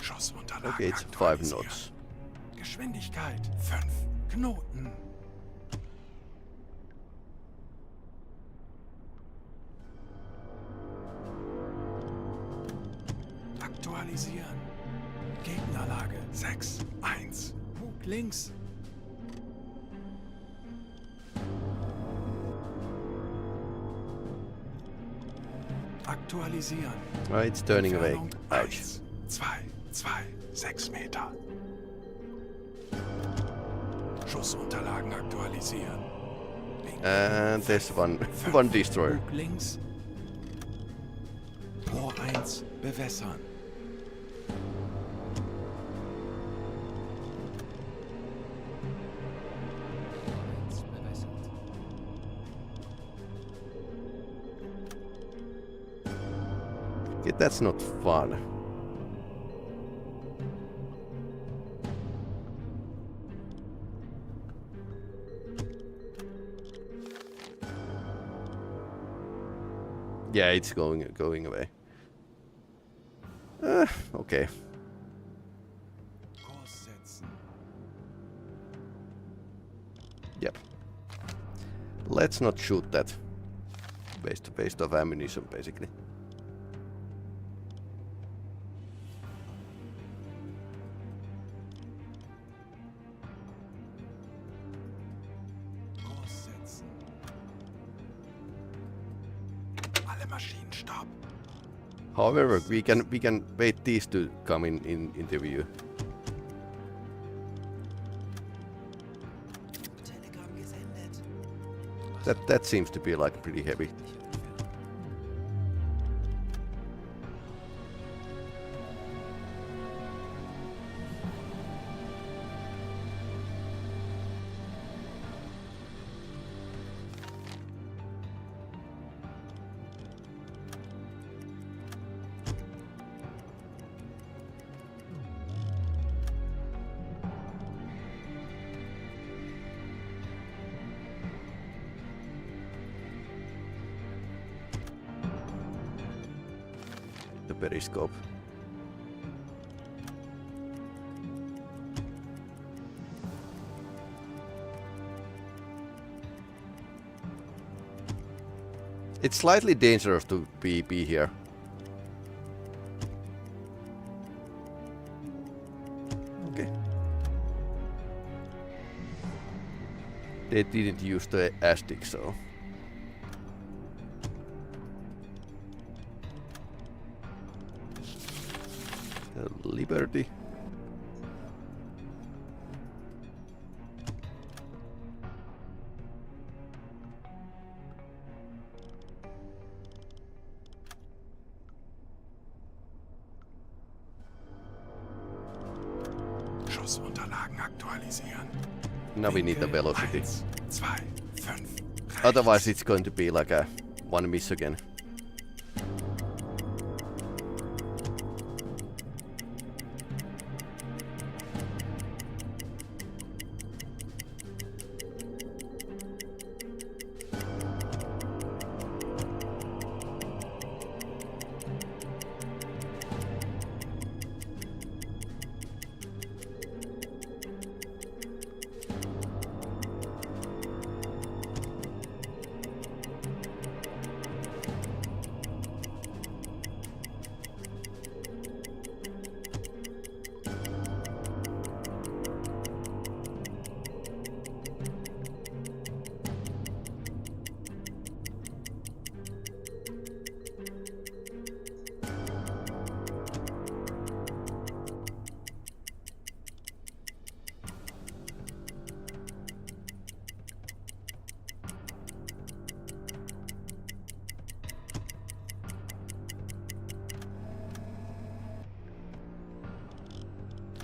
Schussunterlagen Okay, it's 5 aktualisieren. knots. Geschwindigkeit 5 Knoten. Aktualisieren. Gegnerlage 6-1. Bug links. Aktualisieren. Oh, it's turning away. Entfernung Ouch. 1,226 Meter. Schussunterlagen aktualisieren. And there's one destroyer. Bug links. Rohr 1 bewässern. Okay, that's not fun. Yeah, it's going away. Okay. Kurs setzen. Yep. Let's not shoot that. Waste of ammunition, basically. Kurs setzen. Alle Maschinen stopp. However, we can wait these to come in the view. Telegramm gesendet. That seems to be like pretty heavy. the periscope. It's slightly dangerous to be here. Okay. They didn't use the ASTIC, so... Liberty. Schussunterlagen aktualisieren. Now we need the velocity. 1, 2, 5, Otherwise it's going to be like a one miss again.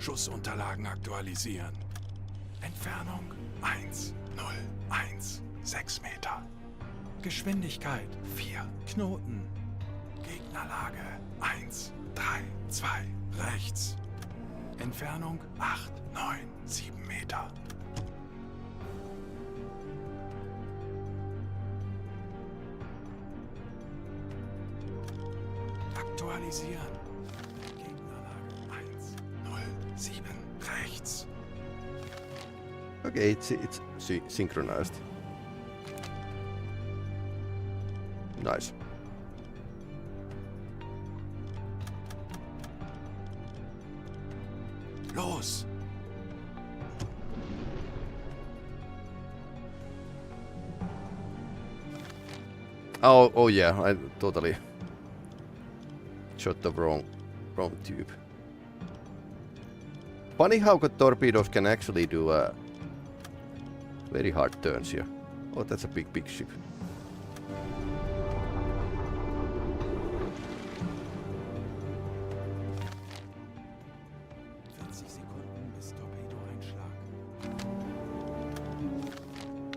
Schussunterlagen aktualisieren. Entfernung 1, 0, 1, 6 Meter. Geschwindigkeit 4 Knoten. Gegnerlage 1, 3, 2, rechts. Entfernung 8, 9, 7 Meter. Aktualisieren. Gegnerlage 1, 0, 7, rechts. Okay, it's synchronized. Nice. Los! Oh yeah, I totally shot the wrong tube. Funny how the torpedoes can actually do very hard turns here. Oh, that's a big ship.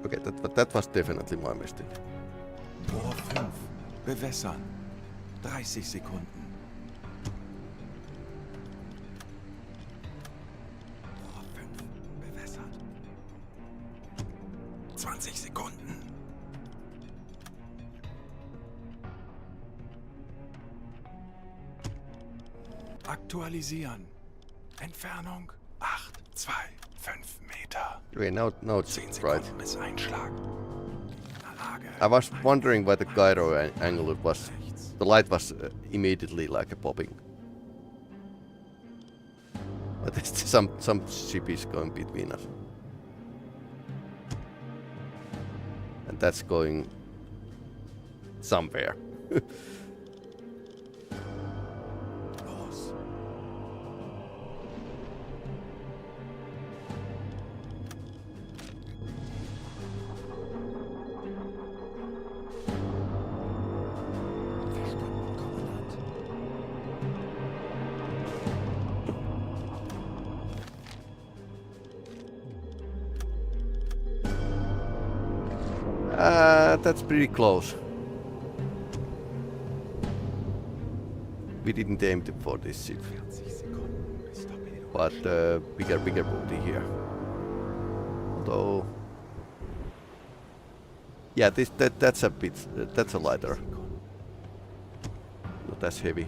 Okay, that was definitely my mistake. Rohr 5. Bewässern. 30 Sekunden. Rohr 5. Bewässert. 20 Sekunden. Aktualisieren. Entfernung 8, 2, 5 Meter. Okay, now it's 10 right. Sekunden bis Einschlag. I was wondering why the gyro angle was. The light was immediately like a popping. But there's some ship is going between us. And that's going somewhere. That's pretty close. We didn't aim for this ship. But bigger booty here. Although, yeah, that's a bit that's a lighter. Not as heavy.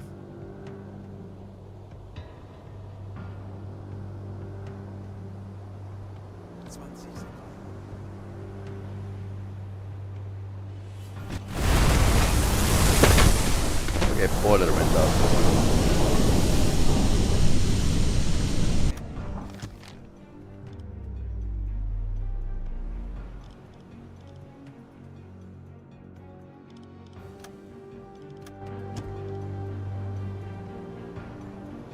Okay, boiler went out.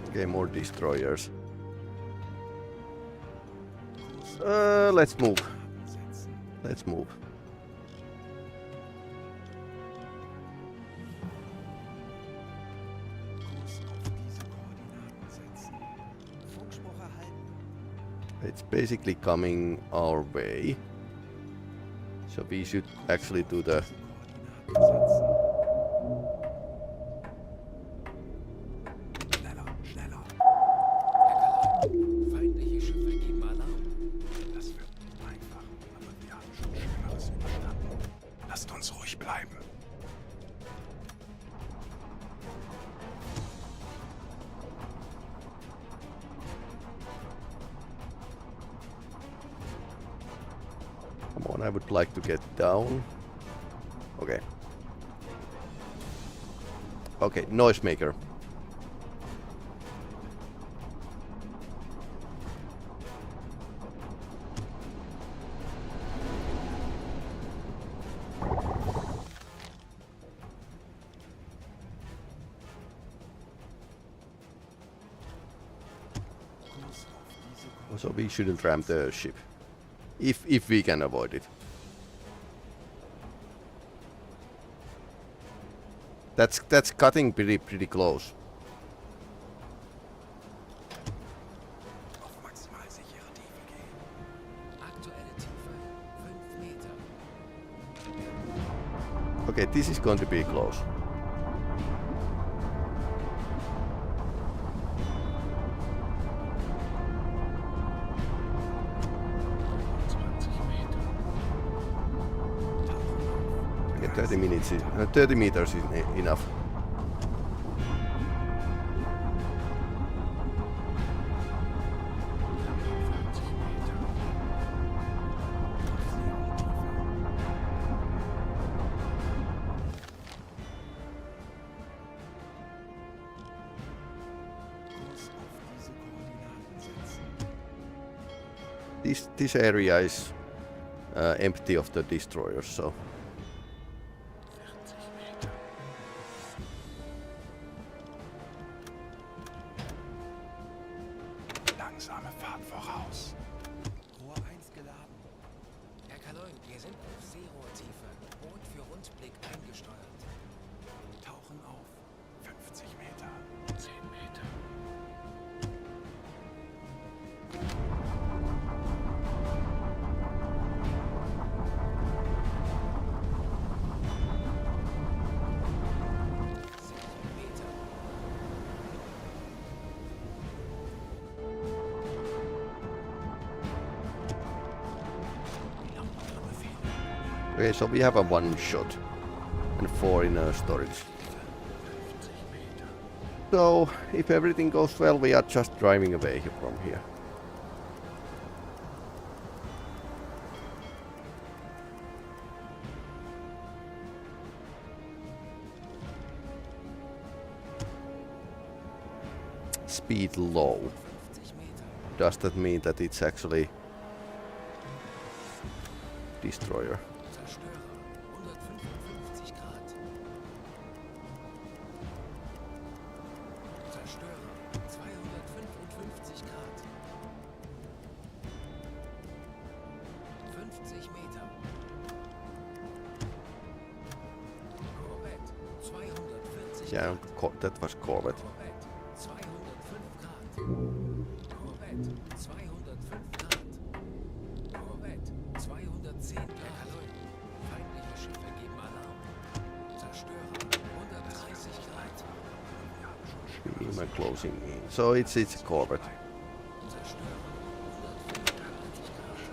Okay, more destroyers. Let's move. Let's move. It's basically coming our way. So we should actually do the... Feindliche Schiffe geben Alarm. Das wird nicht einfach, aber wir haben schon Schlimmeres überstanden. Lasst uns ruhig bleiben. Come on, I would like to get down. Okay. Okay, noisemaker. So we shouldn't ram the ship. If we can avoid it. That's cutting pretty close. Auf maximal sichere Tiefe gehen. Aktuelle Tiefe 5 Meter. Okay, this is going to be close. Okay, 30 minutes is, 30 meters is enough. This area is empty of the destroyers, so. Langsame Fahrt voraus. Rohr 1 geladen. Herr Kaloin, wir sind auf Seerohrtiefe. Boot für Rundblick eingesteuert. Tauchen auf. 50 Meter. 10 Meter. Okay, so we have a 1 shot and 4 in storage. So, if everything goes well, we are just driving away from here. Speed low. Does that mean that it's actually destroyer? Zerstörer 155 Grad. Zerstörer 255 Grad. 50 Meter. Korvette 240 Yeah, Grad. that was Corvette. Korvette 205 Grad. Korvette 205 Grad. Korvette 210 Grad. Feindliche Schiffe geben Alarm. Zerstörer 130 Grad. Am closing in. So it's a Corvette. Zerstörer 135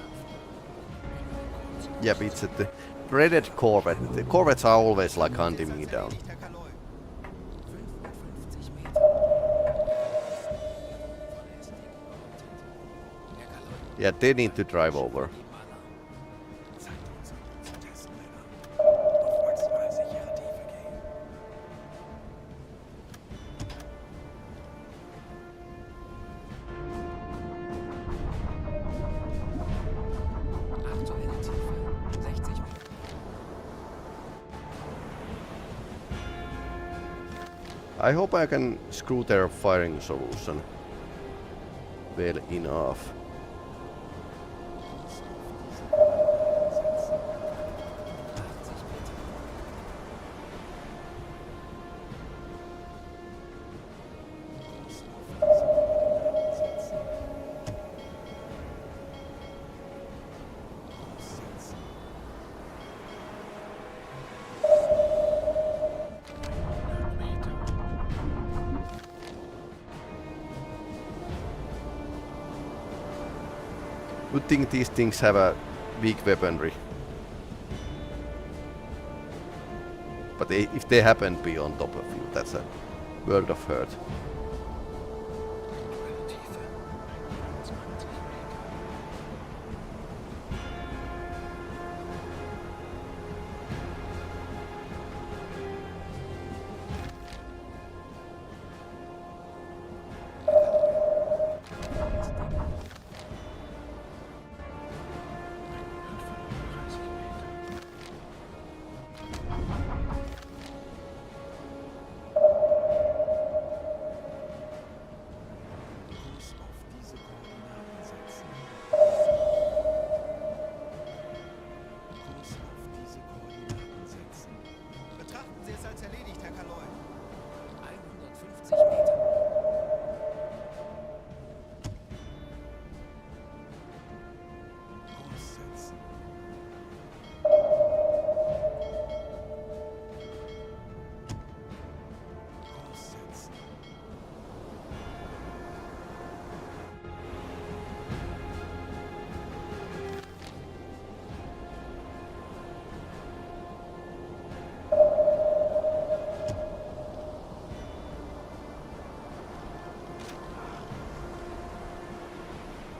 Grad. Yep, it's a dreaded Corvette. The Corvettes are always like hunting me down. 55 Meter. Yeah, they need to drive over. Zeit uns zu testen, Männer. Auf maximal sichere Tiefe gehen. I hope I can screw their firing solution well enough. Good thing these things have a weak weaponry. But if they happen to be on top of you, that's a world of hurt.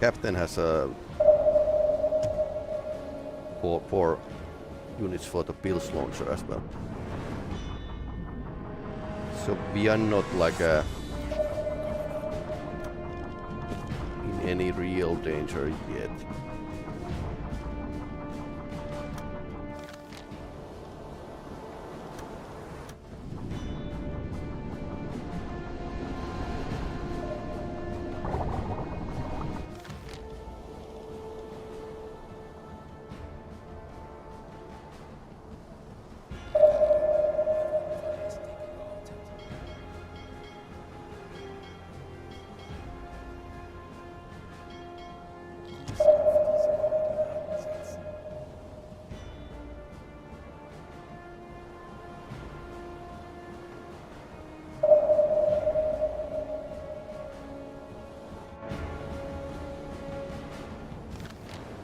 Captain has a four units for the Pils launcher as well. So we are not like in any real danger yet.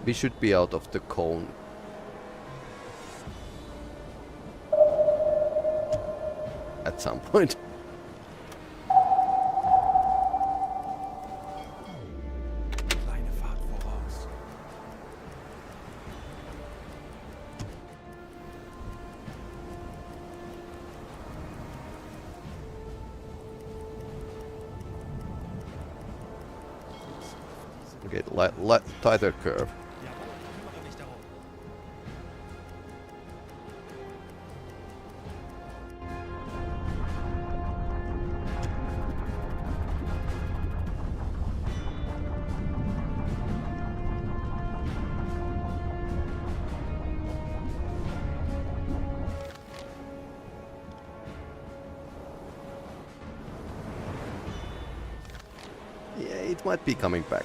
We should be out of the cone. At some point. Kleine Fahrt voraus. Okay, tighter curve. Yeah, it might be coming back.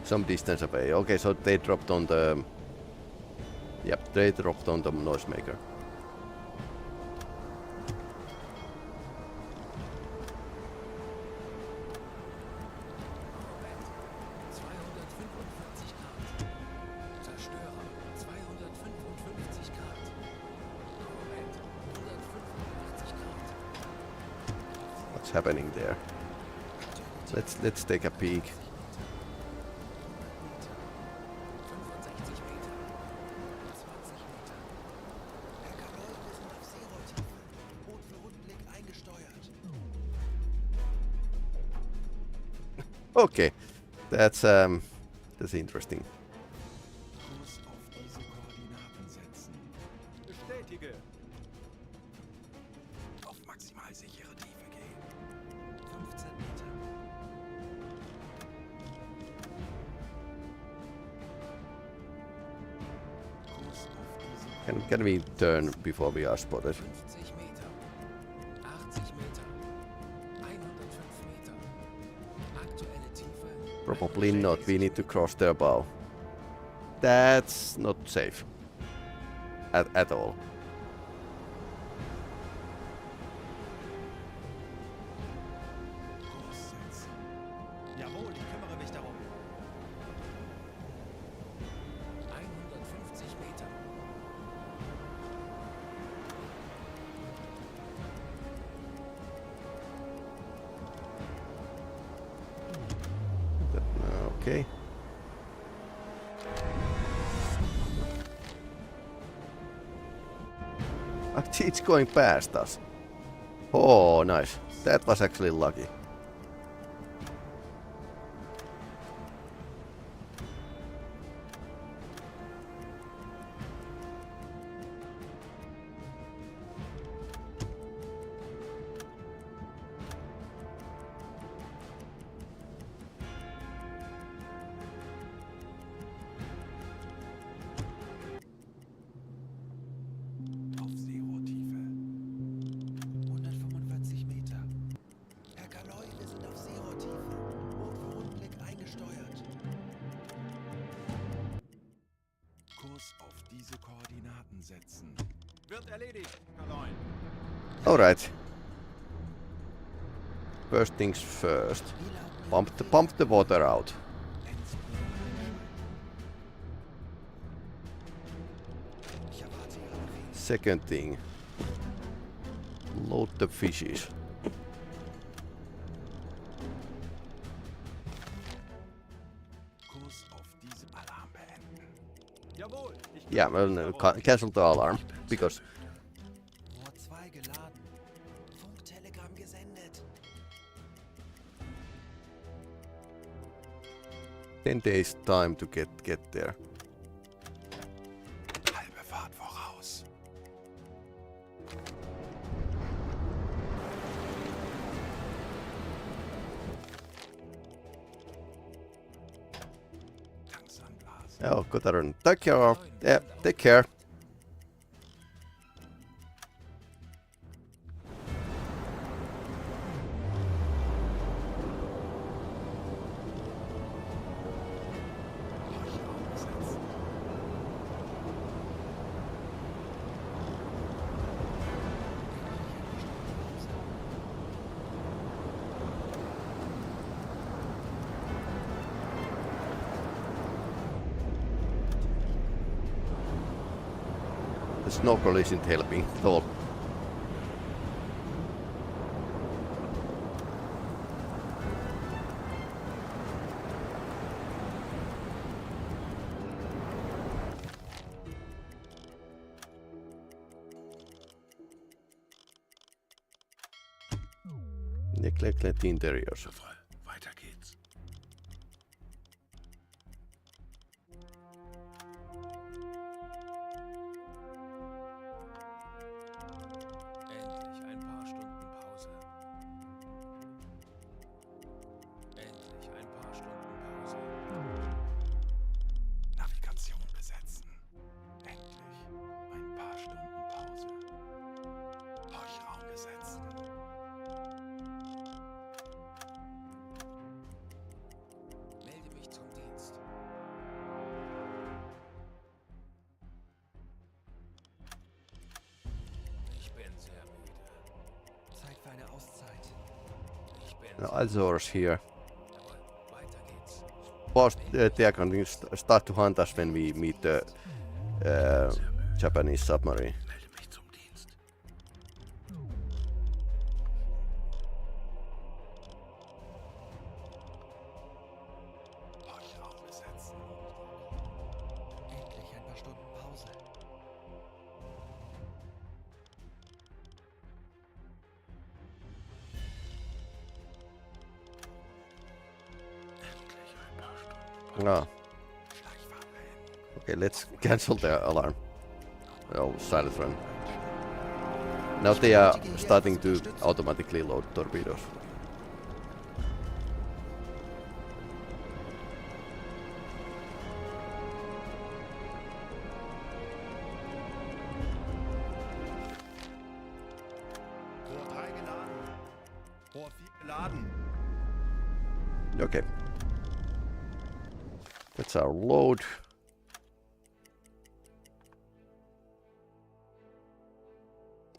Some distance away. Okay, so they dropped on the... Yep, they dropped on the noisemaker. What's happening there? Let's take a peek. Okay, that's That's interesting. Kurs auf diese Koordinaten setzen. Bestätige. Auf maximal sichere Tiefe gehen. 15 Meter. Kurs auf diese Can we turn before we are spotted? 50 Meter. 80 Meter. 105 Meter. Aktuelle Tiefe. Probably not. We need to cross their bow. That's not safe. At all. Kurs setzen. Jawohl, ich kümmere mich darum. 150 Meter. Okay. It's going past us. Oh, nice. That was actually lucky. auf Zero-Tiefe. 145 Meter. Herr Galloy, wir sind auf Zero-Tiefe. Boot für Rundblick eingesteuert. Kurs auf diese Koordinaten setzen. Wird erledigt, Galloy. Alright. First things first. Pump the water out. Second thing. Load the fishes. Kurs auf diese Alarm beenden. Jawohl. Ich Yeah, well, no, cancel the alarm because Rohr 2 geladen. Funktelegramm gesendet. 10 days time to get there. Halbe Fahrt voraus. Tanks anblasen. Oh, got that. Take care. Yeah, take care. The snorkel isn't helping at all. Neglect the interiors. Weiter geht's. Endlich ein paar Stunden Pause. Endlich ein paar Stunden Pause. Navigation besetzen. Endlich ein paar Stunden Pause. Leuchtraum besetzen. Melde mich zum Dienst. Ich bin sehr müde. Zeit für eine Auszeit. Ich bin No, Azores here. Jawohl, weiter geht's. Boss, they are going to start to hunt us when we meet the Japanese submarine. Melde mich zum Dienst. Leuchtraum besetzen. Endlich ein paar Stunden Pause. Endlich ein paar Stunden. Ah, Okay, let's cancel the alarm. Oh, silent run. Now they are starting to automatically load torpedoes. Rohr 3 geladen. Rohr 4 geladen. Okay. That's our load.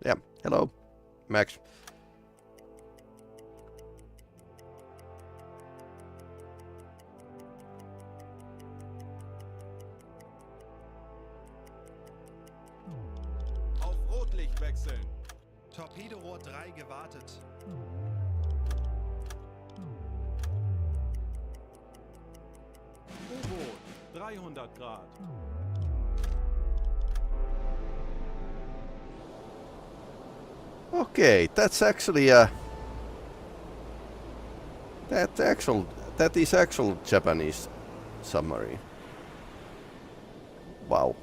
Yeah, hello, Max. Auf Rotlicht wechseln. Torpedorohr 3 gewartet. U-Boot, 300 Grad. Okay, that's actually that is actual Japanese submarine. Wow.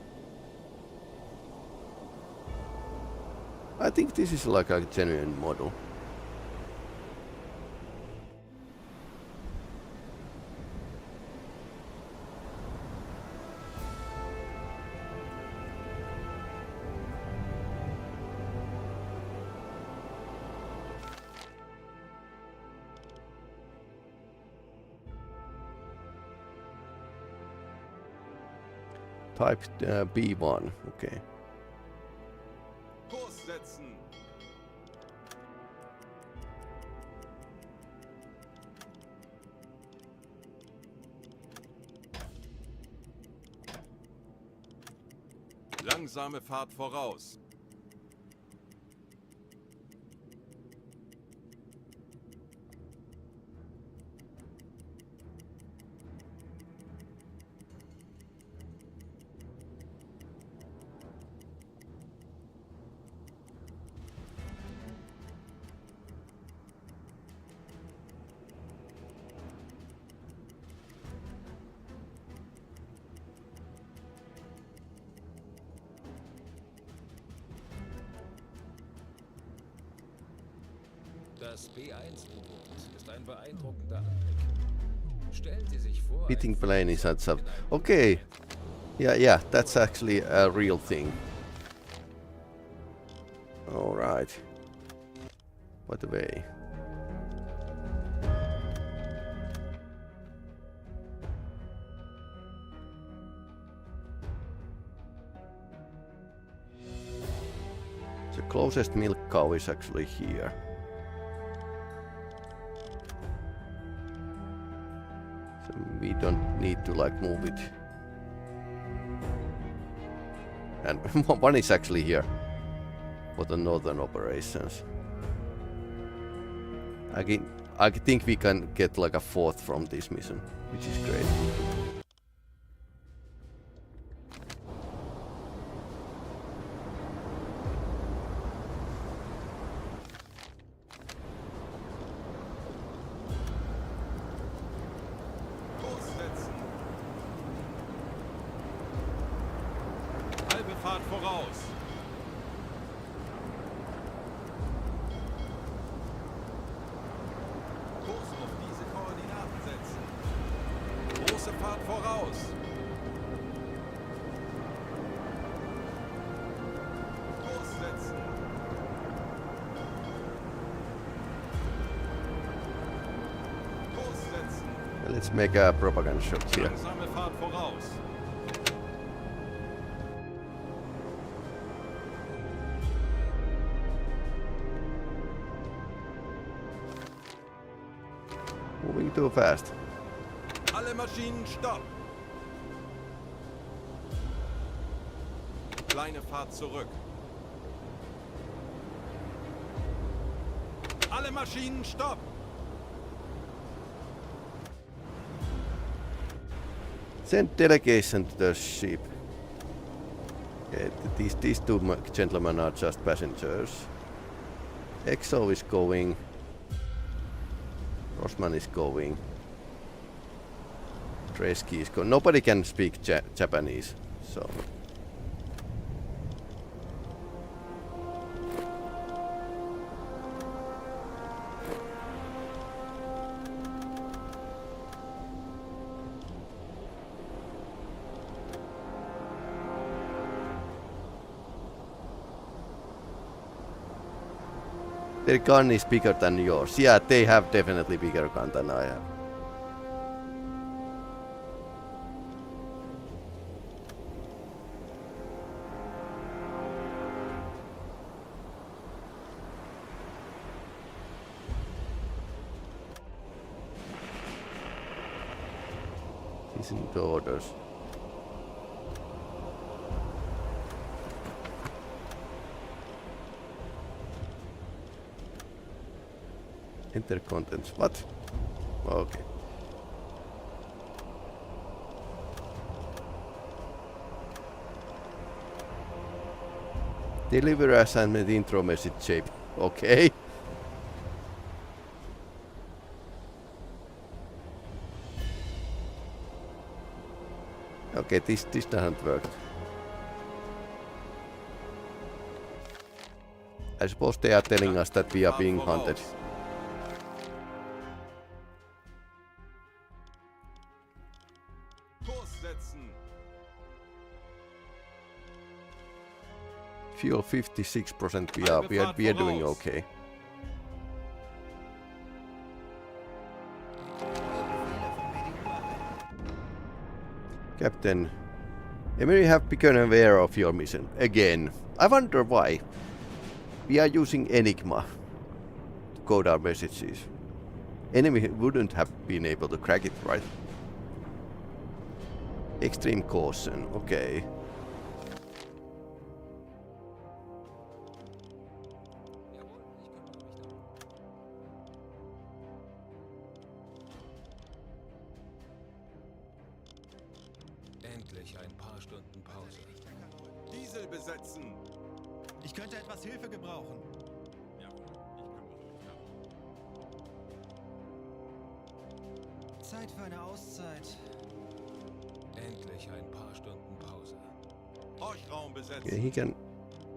I think this is like a genuine model. Type B1, okay. Kurs setzen. Langsame Fahrt voraus. Das B1-U-Boot ist ein beeindruckender Anblick. Stellen Sie sich vor... Hitting plane is at sub. Okay. Yeah, that's actually a real thing. Alright. By the way. The closest milk cow is actually here. So we don't need to like move it. And one is actually here for the northern operations. I think we can get like a fourth from this mission, which is great. Fahrt voraus. Kurs auf diese Koordinaten setzen. Große Fahrt voraus. Kurs setzen. Kurs setzen. Let's make a propaganda shot here. Langsame Fahrt voraus. Moving too fast. Alle Maschinen stopp. Kleine Fahrt zurück. Alle Maschinen stopp. Send delegation to the ship. Okay, these two gentlemen are just passengers. EXO is going. Rosman is going. Rescue is going. Nobody can speak Japanese, So. Their gun is bigger than yours. Yeah, they have definitely bigger gun than I have. Isn't the orders. Enter contents. What? Okay. Deliver assignment intro message shape. Okay. Okay, this doesn't work. I suppose they are telling us that we are being hunted. Fuel 56%. We are doing okay. Captain, Emery have become aware of your mission again. I wonder why. We are using Enigma to code our messages. Enemy wouldn't have been able to crack it, right? Extreme caution, okay. Endlich ein paar Stunden Pause. Diesel besetzen! Ich könnte etwas Hilfe gebrauchen. Zeit für eine Auszeit. Endlich ein paar Stunden Pause. Horchraum besetzen! Okay, he can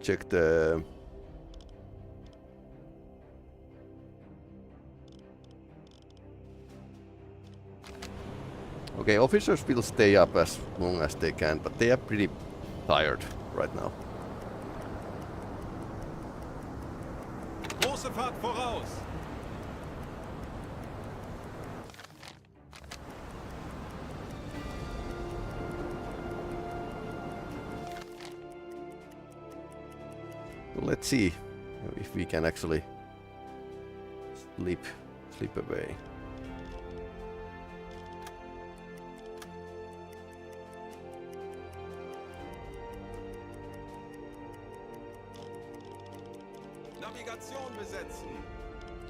check the... Okay, officers will stay up as long as they can, but they are pretty tired right now. Große Fahrt voraus! Let's see if we can actually slip away. Navigation besetzen!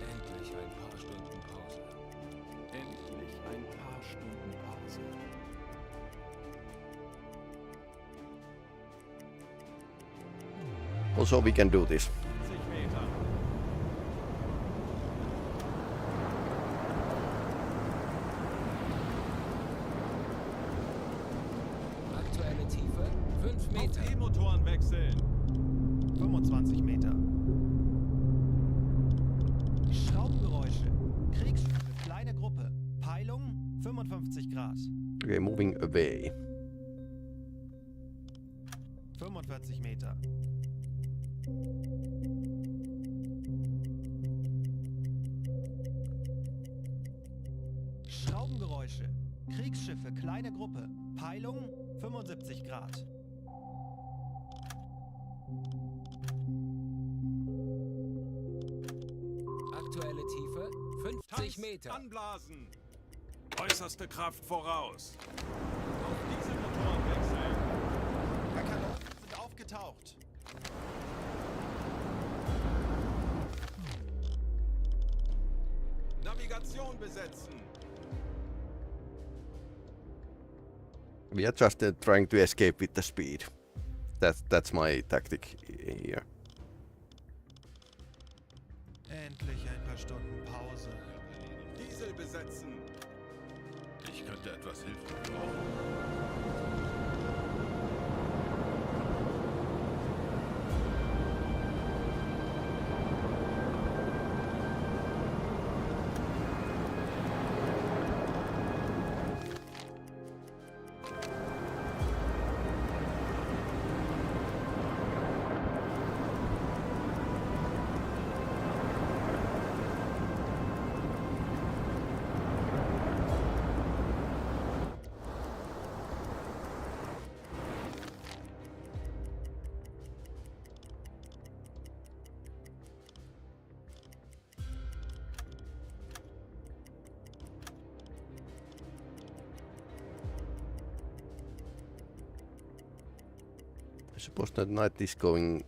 Endlich ein paar Stunden Pause. Endlich ein paar Stunden Pause. Also, we can do this. 50 Meter. Aktuelle Tiefe 5 Meter. Auf E-Motoren wechseln. 25 Meter. Schraubengeräusche. Kriegsschiffe, kleine Gruppe. Peilung 55 Grad. Okay, moving away. 45 Meter. Schraubengeräusche. Kriegsschiffe, kleine Gruppe. Peilung 75 Grad. Aktuelle Tiefe 50 Meter. Anblasen! Äußerste Kraft voraus. Auf Dieselmotoren wechseln. Kanonen sind aufgetaucht. Navigation besetzen. We are just trying to escape with the speed. That's my tactic here. Endlich ein paar Stunden Pause. Diesel besetzen. Ich könnte etwas Hilfe gebrauchen. I suppose that night is going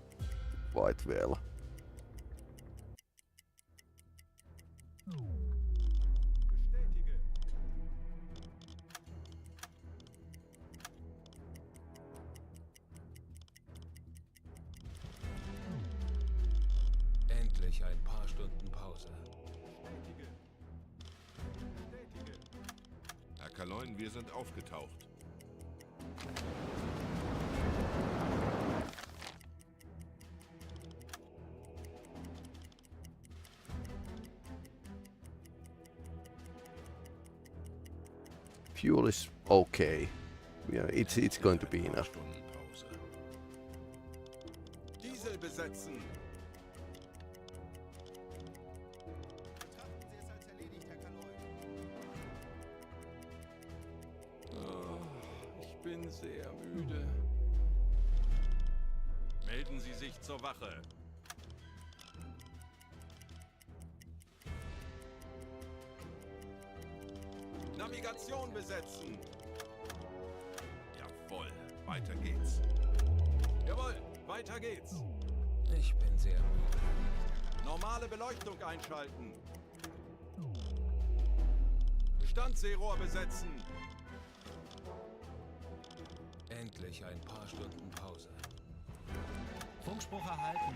quite well. Endlich ein paar Stunden Pause. Herr Kaloin, wir sind aufgetaucht. Fuel is okay. Yeah, it's going to be enough. Stundenpause. Diesel besetzen. Betrachten Sie es als erledigt, Herr Kaloi. Ich bin sehr müde. Melden Sie sich zur Wache. Navigation besetzen. Jawohl, weiter geht's. Jawohl, weiter geht's. Ich bin sehr müde. Normale Beleuchtung einschalten. Bestandsseerohr besetzen. Endlich ein paar Stunden Pause. Funkspruch erhalten.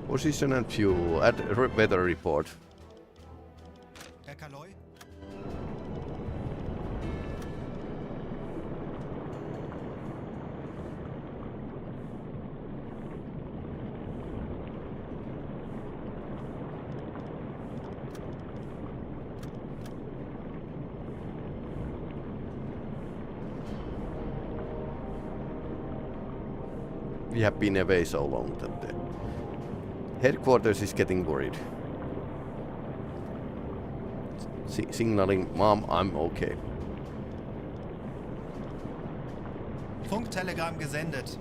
Position and fuel. Add weather report. Herr Kaloi? We have been away so long that the headquarters is getting worried. Signaling, Mom, I'm okay. Funktelegramm gesendet.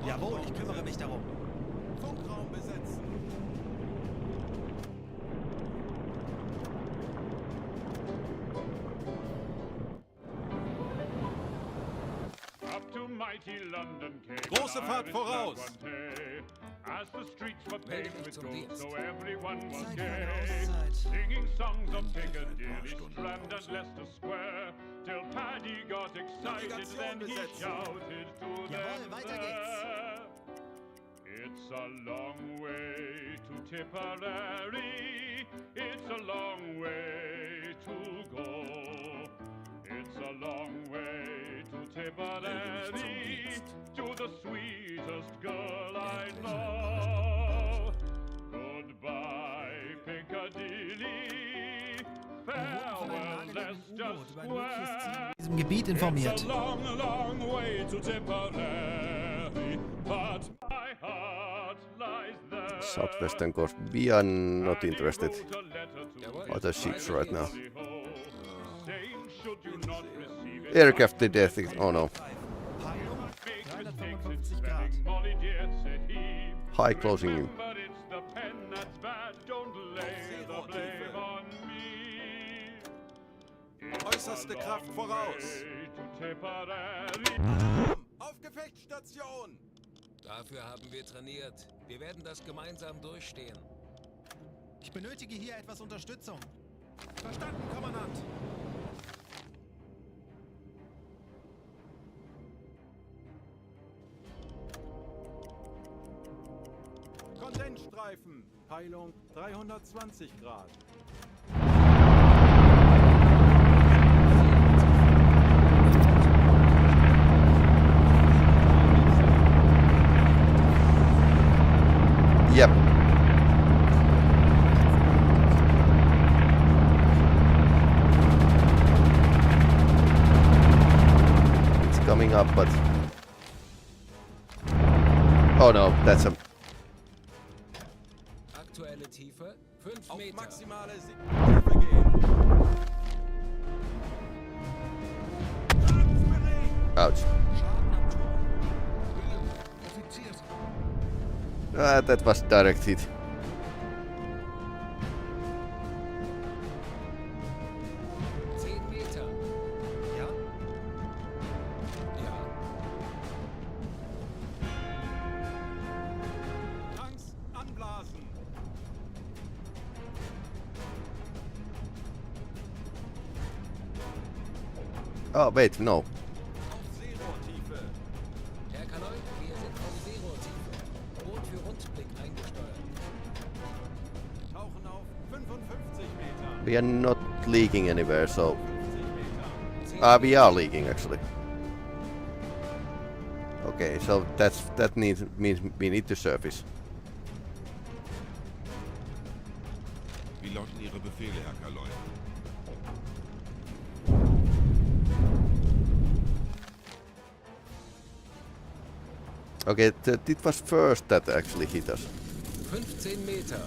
Jawohl, ich kümmere mich darum. Funkraum besetzen. Große Fahrt voraus. As the streets were paved with gold, so everyone was Zeit für gay, eine Auszeit. singing songs of Piccadilly, Strand and Leicester Square, till Paddy got excited, then he shouted to Jawohl, them weiter geht's. there. It's a long way to Tipperary, it's a long way to go. It's a long way to Tipperary, to the sweetest girl I know. Goodbye, Piccadilly, farewell, Leicester Square. In diesem Gebiet informiert. It's a long, long way to Tipperary, but my heart lies there. Southwestern coast. We are not interested about the ships right now. Aircraft to death. Oh no. High closing. Äußerste Kraft voraus. Auf Gefechtsstation. Dafür haben wir trainiert. Wir werden das gemeinsam durchstehen. Ich benötige hier etwas Unterstützung. Verstanden, Kommandant. Kondensstreifen. Peilung 320 Grad. Yep. It's coming up, but oh no, that's a Aktuelle Tiefe 5 Auf Meter. maximale Tiefe gehen. Ouch. That was direct hit. Oh, wait, no. Herr Kaloi, wir sind auf Seerohrtiefe. Boot für Rundblick eingesteuert. Tauchen auf 55 Meter. We are not leaking anywhere, so... we are leaking, actually. Okay, so that means we need to surface. Wie lauten Ihre Befehle, Herr Kaloi? Okay, it was first that actually hit us. 15 Meter.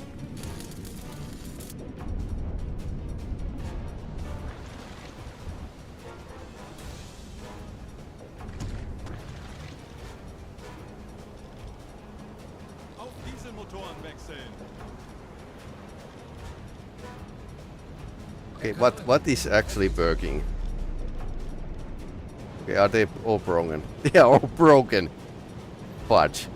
Auf Dieselmotoren wechseln. Okay, what is actually working? Okay, are they all broken? They are all broken. Fudge.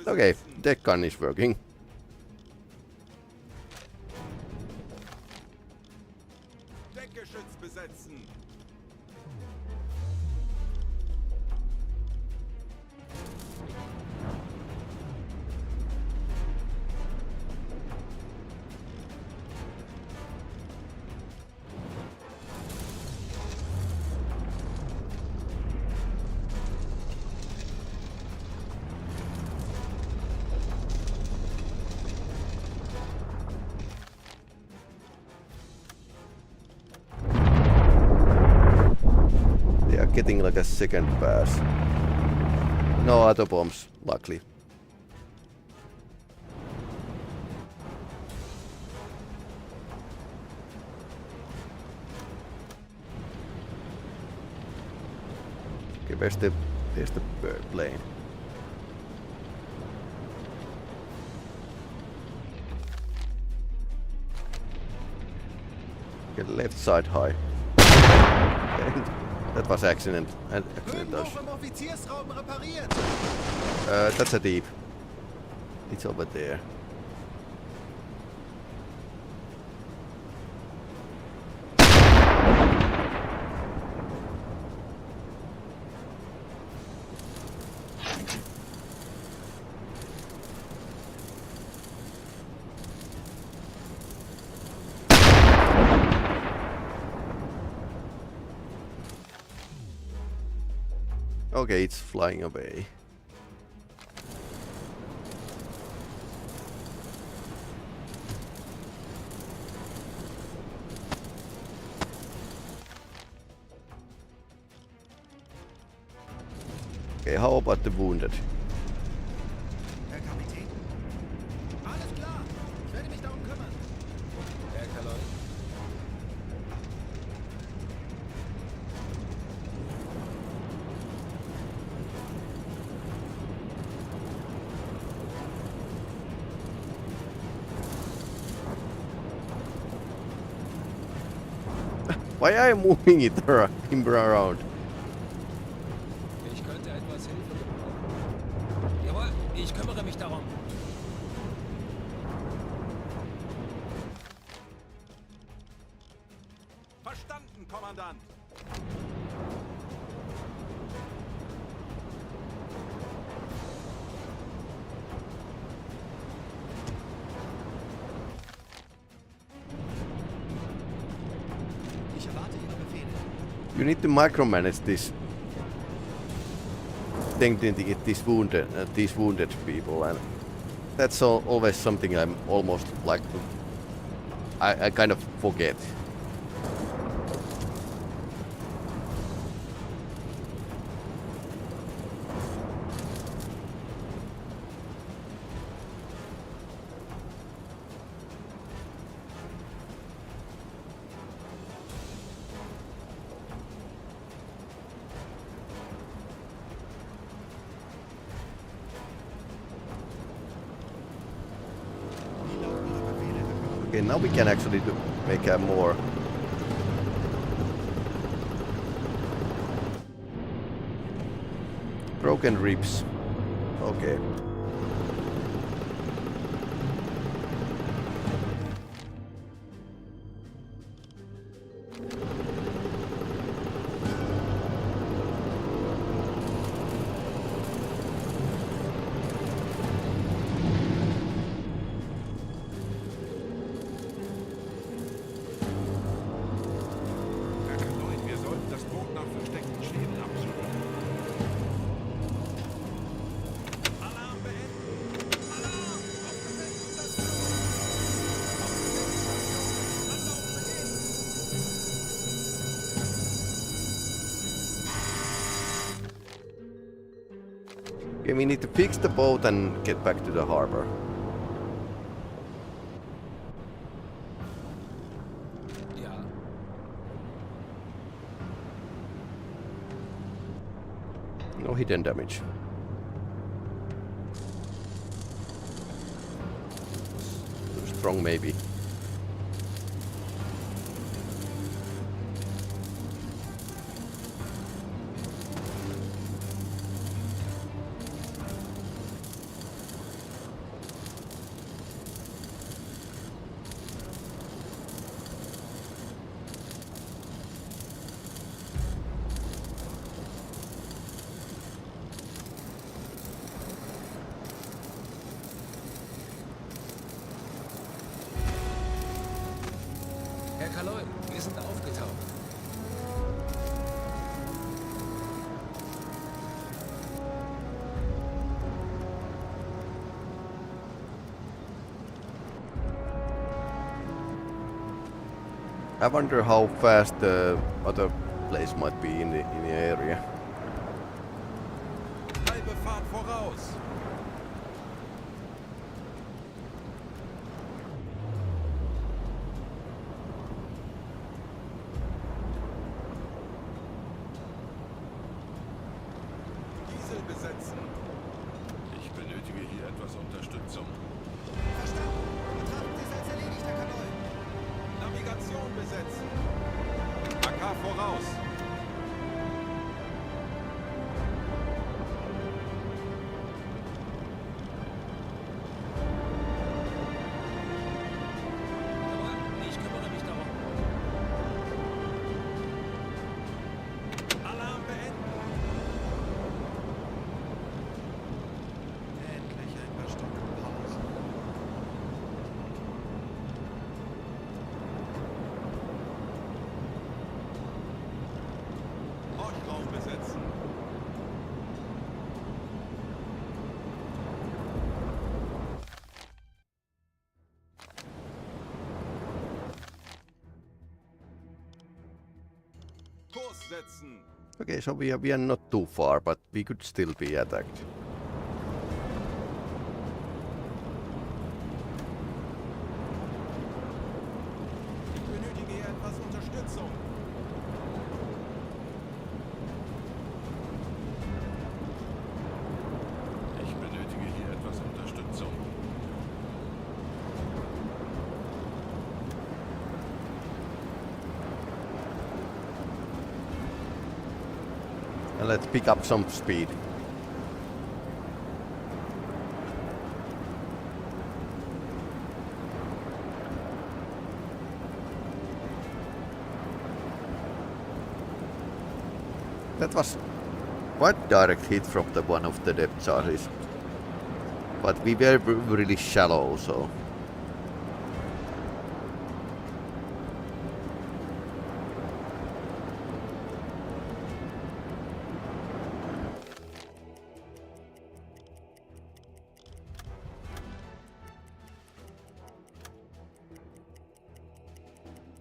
Okay, deck gun is working. Deckgeschütz besetzen. Getting like a second pass. No other bombs, luckily. Okay, there's the bird plane. Okay, left side high. That was accident. That's a deep. It's over there. Okay, it's flying away. Okay, how about the wounded? Herr Kapitän? Alles klar. Ich werde mich darum kümmern. Herr Kaloi. Why are you moving it around? Ich könnte etwas Hilfe gebrauchen. Jawohl, ich kümmere mich darum. Verstanden, Kommandant. You need to micromanage this thing to get these wounded people, and that's always something I'm almost like I kind of forget. Okay, now we can actually make a more. Broken ribs. Okay. Wir sollten das Boot nach versteckten Schäden absuchen. Alarm beenden! Alarm! Aufgesetzt! Anlauf beginnt! Okay, we need to fix the boat and get back to the harbor. Ja. No hidden damage. Too strong maybe. Herr Kaloy, wir sind aufgetaucht. I wonder how fast the other place might be in the area. Halbe Fahrt voraus! Diesel besetzen! Ich benötige hier etwas Unterstützung. Verstanden. Betrachten Sie es als erledigt, Herr Kanoy. Navigation besetzen! AK voraus! Jawohl, ich kümmere mich darum. Alarm beenden! Endlich ein paar Stunden Pause. Horchraum besetzen! Kurs setzen! Okay, so we are not too far, but we could still be attacked. Ich benötige hier etwas Unterstützung! Ich benötige hier etwas Unterstützung. And let's pick up some speed. That was quite direct hit from the one of the depth charges. But we were really shallow, so.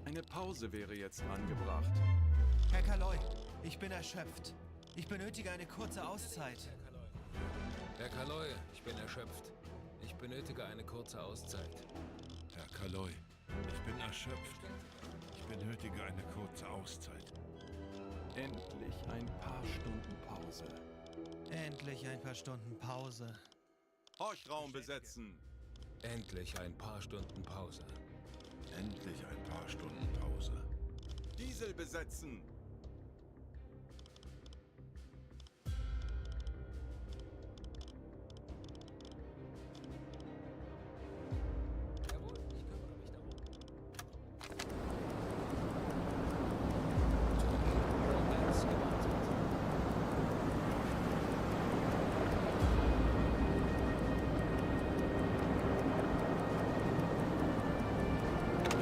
Eine Pause wäre jetzt angebracht. Herr Kaloy, ich bin erschöpft. Ich benötige eine kurze Auszeit. Herr Kaloy, ich bin erschöpft. Ich benötige eine kurze Auszeit. Herr Kaloy, ich bin erschöpft. Ich benötige eine kurze Auszeit. Endlich ein paar Stunden Pause. Endlich ein paar Stunden Pause. Horchraum besetzen! Endlich ein paar Stunden Pause. Endlich ein paar Stunden Pause. Diesel besetzen. Jawohl, ich kümmere mich darum. Eins gewartet.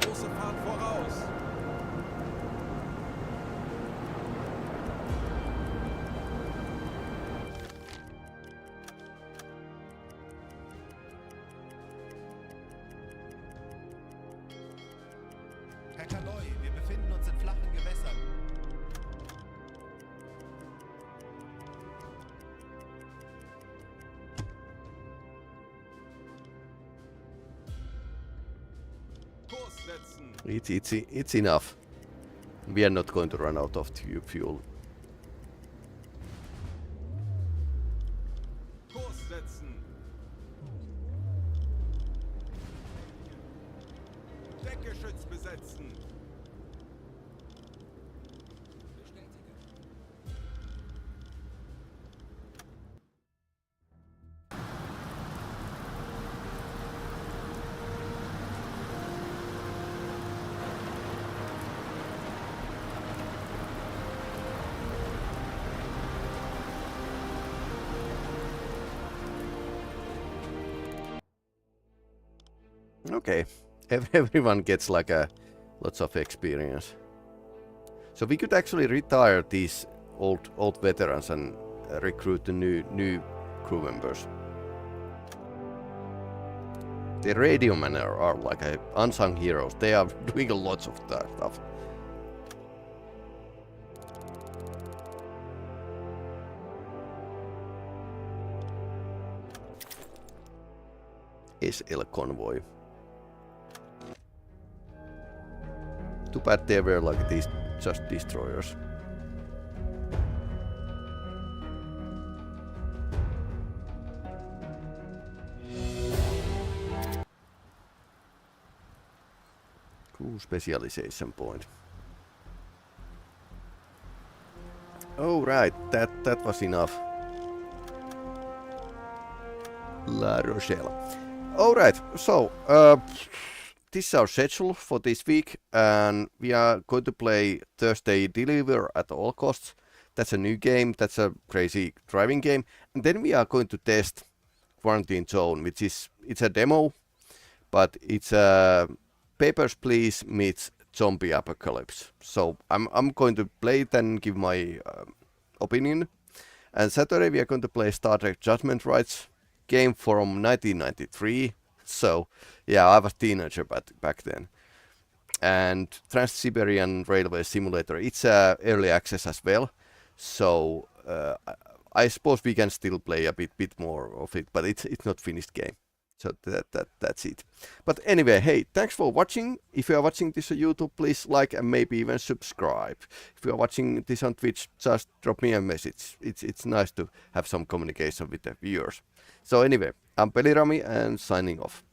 Große Fahrt voraus. Herr Kaloi, wir befinden uns in flachen Gewässern. Kurs setzen. It's enough. We are not going to run out of fuel. Kurs setzen. Deckgeschütz besetzen. Bestätige. Okay, everyone gets like lots of experience. So we could actually retire these old veterans and recruit the new crew members. The radio men are like unsung heroes. They are doing lots of that stuff. SL Convoy. Too bad they were like these just destroyers. Cool specialization point. Oh right, that was enough. La Rochelle. Alright, so this is our schedule for this week, and we are going to play Thursday Deliver at all costs. That's a new game, that's a crazy driving game. And then we are going to test Quarantine Zone, which is, it's a demo, but it's a Papers, Please meets Zombie Apocalypse. So I'm going to play it and give my opinion. And Saturday we are going to play Star Trek Judgment Rights, game from 1993. So yeah, I was a teenager back then. And Trans-Siberian Railway Simulator, it's early access as well. So I suppose we can still play a bit more of it, but it's not finished game. So that's it. But anyway, hey, thanks for watching. If you are watching this on YouTube, please like and maybe even subscribe. If you are watching this on Twitch, just drop me a message. It's nice to have some communication with the viewers. So anyway, I'm Peli-Rami and signing off.